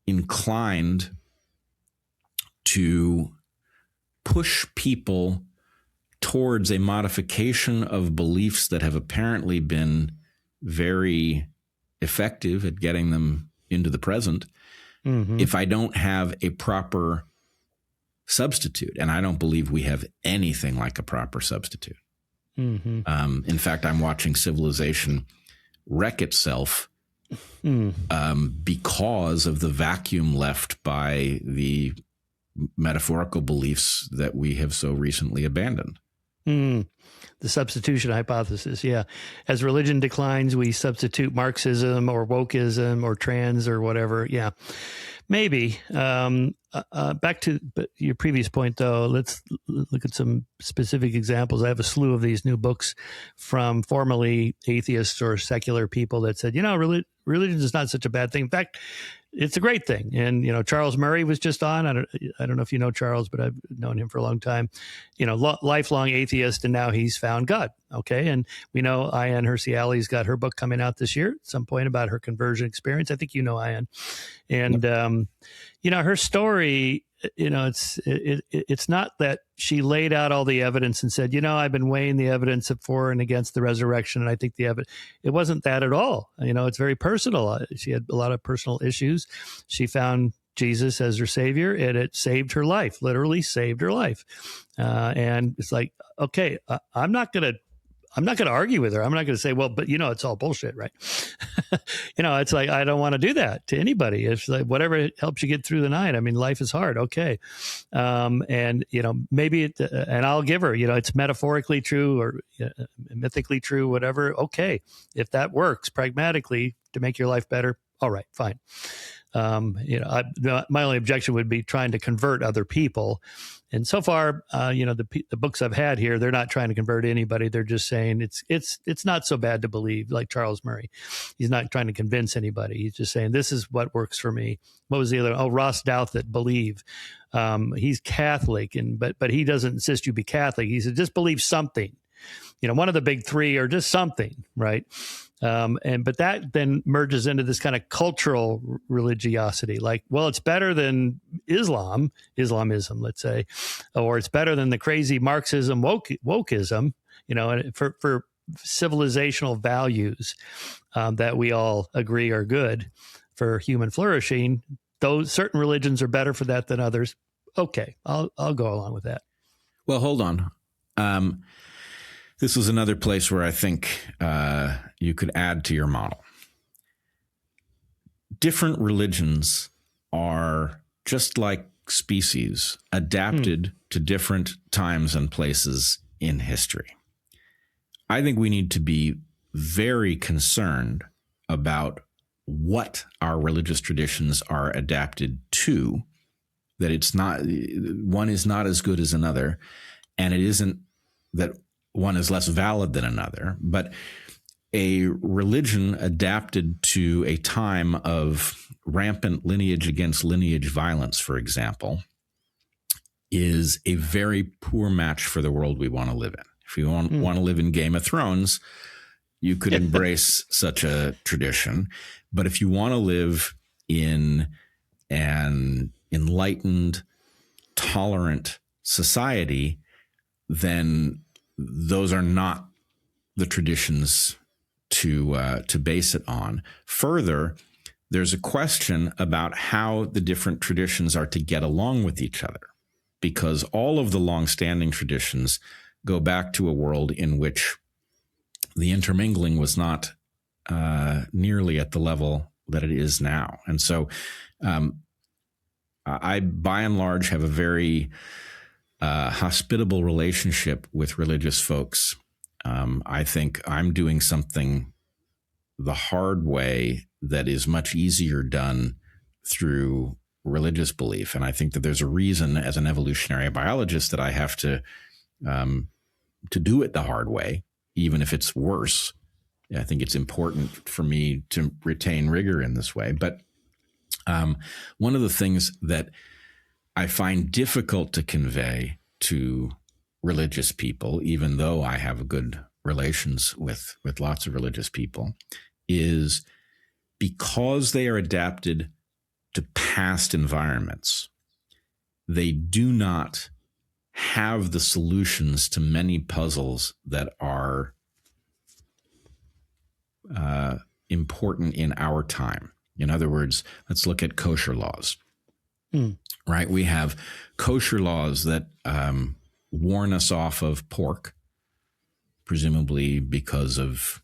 inclined to push people towards a modification of beliefs that have apparently been very effective at getting them into the present if I don't have a proper substitute. And I don't believe we have anything like a proper substitute. In fact, I'm watching civilization wreck itself because of the vacuum left by the metaphorical beliefs that we have so recently abandoned. The substitution hypothesis, yeah. As religion declines, we substitute Marxism or wokeism or trans or whatever. Yeah, maybe. Back to your previous point, though, let's look at some specific examples. I have a slew of these new books from formerly atheists or secular people that said, religion is not such a bad thing. In fact, it's a great thing. And, Charles Murray was just on. I don't know if you know Charles, but I've known him for a long time. Lifelong atheist, and now he's found God. Okay. And we know Ayaan Hirsi Ali's got her book coming out this year at some point about her conversion experience. I think you know Ayaan. And, her story, it's not that she laid out all the evidence and said, I've been weighing the evidence for and against the resurrection, and I think the evidence, it wasn't that at all. It's very personal. She had a lot of personal issues. She found Jesus as her savior, and it saved her life, literally saved her life. And it's like, okay, I'm not going to argue with her. I'm not going to say, well, but it's all bullshit, right? It's like, I don't want to do that to anybody. It's like, whatever helps you get through the night. I mean, life is hard. Okay. And maybe and I'll give her, it's metaphorically true or mythically true, whatever. Okay. If that works pragmatically to make your life better. All right, fine. My only objection would be trying to convert other people. And so far, the books I've had here, they're not trying to convert anybody. They're just saying it's not so bad to believe, like Charles Murray. He's not trying to convince anybody. He's just saying, this is what works for me. What was the other? Oh, Ross Douthat, believe. He's Catholic, but he doesn't insist you be Catholic. He said, just believe something. One of the big three or just something, right? But that then merges into this kind of cultural religiosity, like, well, it's better than Islamism, let's say, or it's better than the crazy Marxism, wokeism, for civilizational values that we all agree are good for human flourishing. Those certain religions are better for that than others. Okay, I'll go along with that. Well, hold on. This is another place where I think you could add to your model. Different religions are just like species, adapted to different times and places in history. I think we need to be very concerned about what our religious traditions are adapted to, that it's not, one is not as good as another, and it isn't that one is less valid than another, but a religion adapted to a time of rampant lineage against lineage violence, for example, is a very poor match for the world we want to live in. If you want to live in Game of Thrones, you could embrace such a tradition. But if you want to live in an enlightened, tolerant society, then those are not the traditions to base it on. Further, there's a question about how the different traditions are to get along with each other, because all of the long-standing traditions go back to a world in which the intermingling was not nearly at the level that it is now. And so I, by and large, have a very hospitable relationship with religious folks. I think I'm doing something the hard way that is much easier done through religious belief. And I think that there's a reason, as an evolutionary biologist, that I have to do it the hard way, even if it's worse. I think it's important for me to retain rigor in this way. But One of the things that I find difficult to convey to religious people, even though I have good relations with lots of religious people, is because they are adapted to past environments, they do not have the solutions to many puzzles that are important in our time. In other words, let's look at kosher laws, right? We have kosher laws that warn us off of pork, presumably because of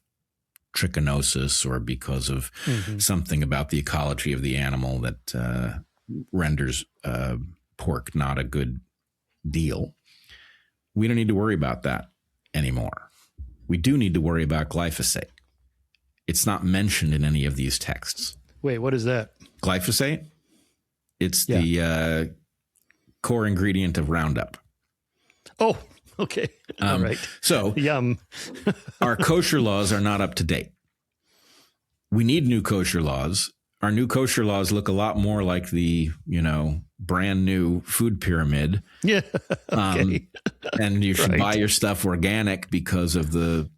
trichinosis or because of something about the ecology of the animal that renders pork not a good deal. We don't need to worry about that anymore. We do need to worry about glyphosate. It's not mentioned in any of these texts. Wait, what is that? Glyphosate? It's the core ingredient of Roundup. Oh, okay. All right. So Yum. our kosher laws are not up to date. We need new kosher laws. Our new kosher laws look a lot more like the, brand new food pyramid. Yeah. Okay. And you should buy your stuff organic because of the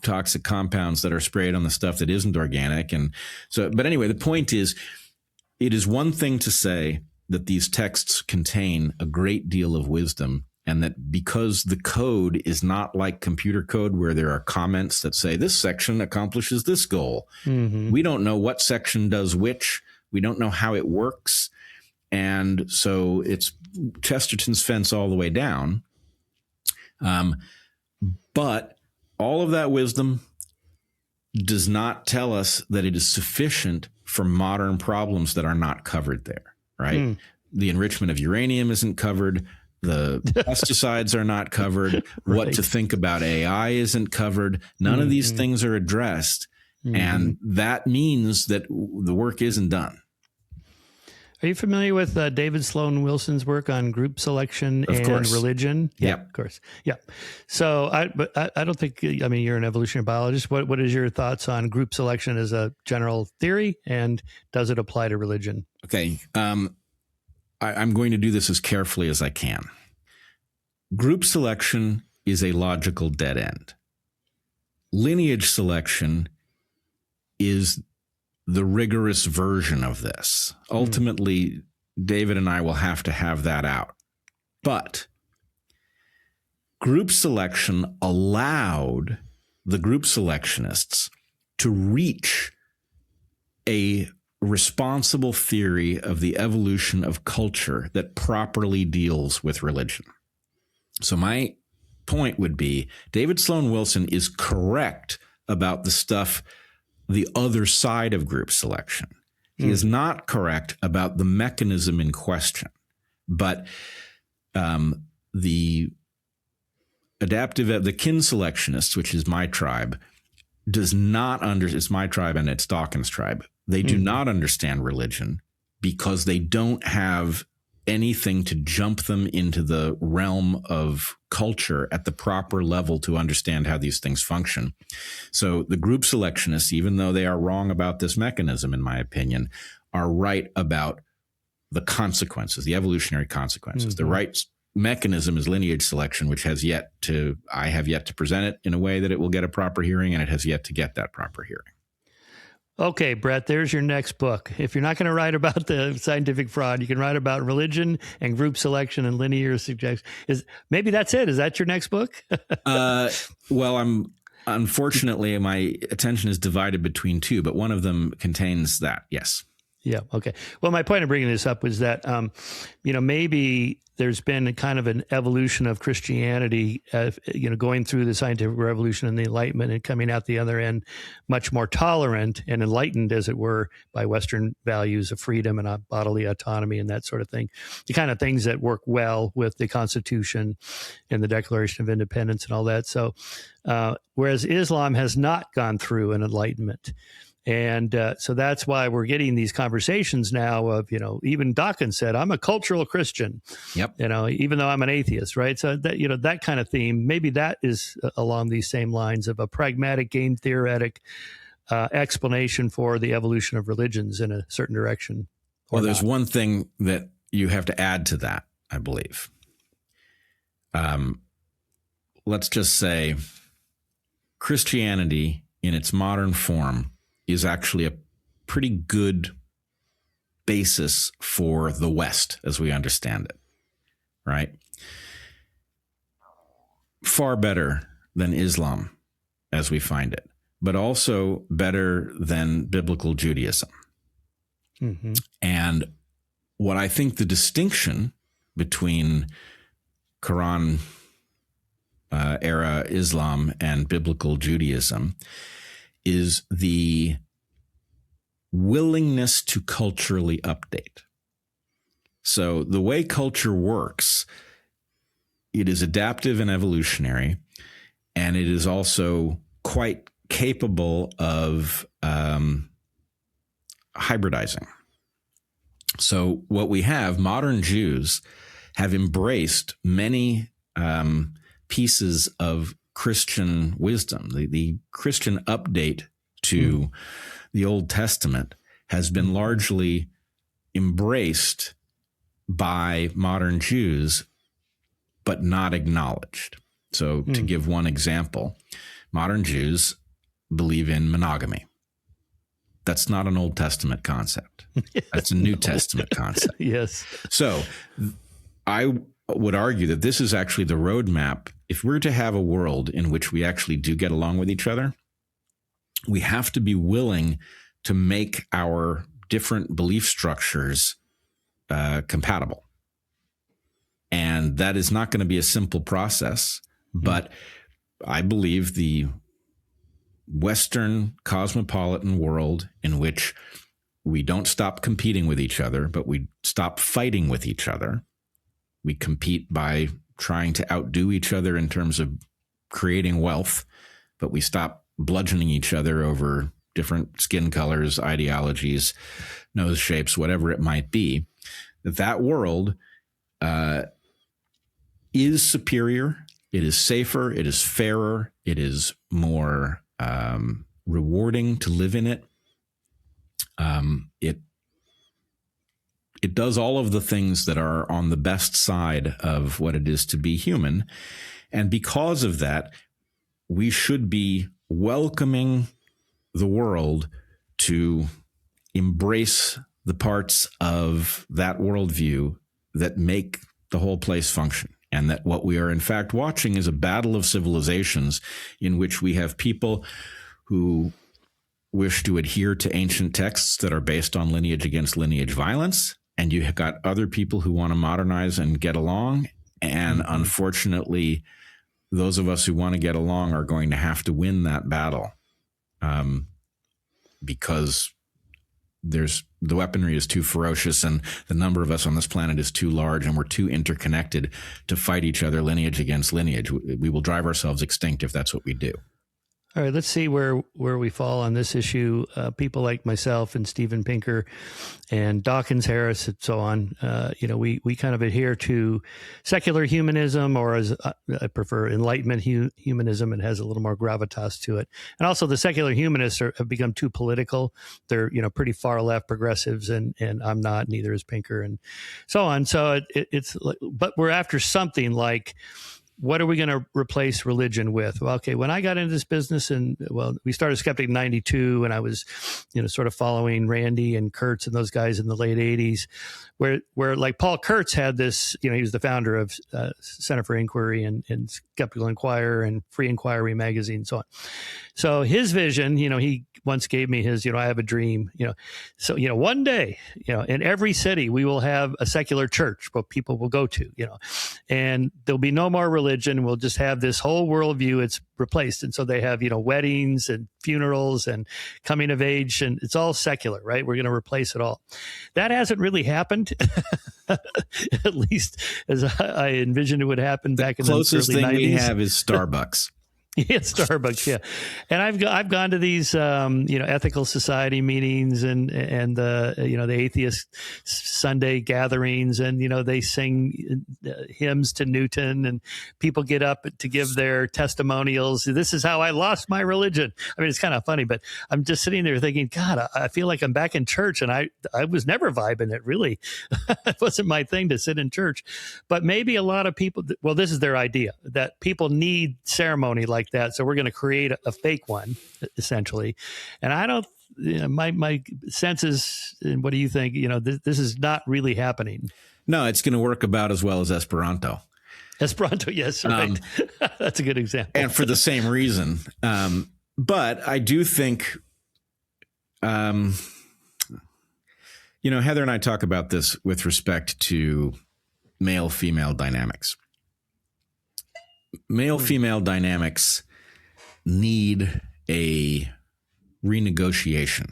toxic compounds that are sprayed on the stuff that isn't organic. And so, but anyway, the point is, it is one thing to say that these texts contain a great deal of wisdom, and that because the code is not like computer code where there are comments that say this section accomplishes this goal. We don't know what section does which. We don't know how it works. And so it's Chesterton's fence all the way down. But all of that wisdom does not tell us that it is sufficient for modern problems that are not covered there, right? The enrichment of uranium isn't covered. The pesticides are not covered. What to think about AI isn't covered. None of these things are addressed. And that means that the work isn't done. Are you familiar with David Sloan Wilson's work on group selection and religion? Yeah, of course. Yeah. So I don't think, you're an evolutionary biologist. What is your thoughts on group selection as a general theory, and does it apply to religion? Okay. I'm going to do this as carefully as I can. Group selection is a logical dead end. Lineage selection is the rigorous version of this. Ultimately, David and I will have to have that out. But group selection allowed the group selectionists to reach a responsible theory of the evolution of culture that properly deals with religion. So my point would be, David Sloan Wilson is correct about the stuff, the other side of group selection. He is not correct about the mechanism in question. But the kin selectionists, which is my tribe, does not it's my tribe and it's Dawkins' tribe. They do not understand religion because they don't have anything to jump them into the realm of culture at the proper level to understand how these things function. So the group selectionists, even though they are wrong about this mechanism, in my opinion, are right about the consequences, the evolutionary consequences. The right mechanism is lineage selection, which I have yet to present it in a way that it will get a proper hearing, and it has yet to get that proper hearing. Okay, Bret, there's your next book. If you're not going to write about the scientific fraud, you can write about religion and group selection and linear suggestion. Maybe that's it. Is that your next book? Well, unfortunately, my attention is divided between two, but one of them contains that. Yes. Yeah. Okay. Well, my point of bringing this up was that, maybe there's been a kind of an evolution of Christianity, going through the scientific revolution and the Enlightenment and coming out the other end much more tolerant and enlightened, as it were, by Western values of freedom and bodily autonomy and that sort of thing. The kind of things that work well with the Constitution and the Declaration of Independence and all that. So, whereas Islam has not gone through an enlightenment. And so that's why we're getting these conversations now of, even Dawkins said, I'm a cultural Christian, Yep. Even though I'm an atheist, right? So that, that kind of theme, maybe that is along these same lines of a pragmatic, game theoretic explanation for the evolution of religions in a certain direction Well, there's one thing that you have to add to that, I believe. Let's just say Christianity in its modern form is actually a pretty good basis for the West as we understand it, right? Far better than Islam as we find it, but also better than biblical Judaism. Mm-hmm. And what I think the distinction between Quran era Islam and biblical Judaism is the willingness to culturally update. So the way culture works, it is adaptive and evolutionary, and it is also quite capable of hybridizing. So what we have, modern Jews have embraced many pieces of Christian wisdom. The Christian update to the Old Testament has been largely embraced by modern Jews, but not acknowledged. So to give one example, modern Jews believe in monogamy. That's not an Old Testament concept. That's a New Testament concept. Yes. So I would argue that this is actually the roadmap. If we're to have a world in which we actually do get along with each other, we have to be willing to make our different belief structures compatible. And that is not going to be a simple process, but I believe the Western cosmopolitan world in which we don't stop competing with each other, but we stop fighting with each other. We compete by trying to outdo each other in terms of creating wealth, but we stop bludgeoning each other over different skin colors, ideologies, nose shapes, whatever it might be. That world is superior. It is safer. It is fairer. It is more rewarding to live in it. It does all of the things that are on the best side of what it is to be human. And because of that, we should be welcoming the world to embrace the parts of that worldview that make the whole place function. And that what we are in fact watching is a battle of civilizations in which we have people who wish to adhere to ancient texts that are based on lineage against lineage violence. And you have got other people who want to modernize and get along. And unfortunately, those of us who want to get along are going to have to win that battle because the weaponry is too ferocious and the number of us on this planet is too large and we're too interconnected to fight each other lineage against lineage. We will drive ourselves extinct if that's what we do. All right, let's see where we fall on this issue. People like myself and Steven Pinker and Dawkins Harris and so on, we kind of adhere to secular humanism, or as I prefer, Enlightenment humanism. It has a little more gravitas to it. And also the secular humanists have become too political. They're, pretty far left progressives, and I'm not, neither is Pinker and so on. So it's but we're after something like, what are we going to replace religion with? Well, okay, when I got into this business we started Skeptic in 92, and I was, sort of following Randy and Kurtz and those guys in the late 80s, where like Paul Kurtz had this, he was the founder of Center for Inquiry and Skeptical Inquirer and Free Inquiry magazine and so on. So his vision, he once gave me his, I have a dream, so, one day, in every city, we will have a secular church where people will go to, and there'll be no more religion. We'll just have this whole worldview. It's replaced. And so they have, weddings and funerals and coming of age, and it's all secular, right? We're going to replace it all. That hasn't really happened, at least as I envisioned it would happen back in the early 90s. The closest thing we have is Starbucks. Yeah, Starbucks. Yeah, and I've gone to these ethical society meetings and the the atheist Sunday gatherings, and they sing hymns to Newton, and people get up to give their testimonials. This is how I lost my religion. I mean, it's kind of funny, but I'm just sitting there thinking, God, I feel like I'm back in church, and I was never vibing it. Really, it wasn't my thing to sit in church, but maybe a lot of people. Well, this is their idea that people need ceremony like that, so we're going to create a fake one, essentially. And I don't. My sense is, and what do you think? This is not really happening. No, it's going to work about as well as Esperanto. Esperanto, yes, right. That's a good example. And for the same reason. But I do think, Heather and I talk about this with respect to male-female dynamics. Male-female dynamics need a renegotiation.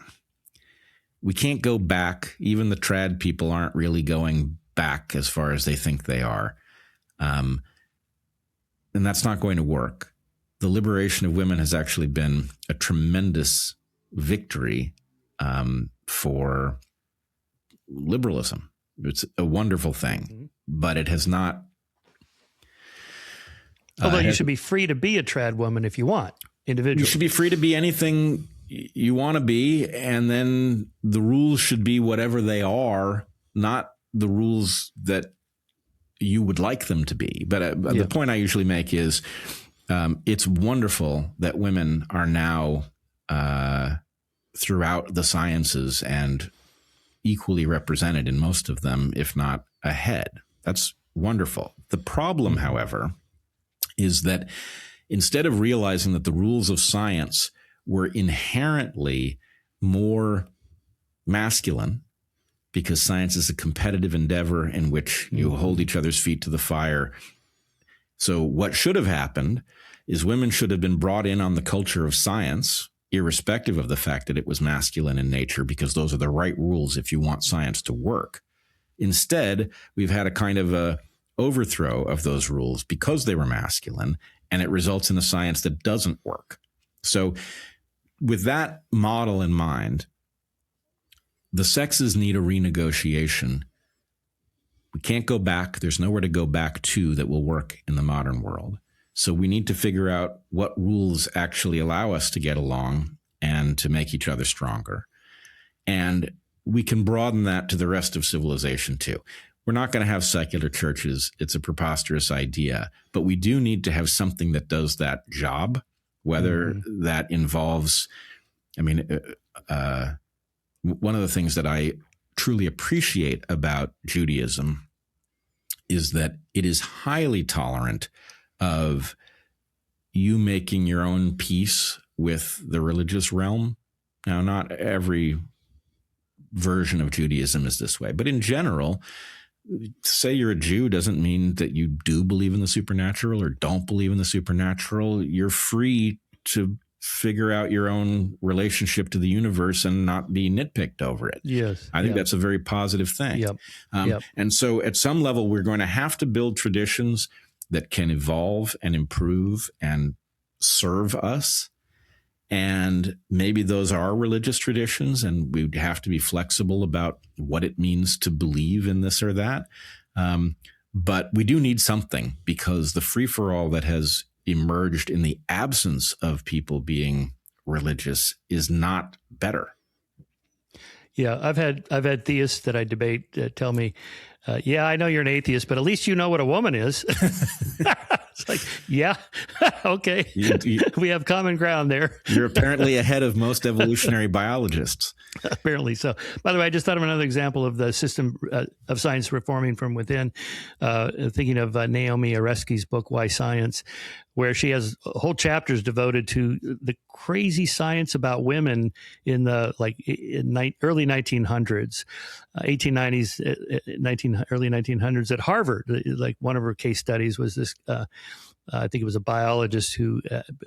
We can't go back. Even the trad people aren't really going back as far as they think they are. And that's not going to work. The liberation of women has actually been a tremendous victory for liberalism. It's a wonderful thing, but it has not. Although you should be free to be a trad woman if you want, individually. You should be free to be anything you want to be, and then the rules should be whatever they are, not the rules that you would like them to be. But the point I usually make is it's wonderful that women are now throughout the sciences and equally represented in most of them, if not ahead. That's wonderful. The problem, however, is that instead of realizing that the rules of science were inherently more masculine, because science is a competitive endeavor in which you hold each other's feet to the fire. So what should have happened is women should have been brought in on the culture of science, irrespective of the fact that it was masculine in nature, because those are the right rules if you want science to work. Instead, we've had a kind of a overthrow of those rules because they were masculine, and it results in a science that doesn't work. So with that model in mind, the sexes need a renegotiation. We can't go back. There's nowhere to go back to that will work in the modern world. So we need to figure out what rules actually allow us to get along and to make each other stronger. And we can broaden that to the rest of civilization too. We're not going to have secular churches. It's a preposterous idea, but we do need to have something that does that job, whether that involves, one of the things that I truly appreciate about Judaism is that it is highly tolerant of you making your own peace with the religious realm. Now, not every version of Judaism is this way, but in general, say you're a Jew doesn't mean that you do believe in the supernatural or don't believe in the supernatural. You're free to figure out your own relationship to the universe and not be nitpicked over it. Yes. I think that's a very positive thing. Yep. And so at some level, we're going to have to build traditions that can evolve and improve and serve us. And maybe those are religious traditions, and we'd have to be flexible about what it means to believe in this or that. But we do need something, because the free-for-all that has emerged in the absence of people being religious is not better. Yeah, I've had theists that I debate tell me, yeah, I know you're an atheist, but at least you know what a woman is. It's like, yeah, okay. We have common ground there. You're apparently ahead of most evolutionary biologists. Apparently so. By the way, I just thought of another example of the system of science reforming from within, thinking of Naomi Oreskes' book, Why Science, where she has whole chapters devoted to the crazy science about women in the early 1900s, 1890s, early 1900s at Harvard. Like one of her case studies was this I think it was a biologist who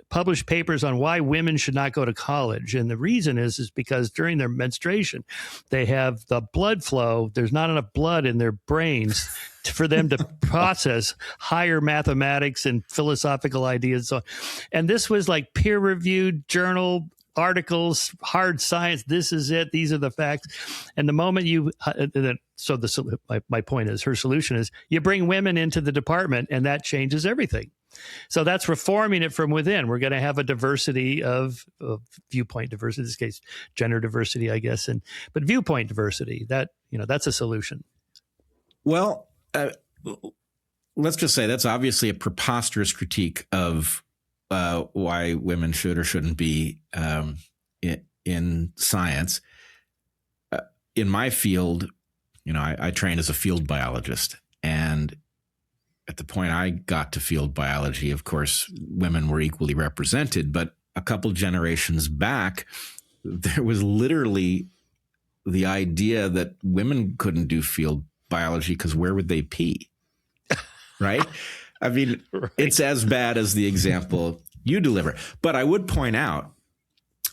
published papers on why women should not go to college. And the reason is because during their menstruation, they have the blood flow. There's not enough blood in their brains for them to process higher mathematics and philosophical ideas. So, and this was like peer-reviewed journal articles, hard science. This is it. These are the facts. And the moment my point is, her solution is you bring women into the department and that changes everything. So that's reforming it from within. We're going to have a diversity of viewpoint diversity, in this case, gender diversity, I guess, but viewpoint diversity, that's a solution. Well, let's just say that's obviously a preposterous critique of why women should or shouldn't be in science. In my field, I trained as a field biologist, and at the point I got to field biology, of course, women were equally represented, but a couple generations back, there was literally the idea that women couldn't do field biology because where would they pee? Right? I mean, right. It's as bad as the example you deliver. But I would point out,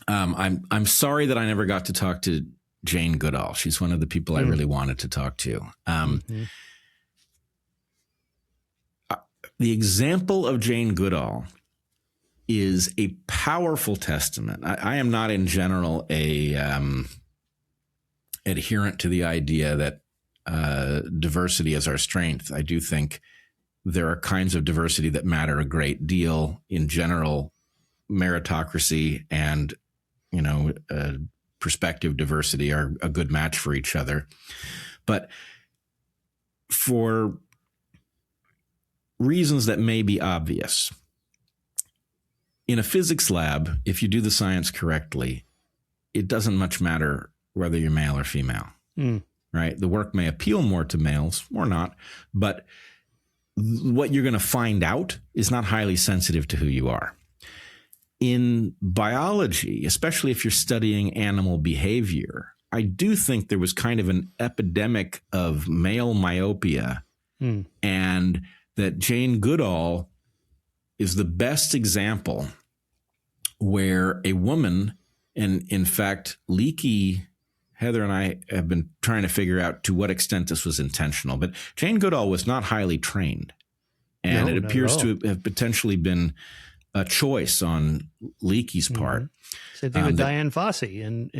I'm sorry that I never got to talk to Jane Goodall. She's one of the people I really wanted to talk to. The example of Jane Goodall is a powerful testament. I am not in general a adherent to the idea that diversity is our strength. I do think there are kinds of diversity that matter a great deal. In general, meritocracy and perspective diversity are a good match for each other. But for reasons that may be obvious, in a physics lab, if you do the science correctly, it doesn't much matter whether you're male or female, right? The work may appeal more to males or not, but what you're going to find out is not highly sensitive to who you are. In biology, especially if you're studying animal behavior, I do think there was kind of an epidemic of male myopia, and that Jane Goodall is the best example where a woman, and in fact, Heather and I have been trying to figure out to what extent this was intentional, but Jane Goodall was not highly trained. And it appears to have potentially been a choice on Leakey's part. Same thing with Diane Fossey, and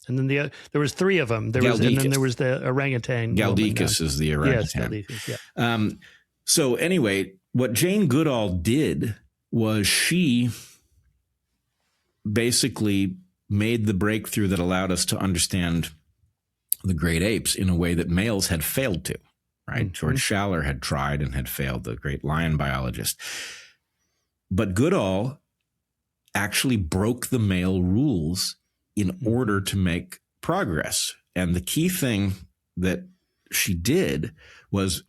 then there was three of them. And then there was the orangutan. Galdikas is the orangutan. Yes, Galdikas, yeah. So anyway, what Jane Goodall did was she basically made the breakthrough that allowed us to understand the great apes in a way that males had failed to, right? George Schaller had tried and had failed, the great lion biologist. But Goodall actually broke the male rules in order to make progress. And the key thing that she did was,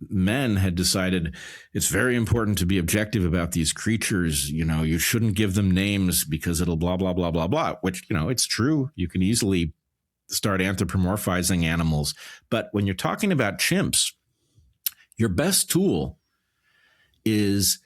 men had decided it's very important to be objective about these creatures. You shouldn't give them names because it'll blah, blah, blah, blah, blah, which, it's true. You can easily start anthropomorphizing animals. But when you're talking about chimps, your best tool is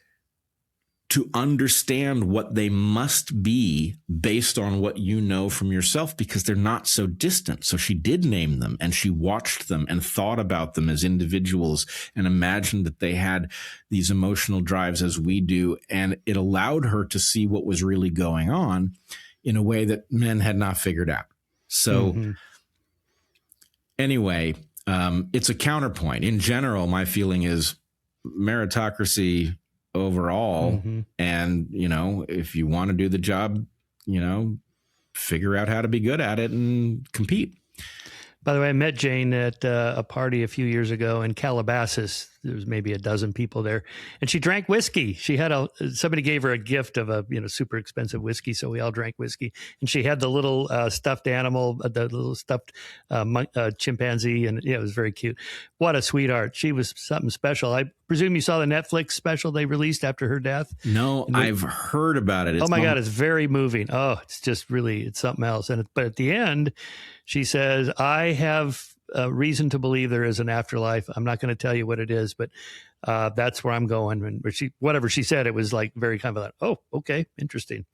to understand what they must be based on what you know from yourself, because they're not so distant. So she did name them, and she watched them and thought about them as individuals and imagined that they had these emotional drives as we do. And it allowed her to see what was really going on in a way that men had not figured out. So anyway, it's a counterpoint. In general, my feeling is meritocracy overall. And, if you want to do the job, figure out how to be good at it and compete. By the way, I met Jane at a party a few years ago in Calabasas. There was maybe a dozen people there, and she drank whiskey. She had somebody gave her a gift of a super expensive whiskey, so we all drank whiskey. And she had the little stuffed animal, the little stuffed chimpanzee, and it was very cute. What a sweetheart! She was something special. I presume you saw the Netflix special they released after her death. No, I've heard about it. Oh my God, it's very moving. Oh, it's just really, it's something else. But at the end, she says, I have reason to believe there is an afterlife. I'm not going to tell you what it is, but that's where I'm going. And whatever she said, it was like very kind of like, oh, okay, interesting.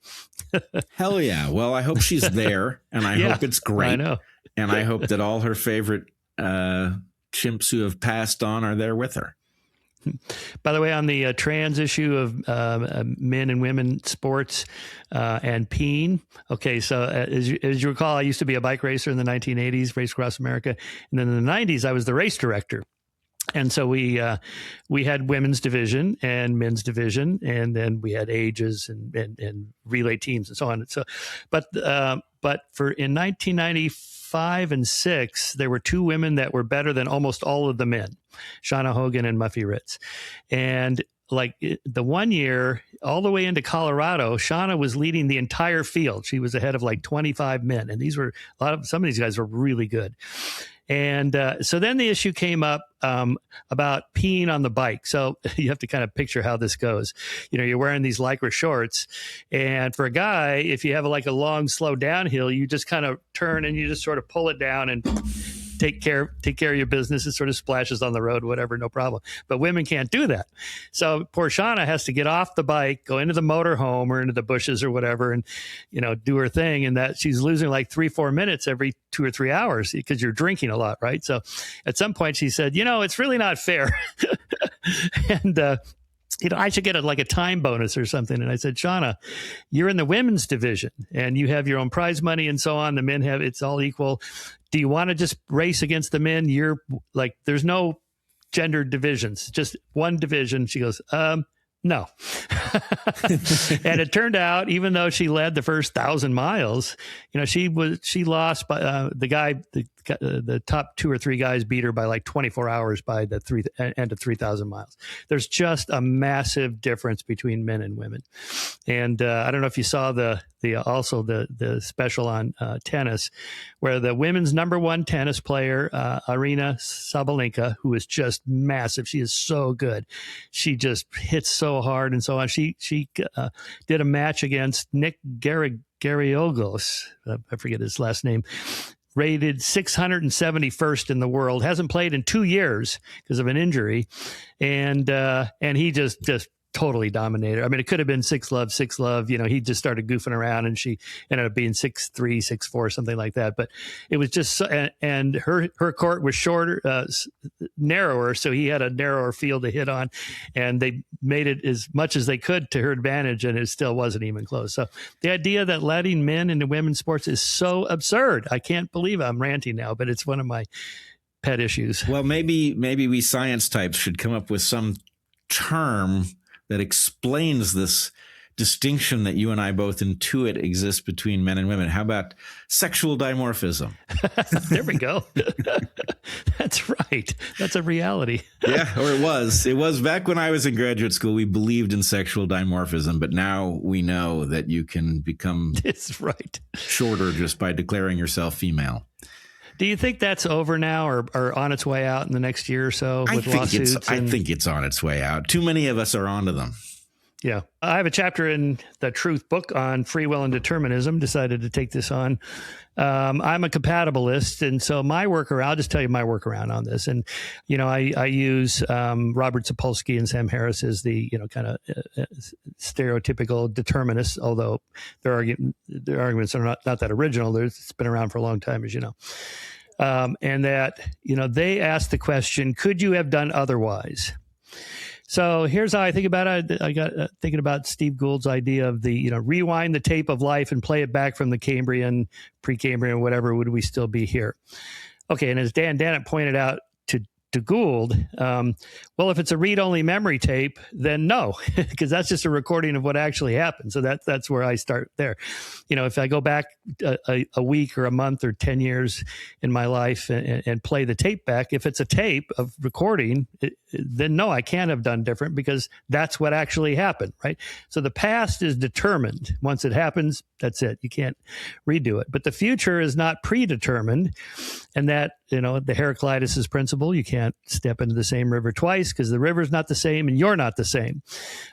Hell yeah. Well, I hope she's there, and I hope it's great. I know. And I hope that all her favorite chimps who have passed on are there with her. By the way, on the trans issue of men and women sports and peeing. Okay, so as you recall, I used to be a bike racer in the 1980s, raced across America. And then in the 90s, I was the race director. And so we had women's division and men's division, and then we had ages and relay teams and so on. So, but for in 1995 and 6, there were 2 women that were better than almost all of the men, Shauna Hogan and Muffy Ritz. And like the one year, all the way into Colorado, Shauna was leading the entire field. She was ahead of like 25 men, and some of these guys were really good. And so then the issue came up about peeing on the bike. So you have to kind of picture how this goes. You're wearing these Lycra shorts, and for a guy, if you have like a long, slow downhill, you just kind of turn and you just sort of pull it down and take care of your business. It sort of splashes on the road, whatever, no problem. But women can't do that. So poor Shauna has to get off the bike, go into the motorhome or into the bushes or whatever, and do her thing. And that she's losing like 3-4 minutes every 2 or 3 hours because you're drinking a lot, right? So at some point she said, it's really not fair. And I should get a time bonus or something. And I said, Shauna, you're in the women's division and you have your own prize money and so on. The men it's all equal. Do you want to just race against the men? You're like, there's no gender divisions, just one division. She goes, no. And it turned out, even though she led the first 1,000 miles, she lost by the top 2 or 3 guys beat her by like 24 hours by the end of 3,000 miles. There's just a massive difference between men and women. And I don't know if you saw the special on tennis, where the women's #1 tennis player, Aryna Sabalenka, who is just massive. She is so good. She just hits so hard and so on. She did a match against Nick Kyrgios. I forget his last name. Rated 671st in the world. Hasn't played in 2 years because of an injury, and he just totally dominated. I mean, it could have been 6-love. He just started goofing around, and she ended up being 6-3, 6-4, something like that. But it was just, and her court was shorter, narrower, so he had a narrower field to hit on, and they made it as much as they could to her advantage, and it still wasn't even close. So the idea that letting men into women's sports is so absurd. I can't believe I'm ranting now, but it's one of my pet issues. Well, maybe we science types should come up with some term that explains this distinction that you and I both intuit exists between men and women. How about sexual dimorphism? There we go. That's right. That's a reality. Yeah, or it was. It was back when I was in graduate school. We believed in sexual dimorphism, but now we know that you can become shorter just by declaring yourself female. Do you think that's over now or on its way out in the next year or so with lawsuits? I think it's on its way out. Too many of us are onto them. Yeah. I have a chapter in the Truth book on free will and determinism. Decided to take this on. I'm a compatibilist. And so I'll just tell you my workaround on this. And, I use Robert Sapolsky and Sam Harris as the, kind of stereotypical determinists, although their arguments are not that original. It's been around for a long time, as you know. And that, they ask the question, could you have done otherwise? So here's how I think about it. I got thinking about Steve Gould's idea of the, rewind the tape of life and play it back from the Cambrian, Precambrian, whatever, would we still be here? Okay, and as Dan Dennett pointed out to Gould, well, if it's a read-only memory tape, then no, because that's just a recording of what actually happened. So that's where I start there. If I go back a week or a month or 10 years in my life and play the tape back, if it's a tape of recording, then no, I can't have done different because that's what actually happened, right? So the past is determined. Once it happens, that's it. You can't redo it. But the future is not predetermined, and that, the Heraclitus principle, you can't step into the same river twice because the river's not the same and you're not the same.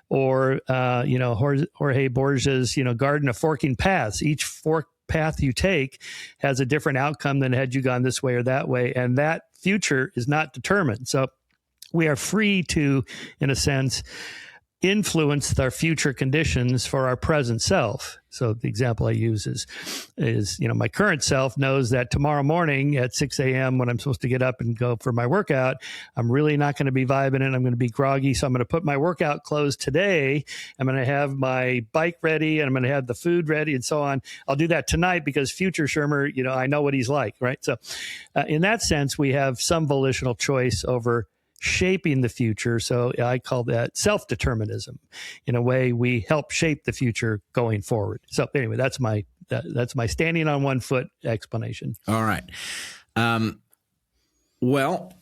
Or, Jorge Borges, garden of forking paths. Each fork path you take has a different outcome than had you gone this way or that way. And that future is not determined. So we are free to, in a sense, influence our future conditions for our present self. So the example I use is, my current self knows that tomorrow morning at 6 a.m. when I'm supposed to get up and go for my workout, I'm really not going to be vibing and I'm going to be groggy. So I'm going to put my workout clothes today. I'm going to have my bike ready and I'm going to have the food ready and so on. I'll do that tonight because future Shermer, I know what he's like, right? So in that sense, we have some volitional choice over shaping the future. So I call that self-determinism. In a way, we help shape the future going forward. So anyway, that's my standing on one foot explanation. All right. Well,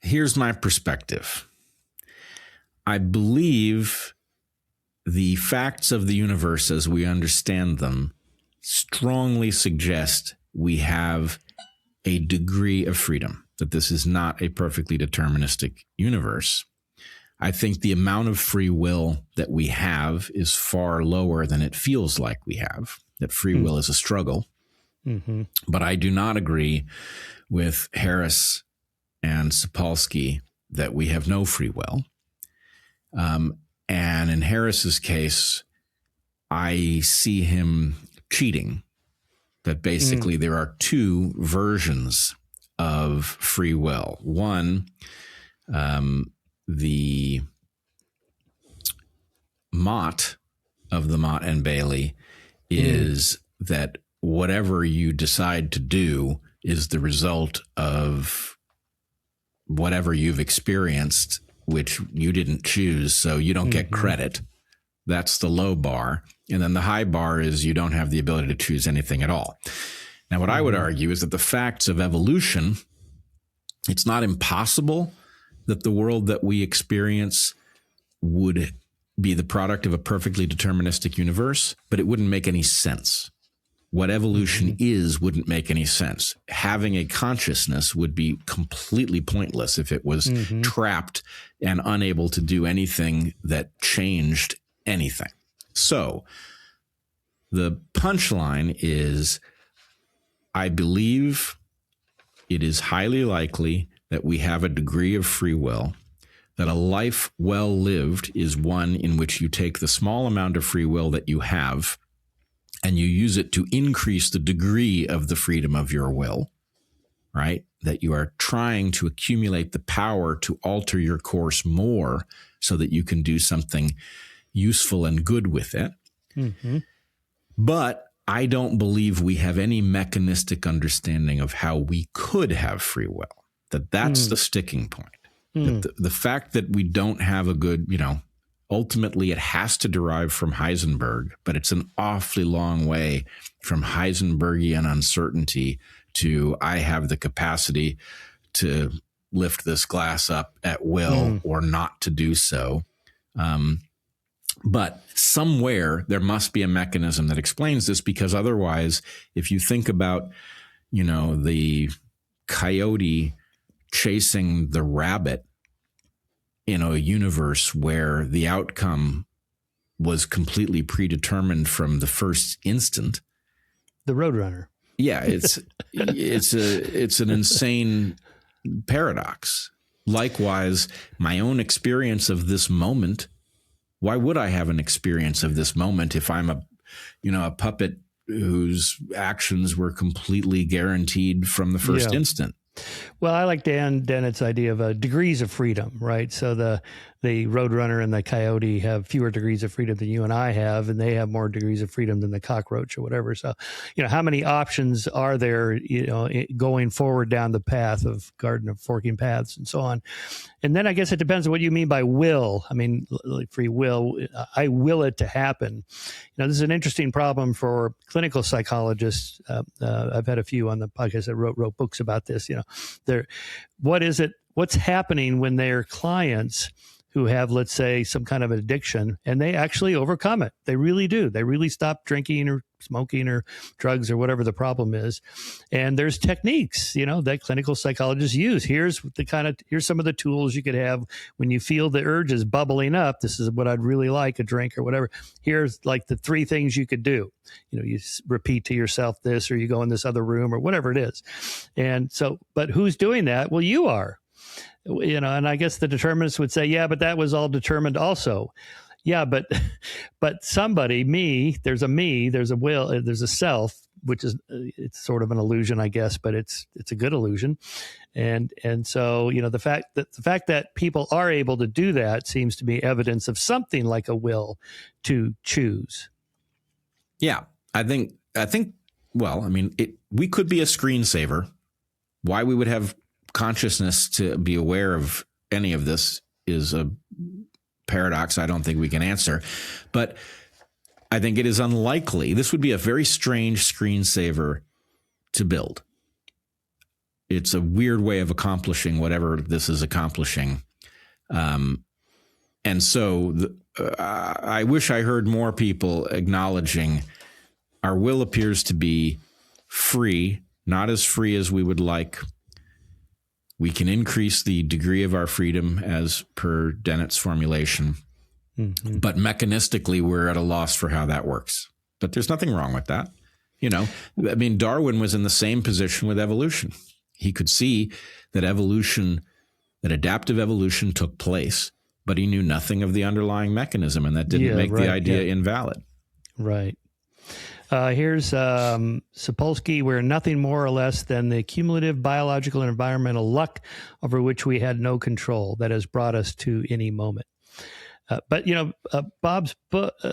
here's my perspective. I believe the facts of the universe as we understand them strongly suggest we have a degree of freedom, that this is not a perfectly deterministic universe. I think the amount of free will that we have is far lower than it feels like we have, that free will is a struggle. Mm-hmm. But I do not agree with Harris and Sapolsky that we have no free will. And in Harris's case, I see him cheating. That basically there are two versions of free will. One, the Mott of the Mott and Bailey is that whatever you decide to do is the result of whatever you've experienced, which you didn't choose, so you don't get credit. That's the low bar. And then the high bar is you don't have the ability to choose anything at all. Now, what I would argue is that the facts of evolution, it's not impossible that the world that we experience would be the product of a perfectly deterministic universe, but it wouldn't make any sense. What evolution is wouldn't make any sense. Having a consciousness would be completely pointless if it was trapped and unable to do anything that changed anything. So the punchline is, I believe it is highly likely that we have a degree of free will, that a life well lived is one in which you take the small amount of free will that you have and you use it to increase the degree of the freedom of your will, right? That you are trying to accumulate the power to alter your course more so that you can do something useful and good with it. But I don't believe we have any mechanistic understanding of how we could have free will, that's the sticking point. That the fact that we don't have a good, ultimately it has to derive from Heisenberg, but it's an awfully long way from Heisenbergian uncertainty to I have the capacity to lift this glass up at will or not to do so. But somewhere there must be a mechanism that explains this, because otherwise, if you think about, the coyote chasing the rabbit in a universe where the outcome was completely predetermined from the first instant. The Roadrunner. Yeah, it's an insane paradox. Likewise, my own experience of this moment, why would I have an experience of this moment if I'm a puppet whose actions were completely guaranteed from the first instant? Well, I like Dan Dennett's idea of degrees of freedom, right? So the Roadrunner and the coyote have fewer degrees of freedom than you and I have, and they have more degrees of freedom than the cockroach or whatever. So, how many options are there, going forward down the path of Garden of Forking Paths and so on? And then I guess it depends on what you mean by will. I mean, like free will, I will it to happen. This is an interesting problem for clinical psychologists. I've had a few on the podcast that wrote books about this. What's happening when their clients who have, let's say, some kind of addiction, and they actually overcome it. They really do. They really stop drinking or smoking or drugs or whatever the problem is. And there's techniques, that clinical psychologists use. Here's some of the tools you could have when you feel the urges bubbling up. This is what I'd really like, a drink or whatever. Here's like the 3 things you could do. You repeat to yourself this, or you go in this other room, or whatever it is. And so, but who's doing that? Well, you are. And I guess the determinists would say, yeah, but that was all determined also. Yeah, but somebody, me, there's a will, there's a self, which is, it's sort of an illusion, I guess, but it's a good illusion. And so, the fact that people are able to do that seems to be evidence of something like a will to choose. Yeah, I think, well, I mean, we could be a screensaver. Why we would have consciousness to be aware of any of this is a paradox I don't think we can answer. But I think it is unlikely. This would be a very strange screensaver to build. It's a weird way of accomplishing whatever this is accomplishing. And so I wish I heard more people acknowledging our will appears to be free, not as free as we would like. We can increase the degree of our freedom as per Dennett's formulation, but mechanistically we're at a loss for how that works. But there's nothing wrong with that. I mean, Darwin was in the same position with evolution. He could see that adaptive evolution took place, but he knew nothing of the underlying mechanism, and that didn't make the idea invalid. Right. Here's Sapolsky. We're nothing more or less than the cumulative biological and environmental luck over which we had no control that has brought us to any moment. But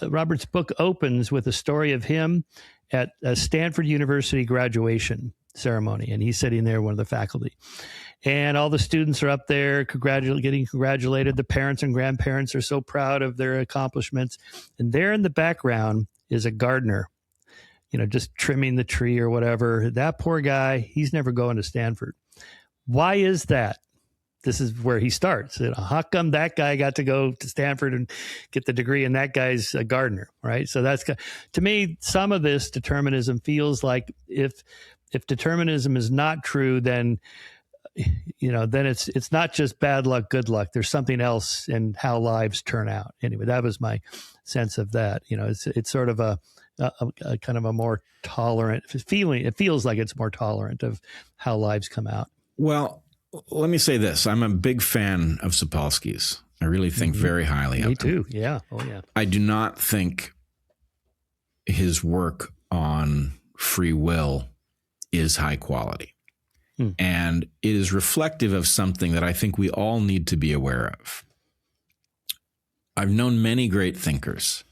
Robert's book opens with a story of him at a Stanford University graduation ceremony, and he's sitting there, one of the faculty. And all the students are up there getting congratulated. The parents and grandparents are so proud of their accomplishments. And there in the background is a gardener, just trimming the tree or whatever. That poor guy, he's never going to Stanford. Why is that? This is where he starts. How come that guy got to go to Stanford and get the degree and that guy's a gardener, right? So that's, to me, some of this determinism feels like if determinism is not true, then then it's not just bad luck, good luck. There's something else in how lives turn out. Anyway, that was my sense of that. It's sort of a kind of a more tolerant feeling. It feels like it's more tolerant of how lives come out. Well, let me say this. I'm a big fan of Sapolsky's. I really think very highly of him. Me too. Yeah. Oh, yeah. I do not think his work on free will is high quality. And it is reflective of something that I think we all need to be aware of. I've known many great thinkers.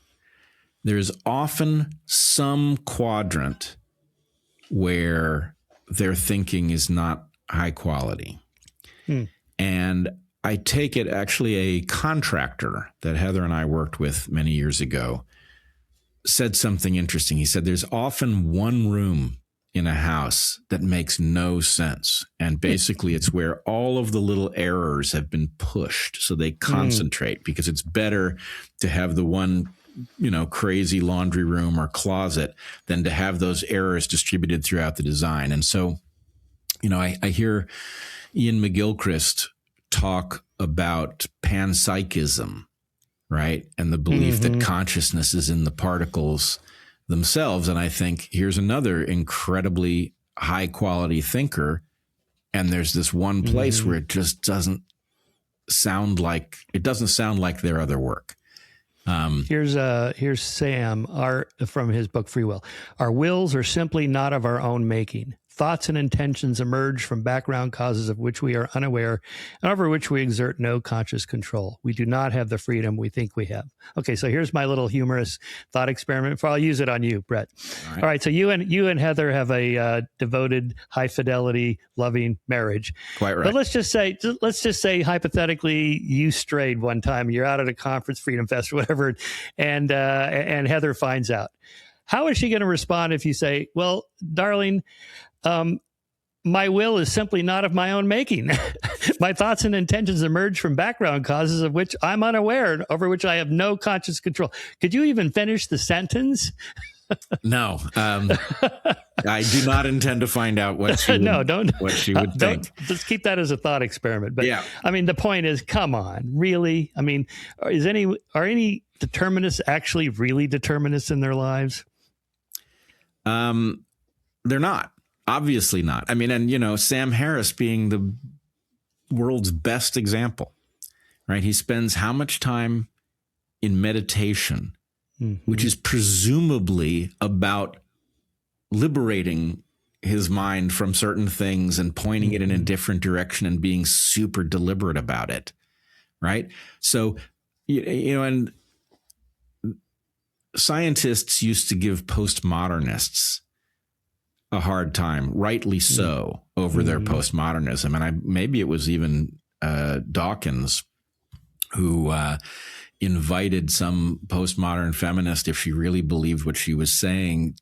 There is often some quadrant where their thinking is not high quality. And I take it, actually, a contractor that Heather and I worked with many years ago said something interesting. He said, there's often one room in a house that makes no sense. And basically it's where all of the little errors have been pushed. So they concentrate because it's better to have the one, crazy laundry room or closet than to have those errors distributed throughout the design. And so, I hear Ian McGilchrist talk about panpsychism, right? And the belief that consciousness is in the particles themselves. And I think here's another incredibly high quality thinker. And there's this one place where it just doesn't sound like their other work. Here's Sam from his book Free Will. Our wills are simply not of our own making. Thoughts and intentions emerge from background causes of which we are unaware and over which we exert no conscious control. We do not have the freedom we think we have. Okay, so here's my little humorous thought experiment. I'll use it on you, Bret. All right, so you and Heather have a devoted, high fidelity, loving marriage. Quite right. But let's just say hypothetically you strayed one time. You're out at a conference, Freedom Fest, or whatever, and Heather finds out. How is she going to respond if you say, "Well, darling, my will is simply not of my own making. My thoughts and intentions emerge from background causes of which I'm unaware, over which I have no conscious control." Could you even finish the sentence? No, I do not intend to find out what she would, what she would think. Just keep that as a thought experiment. But yeah. I mean, the point is, come on, really? I mean, are any determinists actually really determinists in their lives? They're not. Obviously not. I mean, and Sam Harris being the world's best example, right? He spends how much time in meditation, which is presumably about liberating his mind from certain things and pointing it in a different direction and being super deliberate about it, right? So, and scientists used to give postmodernists a hard time, rightly so, over their postmodernism. And maybe it was even Dawkins who invited some postmodern feminist, if she really believed what she was saying,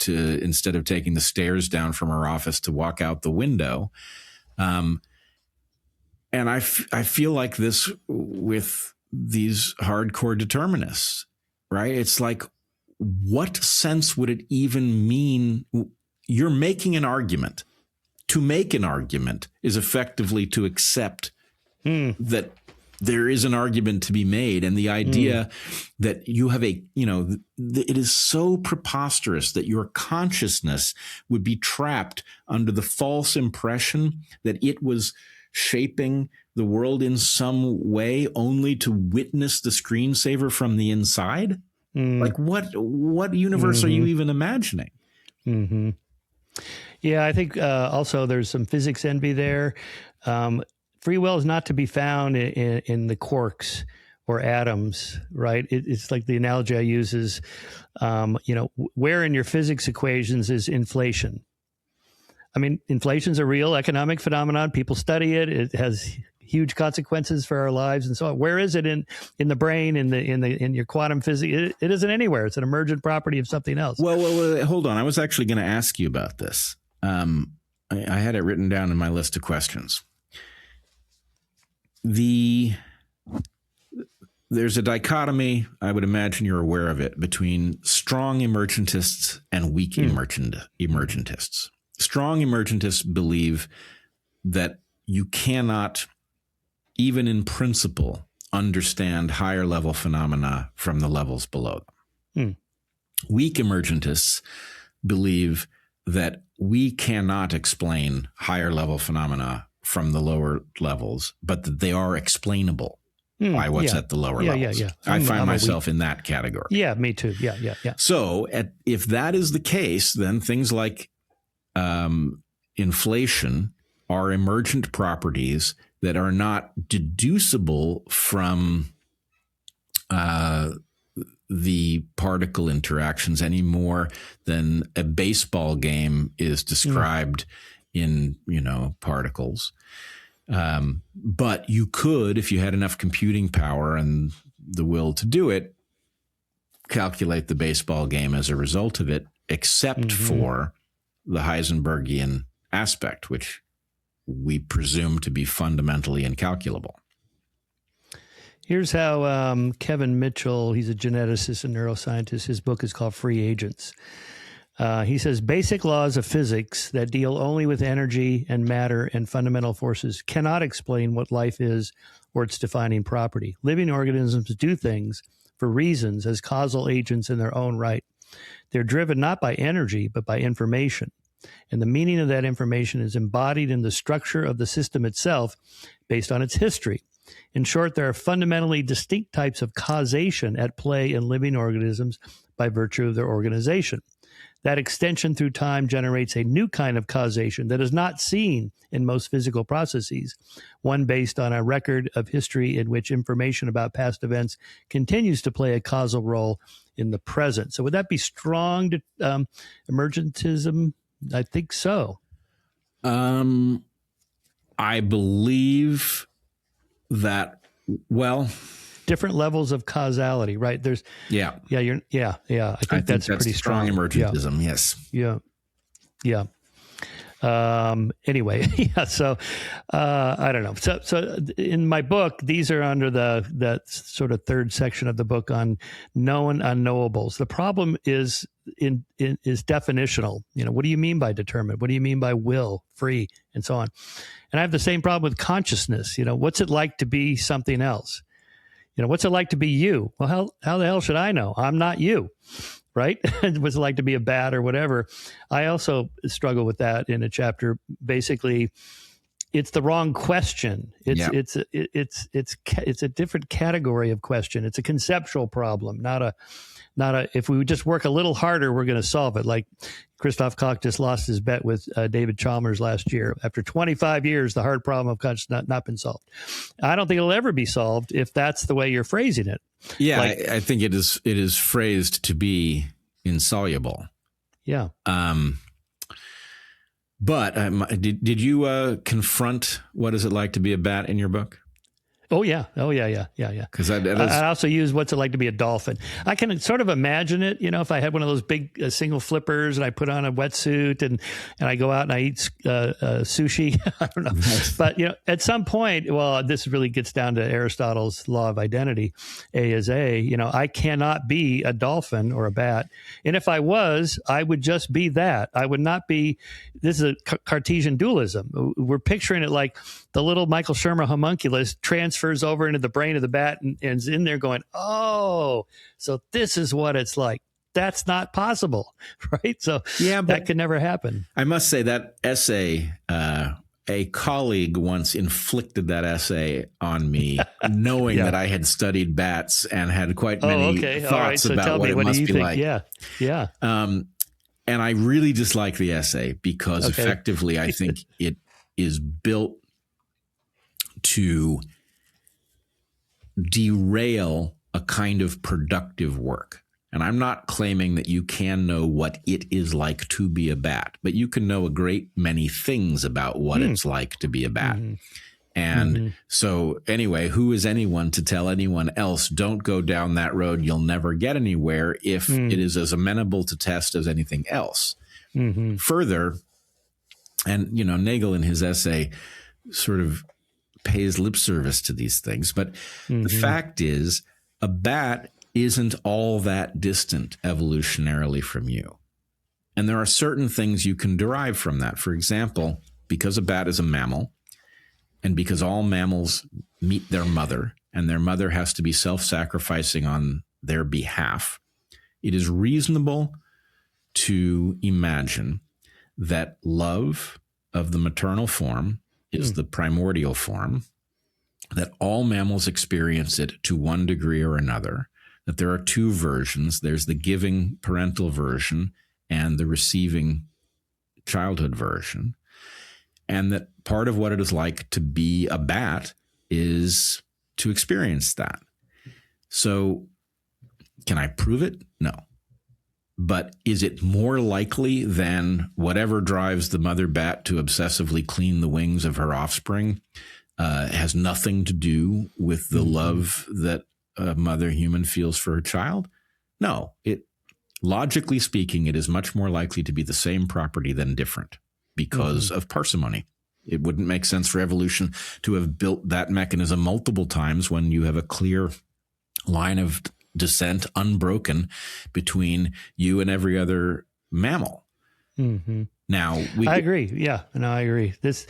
to, instead of taking the stairs down from her office, to walk out the window. And I feel like this with these hardcore determinists, right? It's like, what sense would it even mean? You're making an argument. To make an argument is effectively to accept that there is an argument to be made. And the idea that you have it is so preposterous that your consciousness would be trapped under the false impression that it was shaping the world in some way only to witness the screensaver from the inside. Like what universe are you even imagining? Yeah, I think also there's some physics envy there. Free will is not to be found in the quarks or atoms, right? It's like the analogy I use is, where in your physics equations is inflation? I mean, inflation's a real economic phenomenon. People study it. It has huge consequences for our lives and so on. Where is it in the brain, in your quantum physics? It isn't anywhere. It's an emergent property of something else. Well, hold on. I was actually going to ask you about this. I had it written down in my list of questions. There's a dichotomy, I would imagine you're aware of it, between strong emergentists and weak emergentists. Strong emergentists believe that you cannot, even in principle, understand higher level phenomena from the levels below them. Weak emergentists believe that we cannot explain higher level phenomena from the lower levels, but that they are explainable by what's at the lower levels. I find myself in that category. Yeah, me too. Yeah. So if that is the case, then things like inflation are emergent properties that are not deducible from the particle interactions any more than a baseball game is described in, particles. But you could, if you had enough computing power and the will to do it, calculate the baseball game as a result of it, except for the Heisenbergian aspect, which we presume to be fundamentally incalculable. Here's how Kevin Mitchell, he's a geneticist and neuroscientist, his book is called Free Agents. He says, basic laws of physics that deal only with energy and matter and fundamental forces cannot explain what life is or its defining property. Living organisms do things for reasons as causal agents in their own right. They're driven not by energy, but by information. And the meaning of that information is embodied in the structure of the system itself based on its history. In short, there are fundamentally distinct types of causation at play in living organisms by virtue of their organization. That extension through time generates a new kind of causation that is not seen in most physical processes, one based on a record of history in which information about past events continues to play a causal role in the present. So would that be strong emergentism? I think so. I believe that, different levels of causality, right? There's I think that's pretty strong emergentism. Yeah. Yes. Yeah. Anyway, yeah. So I don't know. So in my book, these are under the sort of third section of the book on known unknowables. The problem is is definitional. What do you mean by determined? What do you mean by will, free, and so on? And I have the same problem with consciousness. What's it like to be something else? What's it like to be you? Well, how the hell should I know? I'm not you. Right? What's it like to be a bat or whatever? I also struggle with that in a chapter. Basically, it's the wrong question. It's a different category of question. It's a conceptual problem, not a. If we would just work a little harder, we're going to solve it. Like Christoph Koch just lost his bet with David Chalmers last year. After 25 years, the hard problem of consciousness not been solved. I don't think it'll ever be solved if that's the way you're phrasing it. Yeah, I think it is phrased to be insoluble. Yeah. But did you confront what is it like to be a bat in your book? Oh, yeah. Because I also use what's it like to be a dolphin. I can sort of imagine it, if I had one of those big single flippers and I put on a wetsuit and I go out and I eat sushi. I don't know. Nice. But, at some point, this really gets down to Aristotle's law of identity. A is A. I cannot be a dolphin or a bat. And if I was, I would just be that. I would not be. This is a Cartesian dualism. We're picturing it like the little Michael Shermer homunculus transfers over into the brain of the bat and is in there going, oh, so this is what it's like. That's not possible, right? So that could never happen. I must say that essay, a colleague once inflicted that essay on me, knowing that I had studied bats and had quite many thoughts so about what it must be like. Yeah. And I really dislike the essay because effectively I think it is built to derail a kind of productive work. And I'm not claiming that you can know what it is like to be a bat, but you can know a great many things about what it's like to be a bat. Mm-hmm. And so anyway, who is anyone to tell anyone else, don't go down that road, you'll never get anywhere if it is as amenable to test as anything else. Mm-hmm. Further, and, Nagel in his essay sort of pays lip service to these things. But the fact is, a bat isn't all that distant evolutionarily from you. And there are certain things you can derive from that. For example, because a bat is a mammal, and because all mammals meet their mother, and their mother has to be self-sacrificing on their behalf, it is reasonable to imagine that love of the maternal form is the primordial form, that all mammals experience it to one degree or another, that there are two versions. There's the giving parental version and the receiving childhood version, and that part of what it is like to be a bat is to experience that. So can I prove it? No. But is it more likely than whatever drives the mother bat to obsessively clean the wings of her offspring has nothing to do with the love that a mother human feels for her child? No. Logically speaking, it is much more likely to be the same property than different because of parsimony. It wouldn't make sense for evolution to have built that mechanism multiple times when you have a clear line of descent unbroken between you and every other mammal. Now, I agree. Yeah, no, I agree. This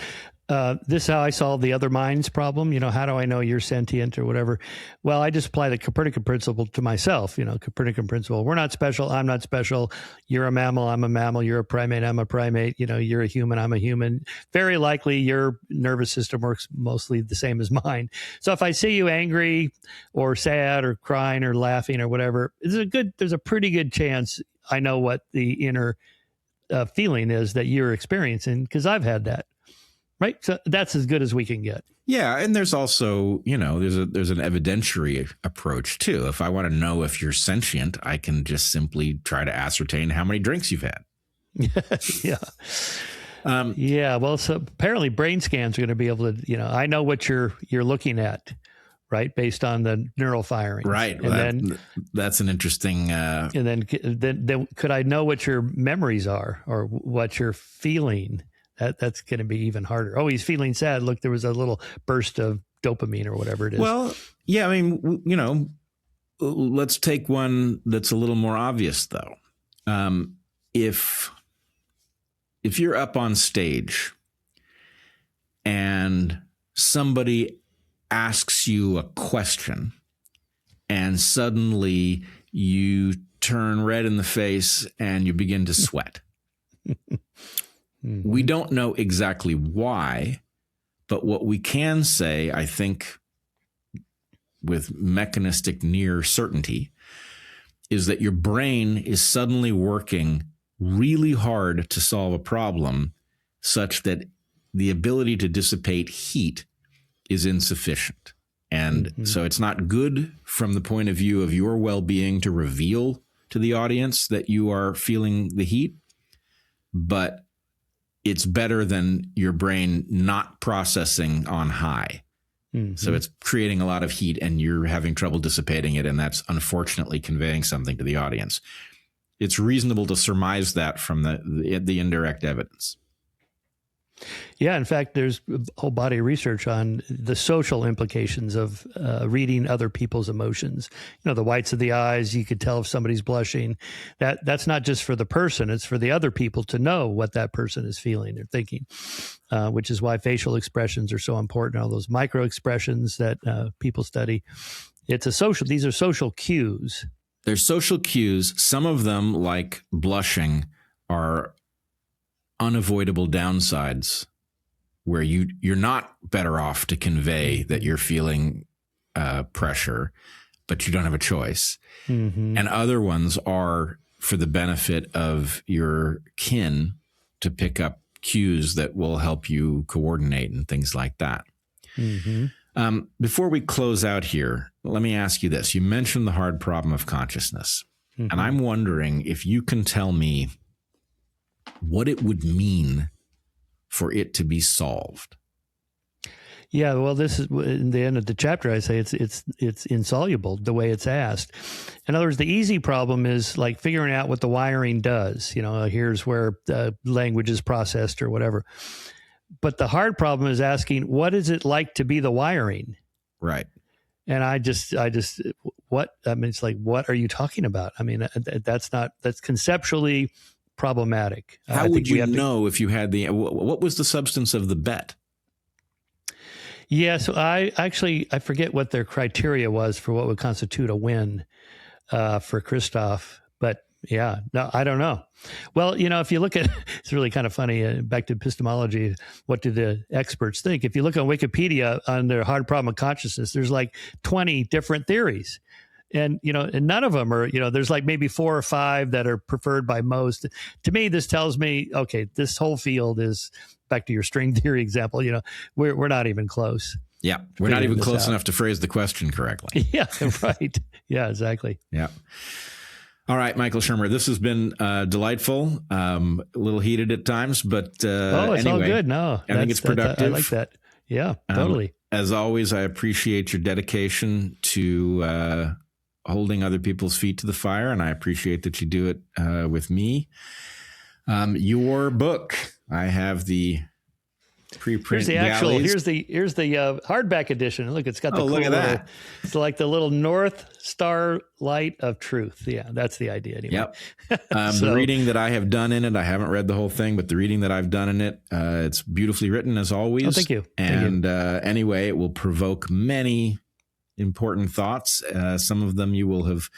is how I solve the other minds problem. How do I know you're sentient or whatever? Well, I just apply the Copernican principle to myself. Copernican principle. We're not special. I'm not special. You're a mammal. I'm a mammal. You're a primate. I'm a primate. You're a human. I'm a human. Very likely your nervous system works mostly the same as mine. So if I see you angry or sad or crying or laughing or whatever, there's a pretty good chance I know what the inner feeling is that you're experiencing because I've had that. Right. So that's as good as we can get. Yeah. And there's also, there's an evidentiary approach, too. If I want to know if you're sentient, I can just simply try to ascertain how many drinks you've had. Yeah. Well, so apparently brain scans are going to be able to, I know what you're looking at. Right. Based on the neural firing. Right. And then that's an interesting. And then could I know what your memories are or what you're feeling? that's going to be even harder. Oh, he's feeling sad. Look, there was a little burst of dopamine or whatever it is. Well, yeah, I mean, let's take one that's a little more obvious, though. If you're up on stage and somebody asks you a question and suddenly you turn red in the face and you begin to sweat. We don't know exactly why, but what we can say, I think, with mechanistic near certainty, is that your brain is suddenly working really hard to solve a problem such that the ability to dissipate heat is insufficient. And so it's not good from the point of view of your well-being to reveal to the audience that you are feeling the heat, but it's better than your brain not processing on high. So it's creating a lot of heat and you're having trouble dissipating it, and that's unfortunately conveying something to the audience. It's reasonable to surmise that from the indirect evidence. Yeah, in fact, there's a whole body of research on the social implications of reading other people's emotions. The whites of the eyes, you could tell if somebody's blushing. That's not just for the person, it's for the other people to know what that person is feeling or thinking, which is why facial expressions are so important, all those micro expressions that people study. These are social cues. They're social cues. Some of them, like blushing, are unavoidable downsides where you're not better off to convey that you're feeling pressure, but you don't have a choice. And other ones are for the benefit of your kin to pick up cues that will help you coordinate and things like that. Before we close out here, let me ask you this. You mentioned the hard problem of consciousness, and I'm wondering if you can tell me what it would mean for it to be solved. Yeah, well, this is in the end of the chapter. I say it's insoluble the way it's asked. In other words, the easy problem is like figuring out what the wiring does. Here's where language is processed or whatever. But the hard problem is asking, what is it like to be the wiring? Right. And it's like, what are you talking about? I mean, that's conceptually problematic. How would you know if you had what was the substance of the bet? Yeah, so I forget what their criteria was for what would constitute a win for Christoph, but yeah, no, I don't know. Well, if you look at, it's really kind of funny, back to epistemology, what do the experts think? If you look on Wikipedia on their hard problem of consciousness, there's like 20 different theories. And, and none of them are, there's like maybe 4 or 5 that are preferred by most. To me, this tells me, okay, this whole field is, back to your string theory example, we're not even close. Yeah, we're not even close enough to phrase the question correctly. Yeah, right. Yeah, exactly. Yeah. All right, Michael Shermer, this has been delightful, a little heated at times, but it's anyway, all good. No, I think it's productive. I like that. Yeah, totally. As always, I appreciate your dedication to holding other people's feet to the fire, and I appreciate that you do it with me. Your book, I have the preprint. Here's the hardback edition. Look, it's got the cool look at that. It's like the little North Star light of truth. Yeah, that's the idea. Anyway. Yep. The reading that I have done in it, I haven't read the whole thing, but the reading that I've done in it, it's beautifully written as always. Oh, thank you. And anyway, it will provoke many important thoughts. Some of them you will have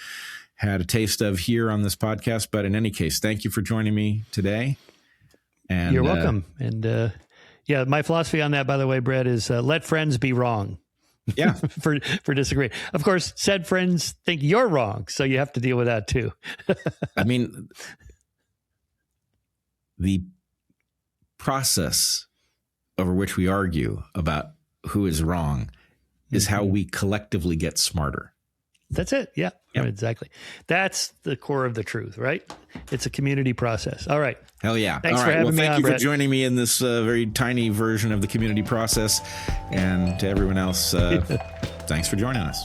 had a taste of here on this podcast. But in any case, thank you for joining me today. And you're welcome. And yeah, my philosophy on that, by the way, Bret, is let friends be wrong. Yeah. for disagreeing. Of course, said friends think you're wrong, so you have to deal with that too. I mean, the process over which we argue about who is wrong is how we collectively get smarter. That's it. Yeah, yep. Exactly. That's the core of the truth, right? It's a community process. All right. Hell yeah. Thanks for having me on, thank you Bret. for joining me in this very tiny version of the community process. And to everyone else, thanks for joining us.